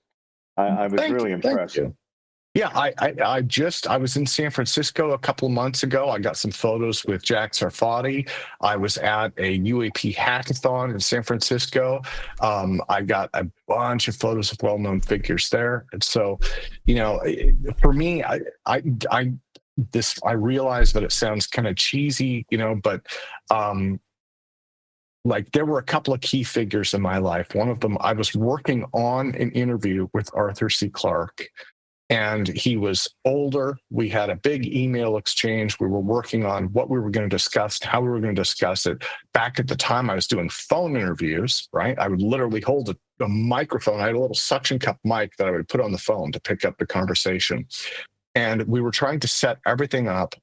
I was really impressed. Thank you. Yeah, I was in San Francisco a couple of months ago. I got some photos with Jack Sarfati. I was at a UAP hackathon in San Francisco. I got a bunch of photos of well-known figures there. And so, for me, I realize that it sounds kind of cheesy, but like there were a couple of key figures in my life. One of them, I was working on an interview with Arthur C. Clarke. And he was older. We had a big email exchange. We were working on what we were going to discuss, how we were going to discuss it. Back at the time, I was doing phone interviews, right? I would literally hold a microphone. I had a little suction cup mic that I would put on the phone to pick up the conversation. And we were trying to set everything up.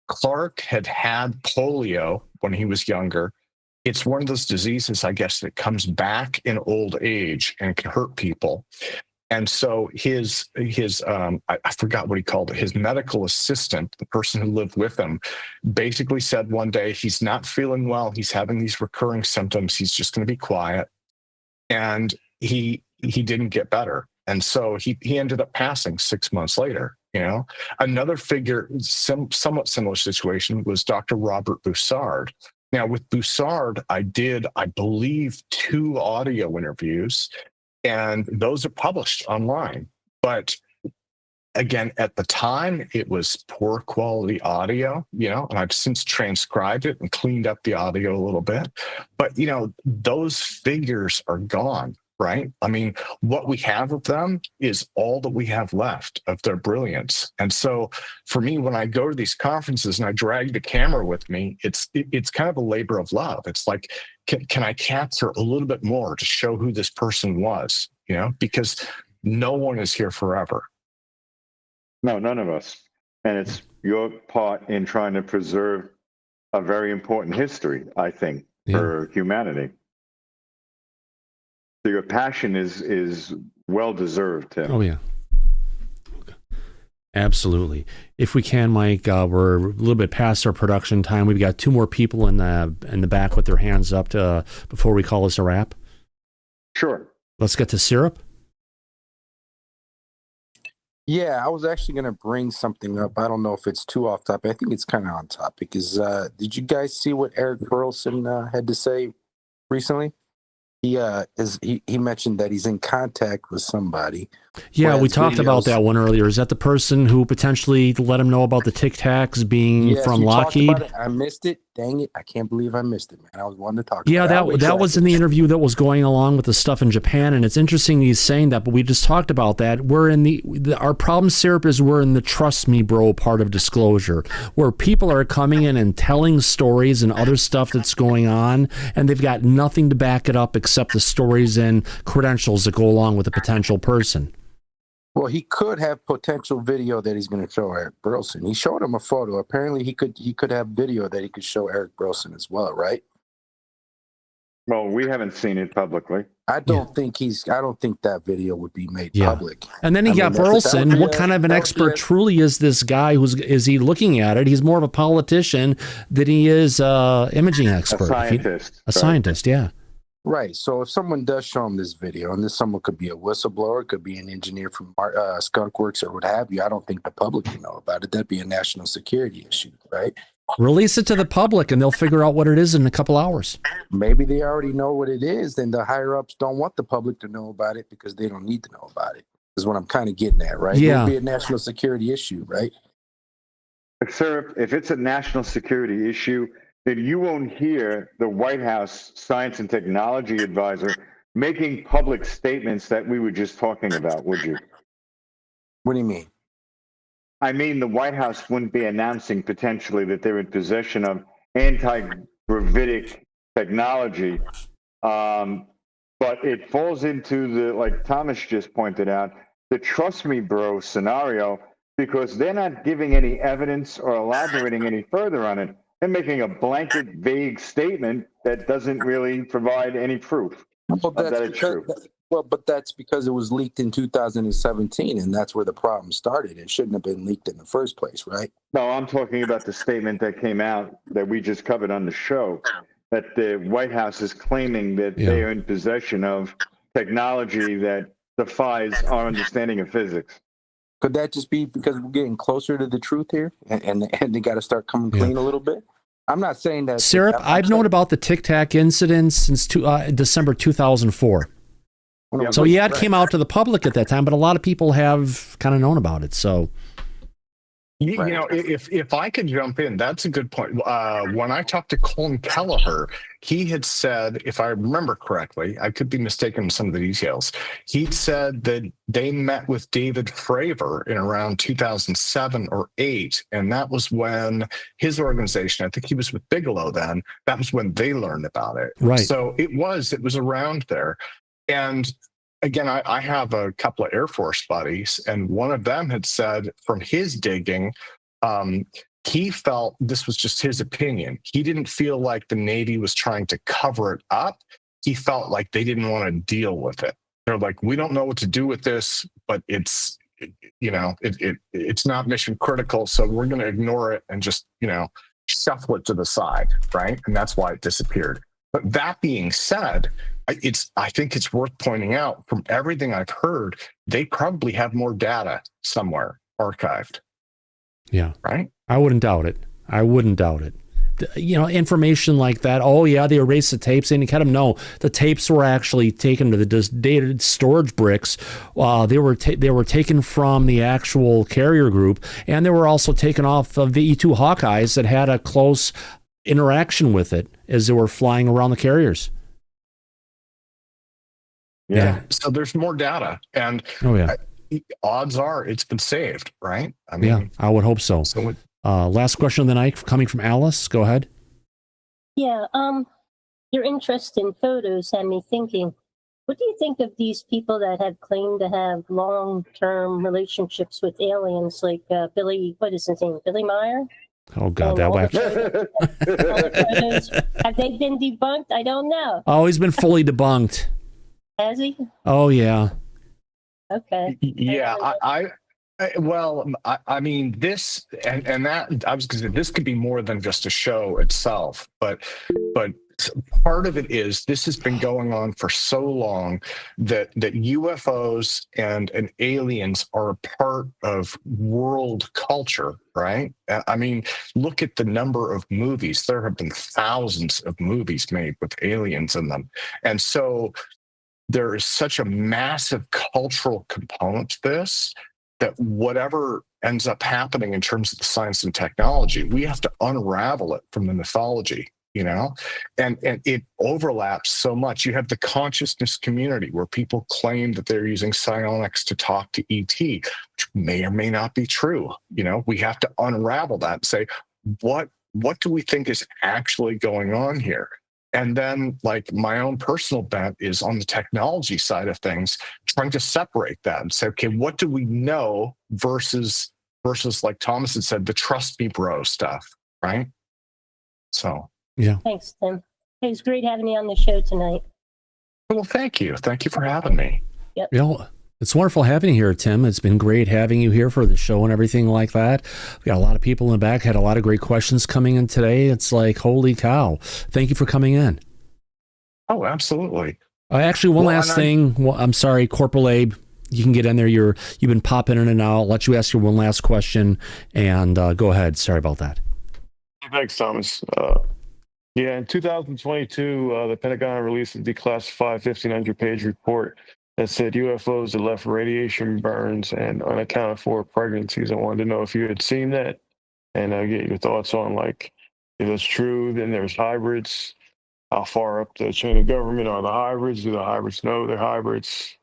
Clarke had polio when he was younger. It's one of those diseases, I guess, that comes back in old age and can hurt people. And so his I forgot what he called it, his medical assistant, the person who lived with him, basically said one day, he's not feeling well. He's having these recurring symptoms. He's just going to be quiet. And he didn't get better. And so he ended up passing 6 months later. Another figure, somewhat similar situation, was Dr. Robert Bussard. Now with Bussard, I believe 2 audio interviews. And those are published online. But again, at the time, it was poor quality audio, and I've since transcribed it and cleaned up the audio a little bit. But, those figures are gone, right? I mean, what we have of them is all that we have left of their brilliance. And so for me, when I go to these conferences and I drag the camera with me, it's kind of a labor of love. It's like, can I capture a little bit more to show who this person was, because no one is here forever. No, none of us. And it's your part in trying to preserve a very important history, I think, for humanity. So your passion is well deserved, Tim. Oh, yeah. Absolutely. If we can, Mike, we're a little bit past our production time. We've got 2 more people in the back with their hands up before we call this a wrap. Sure. Let's get to Syrup. Yeah, I was actually going to bring something up. I don't know if it's too off topic. I think it's kind of on topic. Did you guys see what Eric Burleson had to say recently? He mentioned that he's in contact with somebody. Yeah, we talked about that one earlier. Is that the person who potentially let him know about the Tic Tacs being from Lockheed? I missed it. Dang it. I can't believe I missed it, man. I was wanting to talk about it. Yeah, that was in the interview that was going along with the stuff in Japan, and it's interesting he's saying that, but we just talked about that. We're in our problem, Syrup, is we're in the trust me, bro part of disclosure, where people are coming in and telling stories and other stuff that's going on, and they've got nothing to back it up except the stories and credentials that go along with a potential person. Well, he could have potential video that he's going to show Eric Burleson. He showed him a photo. Apparently, he could have video that he could show Eric Burleson as well, right? Well, we haven't seen it publicly. I don't think that video would be made public. And then he got Burleson. What kind of an expert truly is this guy? Is he looking at it? He's more of a politician than he is imaging expert. A scientist, yeah. Right. So if someone does show him this video, and this someone could be a whistleblower, it could be an engineer from Skunk Works or what have you, I don't think the public would know about it. That'd be a national security issue, right? Release it to the public, and they'll figure out what it is in a couple hours. Maybe they already know what it is, and the higher-ups don't want the public to know about it because they don't need to know about it, is what I'm kind of getting at, right? Yeah. It would be a national security issue, right? Sir, if it's a national security issue, then you won't hear the White House Science and Technology Advisor making public statements that we were just talking about, would you? What do you mean? I mean, the White House wouldn't be announcing potentially that they're in possession of anti-gravitic technology. But it falls into the, like Thomas just pointed out, the trust me, bro scenario, because they're not giving any evidence or elaborating any further on it. They're making a blanket, vague statement that doesn't really provide any proof that it's true. Well, but that's because it was leaked in 2017, and that's where the problem started. It shouldn't have been leaked in the first place, right? No, I'm talking about the statement that came out that we just covered on the show, that the White House is claiming that they are in possession of technology that defies our understanding of physics. Could that just be because we're getting closer to the truth here, and they got to start coming clean a little bit? I'm not saying that. Syrup, I've known about the Tic Tac incident since December 2004. So yeah, it came out to the public at that time, but a lot of people have kind of known about it. So, you know, if I could jump in, that's a good point. When I talked to Colin Kelleher, he had said, if I remember correctly, I could be mistaken in some of the details. He said that they met with David Fravor in around 2007 or 8, and that was when his organization, I think he was with Bigelow then, that was when they learned about it. Right. So it was around there. And again, I have a couple of Air Force buddies, and one of them had said from his digging, he felt this was just his opinion. He didn't feel like the Navy was trying to cover it up. He felt like they didn't want to deal with it. They're like, we don't know what to do with this, but it's not mission critical, so we're going to ignore it and just, shuffle it to the side, right? And that's why it disappeared. But that being said, I think it's worth pointing out, from everything I've heard, they probably have more data somewhere archived. Yeah. Right? I wouldn't doubt it. Information like that. Oh yeah, they erased the tapes. And you kind of know the tapes were actually taken to the data storage bricks. They were taken from the actual carrier group, and they were also taken off of the E-2 Hawkeyes that had a close interaction with it as they were flying around the carriers. Yeah. So there's more data, and odds are it's been saved, right? I mean, I would hope so. Last question of the night coming from Alice. Go ahead. Yeah. Your interest in photos had me thinking, what do you think of these people that have claimed to have long-term relationships with aliens, like Billy, what is his name? Billy Meyer? Oh God, that whack. Have they been debunked? I don't know. Oh, he's been fully debunked. Has he? Oh yeah. Okay. Yeah, I mean, this and that, I was going to say, this could be more than just a show itself, but part of it is this has been going on for so long that UFOs and aliens are a part of world culture, right? I mean, look at the number of movies. There have been thousands of movies made with aliens in them. And so there is such a massive cultural component to this that whatever ends up happening in terms of the science and technology, we have to unravel it from the mythology, and it overlaps so much. You have the consciousness community where people claim that they're using psionics to talk to ET, which may or may not be true. We have to unravel that and say, what do we think is actually going on here? And then, like, my own personal bent is on the technology side of things, trying to separate that and say, okay, what do we know versus like Thomas had said, the trust me bro stuff, right? So, yeah. Thanks, Tim. It was great having you on the show tonight. Well, thank you. Thank you for having me. Yep. It's wonderful having you here, Tim. It's been great having you here for the show and everything like that. We got a lot of people in the back, had a lot of great questions coming in today. It's like, holy cow. Thank you for coming in. Oh, absolutely. Actually, one last thing. I'm sorry, Corporal Abe, you can get in there. You've been popping in and out. I'll let you ask your one last question, and go ahead. Sorry about that. Thanks, Thomas. In 2022, the Pentagon released a declassified 1,500-page report that said UFOs had left radiation burns and unaccounted for pregnancies. I wanted to know if you had seen that and get your thoughts on, like, if it's true, then there's hybrids. How far up the chain of government are the hybrids? Do the hybrids know they're hybrids?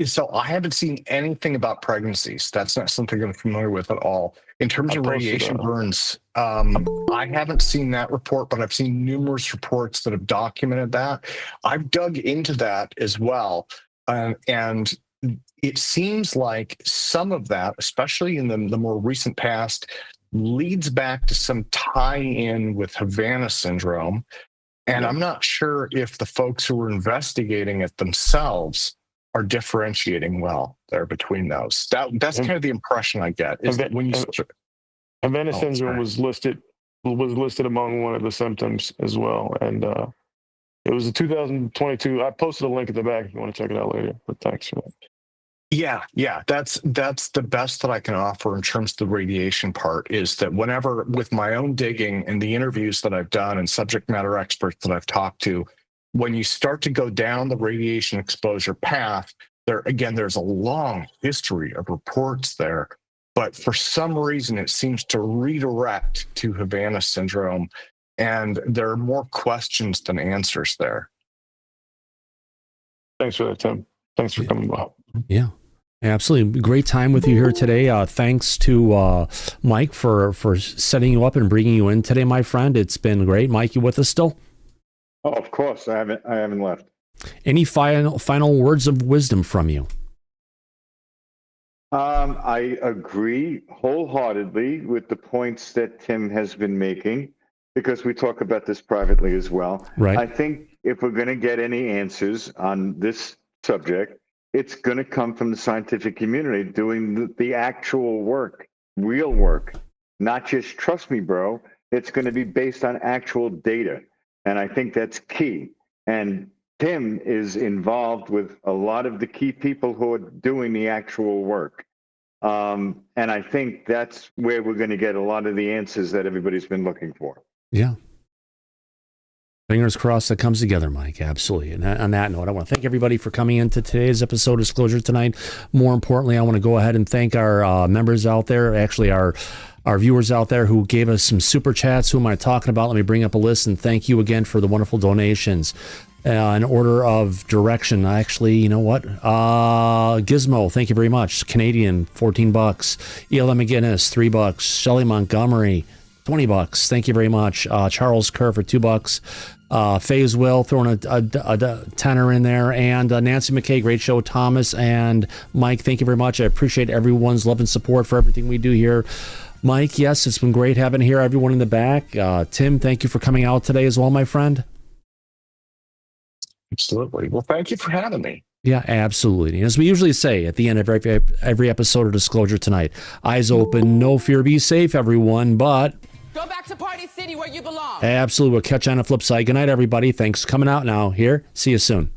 So I haven't seen anything about pregnancies. That's not something I'm familiar with at all. In terms of radiation burns, I haven't seen that report, but I've seen numerous reports that have documented that. I've dug into that as well. And it seems like some of that, especially in the more recent past, leads back to some tie-in with Havana syndrome. And I'm not sure if the folks who were investigating it themselves are differentiating well there between those. That's kind of the impression I get. Is that when you Havana syndrome was listed among one of the symptoms as well, and It was a 2022. I posted a link at the back if you want to check it out later. But thanks for that. Yeah. That's the best that I can offer in terms of the radiation part, is that whenever, with my own digging and the interviews that I've done and subject matter experts that I've talked to, when you start to go down the radiation exposure path, there's a long history of reports there. But for some reason, it seems to redirect to Havana syndrome, and there are more questions than answers there. Thanks for that, Tim. Thanks for coming by. Yeah. Absolutely. Great time with you here today. Thanks to Mike for setting you up and bringing you in today, my friend. It's been great. Mike, you with us still? Oh, of course. I haven't left. Any final words of wisdom from you? I agree wholeheartedly with the points that Tim has been making, because we talk about this privately as well. Right. I think if we're going to get any answers on this subject, it's going to come from the scientific community doing the actual work, real work, not just trust me, bro. It's going to be based on actual data. And I think that's key. And Tim is involved with a lot of the key people who are doing the actual work. And I think that's where we're going to get a lot of the answers that everybody's been looking for. Yeah. Fingers crossed that comes together, Mike. Absolutely. And on that note, I want to thank everybody for coming into today's episode of Disclosure tonight. More importantly, I want to go ahead and thank our members out there, actually our viewers out there who gave us some super chats. Who am I talking about? Let me bring up a list, and thank you again for the wonderful donations. In order of direction, actually, you know what? Gizmo, thank you very much. Canadian, $14. ELM McGinnis, $3. Shelley Montgomery, $20. Thank you very much. Charles Kerr for $2. Faze Will throwing a tenner in there, and Nancy McKay, great show. Thomas and Mike, thank you very much. I appreciate everyone's love and support for everything we do here. Mike, yes, it's been great having here everyone in the back. Tim, thank you for coming out today as well, my friend. Absolutely. Well, thank you for having me. Yeah, absolutely. And as we usually say at the end of every episode of Disclosure tonight, eyes open, no fear, be safe, everyone, but go back to Party City where you belong. Absolutely. We'll catch you on the flip side. Good night, everybody. Thanks for coming out now. Here. See you soon.